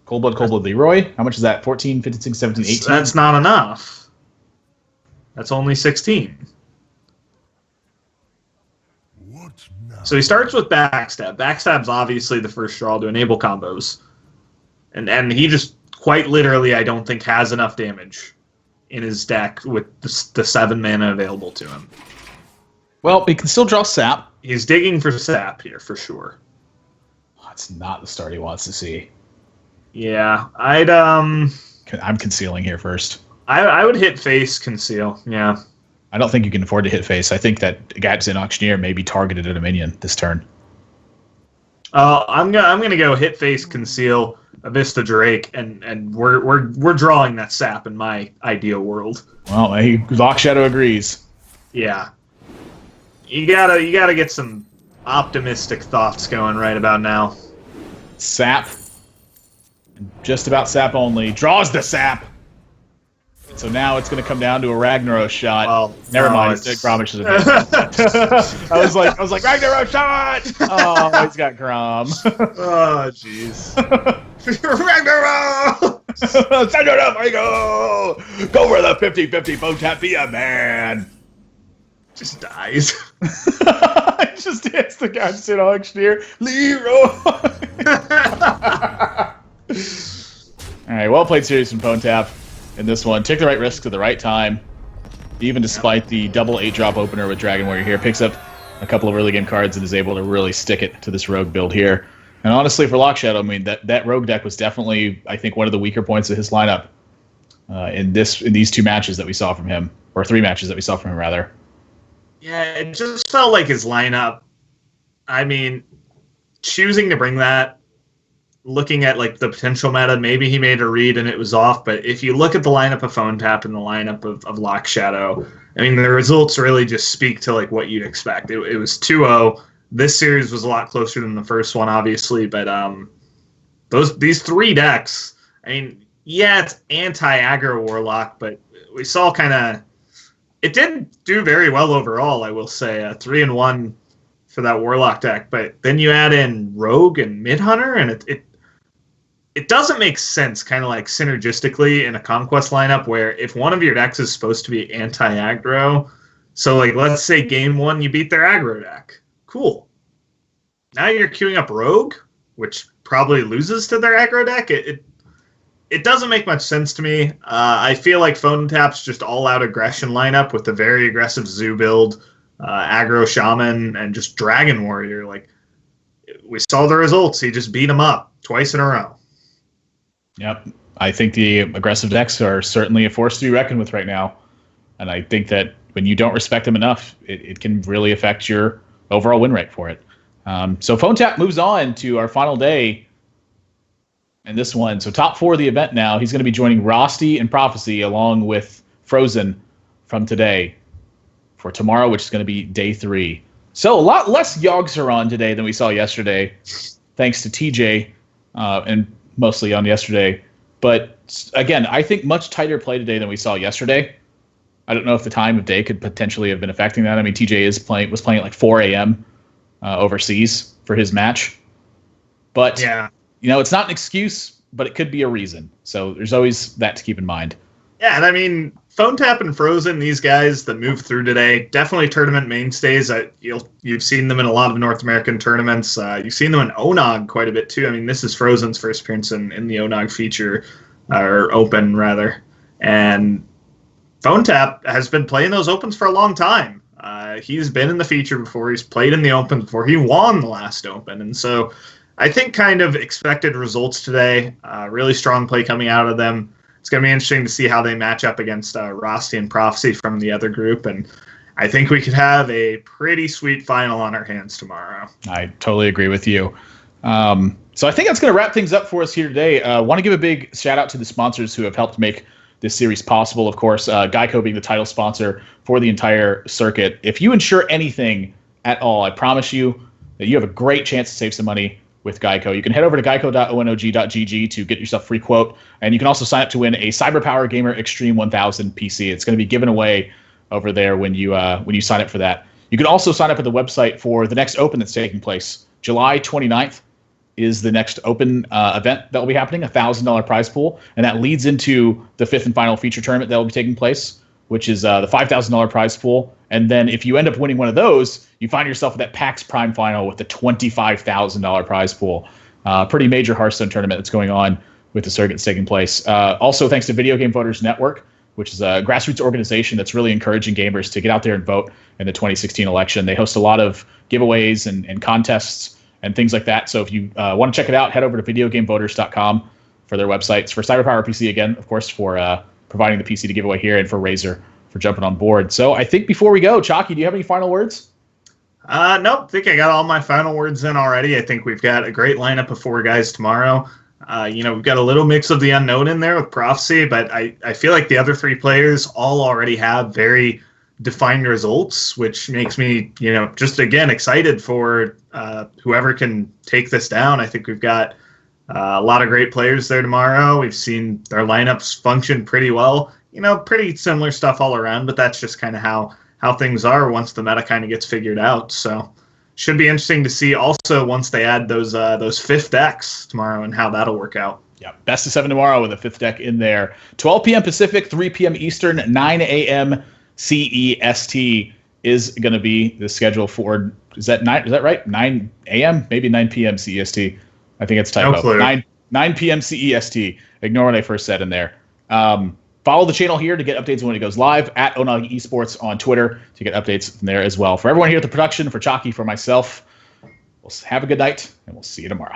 Cold Blood Leroy. How much is that? 14, 15, 16, 17, 18? That's not enough. That's only 16. What now? So he starts with Backstab. Backstab's obviously the first draw to enable combos. And he just, quite literally, I don't think has enough damage in his deck with the 7 mana available to him. Well, he can still draw Sap. He's digging for Sap here, for sure. That's not the start he wants to see. Yeah, I'm concealing here first. I would hit face conceal. Yeah. I don't think you can afford to hit face. I think that Gatzin Auctioneer may be targeted at a minion this turn. I'm gonna go hit face conceal Avista Drake, and we're drawing that Sap in my ideal world. Well, Lock Shadow agrees. Yeah. You gotta get some optimistic thoughts going right about now. Sap. And just about Sap only. Draws the Sap. So now it's going to come down to a Ragnaros shot. Well, never no, mind. it's- Grom should have I was like Ragnaros shot. Oh, he's got Grom. Oh, jeez. Ragnarok! Send it up, Rigo! Go for the 50-50 Phone Tap. Be a man. Just dies. Just hits the Gatzin Auctioneer. Leroy. All right, well played series from Phone Tap. In this one, take the right risks at the right time. Even despite the double 8-drop opener with Dragon Warrior here, picks up a couple of early game cards and is able to really stick it to this rogue build here. And honestly, for Lock Shadow, I mean that rogue deck was definitely, I think, one of the weaker points of his lineup in these 2 matches that we saw from him, or 3 matches that we saw from him rather. Yeah, it just felt like his lineup. I mean, choosing to bring that, looking at like the potential meta, maybe he made a read and it was off. But if you look at the lineup of Phone Tap and the lineup of Lock Shadow, I mean, the results really just speak to like what you'd expect. It was 2-0. This series was a lot closer than the first one, obviously. But these 3 decks, I mean, yeah, it's anti-aggro Warlock, but we saw kind of. It didn't do very well overall, I will say. 3-1 for that Warlock deck, but then you add in Rogue and Midhunter, and it doesn't make sense, kind of like synergistically in a Conquest lineup, where if one of your decks is supposed to be anti-aggro, so like let's say game 1 you beat their aggro deck, cool. Now you're queuing up Rogue, which probably loses to their aggro deck. It doesn't make much sense to me. I feel like Phone Tap's just all-out aggression lineup with the very aggressive Zoo build, aggro Shaman, and just Dragon Warrior. Like, we saw the results. He just beat him up twice in a row. Yep. I think the aggressive decks are certainly a force to be reckoned with right now. And I think that when you don't respect them enough, it can really affect your overall win rate for it. So Phone Tap moves on to our final day in this one. So top 4 of the event now. He's going to be joining Rosti and Prophecy along with Frozen from today for tomorrow, which is going to be day 3. So a lot less Yogg-Saron today than we saw yesterday, thanks to TJ and mostly on yesterday. But again, I think much tighter play today than we saw yesterday. I don't know if the time of day could potentially have been affecting that. I mean, TJ was playing at like 4 a.m. Overseas for his match. But Yeah. it's not an excuse, but it could be a reason. So there's always that to keep in mind. Yeah, and I mean, Phone Tap and Frozen, these guys that moved through today, definitely tournament mainstays. You've seen them in a lot of North American tournaments. You've seen them in Onog quite a bit, too. I mean, this is Frozen's first appearance in the Onog feature, or Open, rather. And Phone Tap has been playing those Opens for a long time. He's been in the feature before. He's played in the Open before. He won the last Open. And so I think kind of expected results today. Really strong play coming out of them. It's going to be interesting to see how they match up against Rosti and Prophecy from the other group. And I think we could have a pretty sweet final on our hands tomorrow. I totally agree with you. So I think that's going to wrap things up for us here today. I want to give a big shout out to the sponsors who have helped make this series possible. Of course, Geico being the title sponsor for the entire circuit. If you insure anything at all, I promise you that you have a great chance to save some money with Geico. You can head over to geico.onog.gg to get yourself a free quote, and you can also sign up to win a CyberPower Gamer Extreme 1000 PC. It's going to be given away over there when you sign up for that. You can also sign up at the website for the next Open that's taking place. July 29th is the next Open event that will be happening, a $1,000 prize pool, and that leads into the fifth and final feature tournament that will be taking place, which is the $5,000 prize pool. And then if you end up winning one of those, you find yourself at that PAX Prime final with the $25,000 prize pool. Pretty major Hearthstone tournament that's going on with the circuit that's taking place. Also, thanks to Video Game Voters Network, which is a grassroots organization that's really encouraging gamers to get out there and vote in the 2016 election. They host a lot of giveaways and contests and things like that. So if you want to check it out, head over to videogamevoters.com for their websites. For CyberPower PC, again, of course, for providing the PC to give away here, and for Razer for jumping on board. So I think before we go, Chalky, do you have any final words? Nope. I think I got all my final words in already. I think we've got a great lineup of 4 guys tomorrow. We've got a little mix of the unknown in there with Prophecy, but I feel like the other 3 players all already have very defined results, which makes me, just again excited for whoever can take this down. I think we've got a lot of great players there tomorrow. We've seen their lineups function pretty well. Pretty similar stuff all around, but that's just kind of how things are once the meta kind of gets figured out. So should be interesting to see also once they add those 5th decks tomorrow and how that'll work out. Yeah, best of 7 tomorrow with a 5th deck in there. 12 p.m. Pacific, 3 p.m. Eastern, 9 a.m. CEST is going to be the schedule for. Is that right? 9 a.m. Maybe 9 p.m. CEST. I think it's typo. No clue. 9 p.m. CEST. Ignore what I first said in there. Follow the channel here to get updates when it goes live, at Onog Esports on Twitter to get updates from there as well. For everyone here at the production, for Chalky, for myself, we'll have a good night, and we'll see you tomorrow.